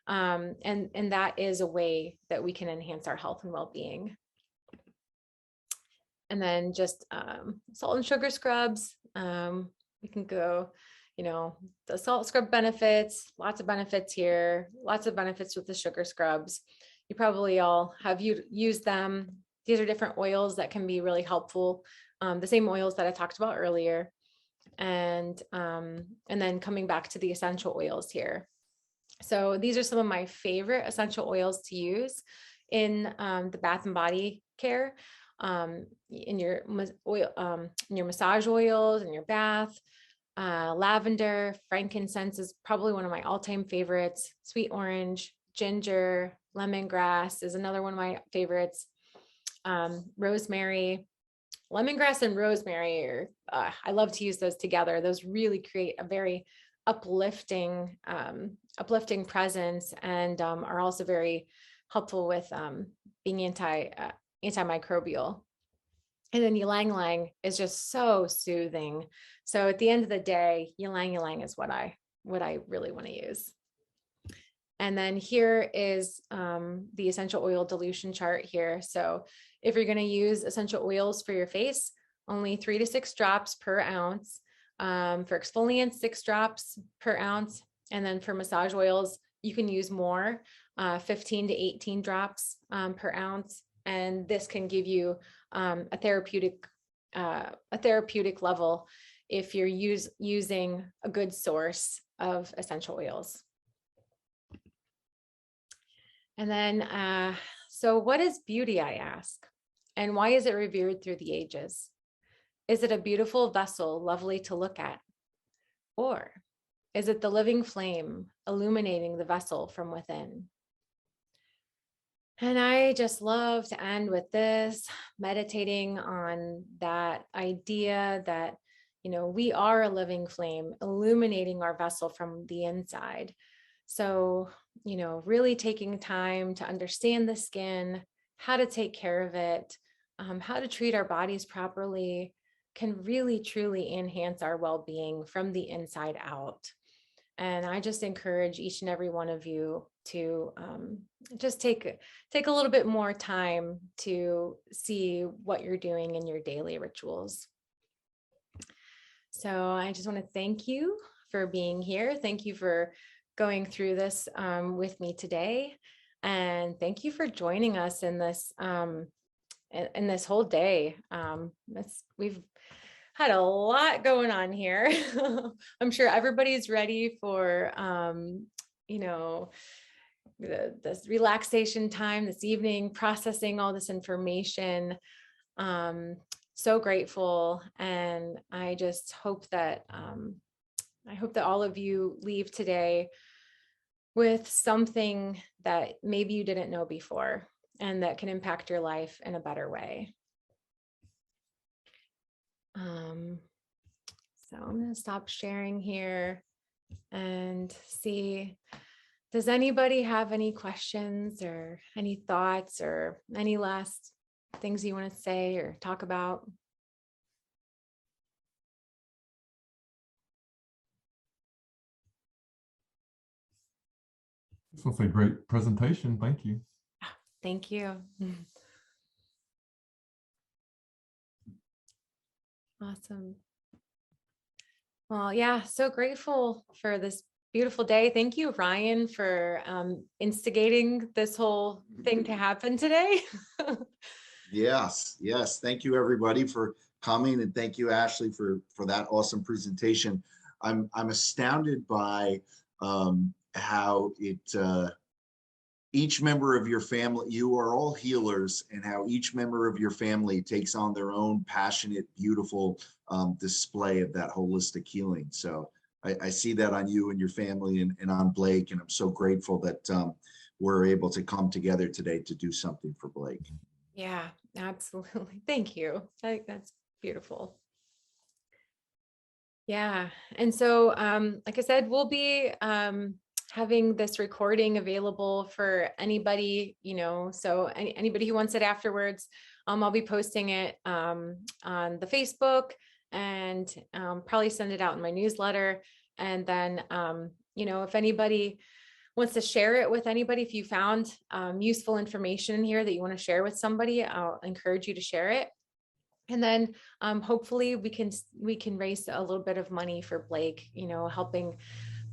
And that is a way that we can enhance our health and well-being. And then just salt and sugar scrubs. We can go, the salt scrub benefits, lots of benefits here, lots of benefits with the sugar scrubs. You probably all have used them. These are different oils that can be really helpful. The same oils that I talked about earlier. And then coming back to the essential oils here. So these are some of my favorite essential oils to use in the bath and body care. In your massage oils, in your bath. Lavender, frankincense is probably one of my all-time favorites. Sweet orange, ginger, lemongrass is another one of my favorites. Rosemary, lemongrass and rosemary are, I love to use those together. Those really create a very uplifting presence, and are also very helpful with being antimicrobial. And then ylang ylang is just so soothing. So at the end of the day, ylang ylang is what I really want to use. And then here is the essential oil dilution chart here. So if you're going to use essential oils for your face, only 3 to 6 drops per ounce. For exfoliants, 6 drops per ounce. And then for massage oils, you can use more, 15 to 18 drops per ounce. And this can give you a therapeutic level if you're using a good source of essential oils. And then, so what is beauty, I ask? And why is it revered through the ages? Is it a beautiful vessel, lovely to look at? Or is it the living flame illuminating the vessel from within? And I just love to end with this, meditating on that idea that, we are a living flame illuminating our vessel from the inside. So, really taking time to understand the skin, how to take care of it, how to treat our bodies properly can really, truly enhance our well-being from the inside out. And I just encourage each and every one of you to just take a little bit more time to see what you're doing in your daily rituals. So I just want to thank you for being here. Thank you for going through this with me today. And thank you for joining us in this whole day. We've had a lot going on here. I'm sure everybody's ready for, this relaxation time this evening, processing all this information. So grateful. And I just hope that, all of you leave today with something that maybe you didn't know before and that can impact your life in a better way. So I'm going to stop sharing here and see, does anybody have any questions or any thoughts or any last things you want to say or talk about? This was a great presentation. Thank you. Thank you. Awesome. Well, yeah, so grateful for this beautiful day. Thank you, Ryan, for instigating this whole thing to happen today. Yes, yes. Thank you, everybody, for coming, and thank you, Ashley, for that awesome presentation. I'm astounded by how each member of your family, you are all healers, and how each member of your family takes on their own passionate, beautiful display of that holistic healing. So I see that on you and your family and on Blake, and I'm so grateful that we're able to come together today to do something for Blake. Yeah, absolutely. Thank you. I think that's beautiful. Yeah. And so, like I said, we'll be having this recording available for anybody, so anybody who wants it afterwards. I'll be posting it on the Facebook and probably send it out in my newsletter. And then, if anybody wants to share it with anybody, if you found useful information in here that you want to share with somebody, I'll encourage you to share it. And then hopefully we can raise a little bit of money for Blake, helping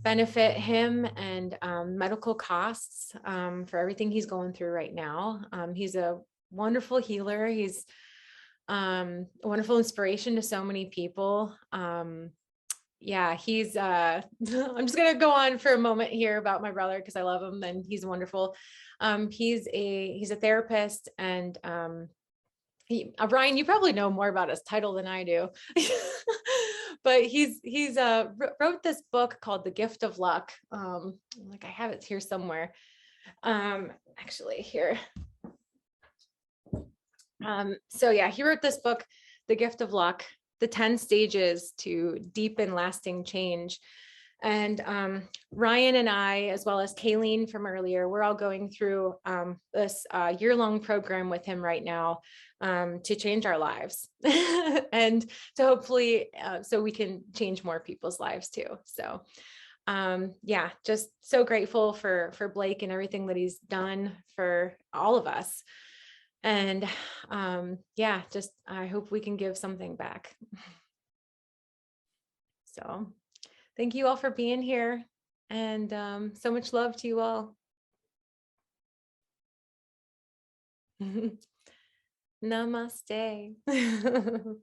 benefit him and medical costs for everything he's going through right now. He's a wonderful healer. He's a wonderful inspiration to so many people. Yeah, he's I'm just gonna go on for a moment here about my brother because I love him and he's wonderful. He's a therapist, and Ryan, you probably know more about his title than I do. But he's wrote this book called The Gift of Luck. Like I have it here somewhere. Actually here. So yeah, he wrote this book, The Gift of Luck, the 10 stages to deep and lasting change. And Ryan and I, as well as Kayleen from earlier, we're all going through this year-long program with him right now to change our lives and to hopefully so we can change more people's lives too. So yeah, just so grateful for Blake and everything that he's done for all of us. And yeah, just I hope we can give something back. So thank you all for being here, and so much love to you all. Namaste. Namaste.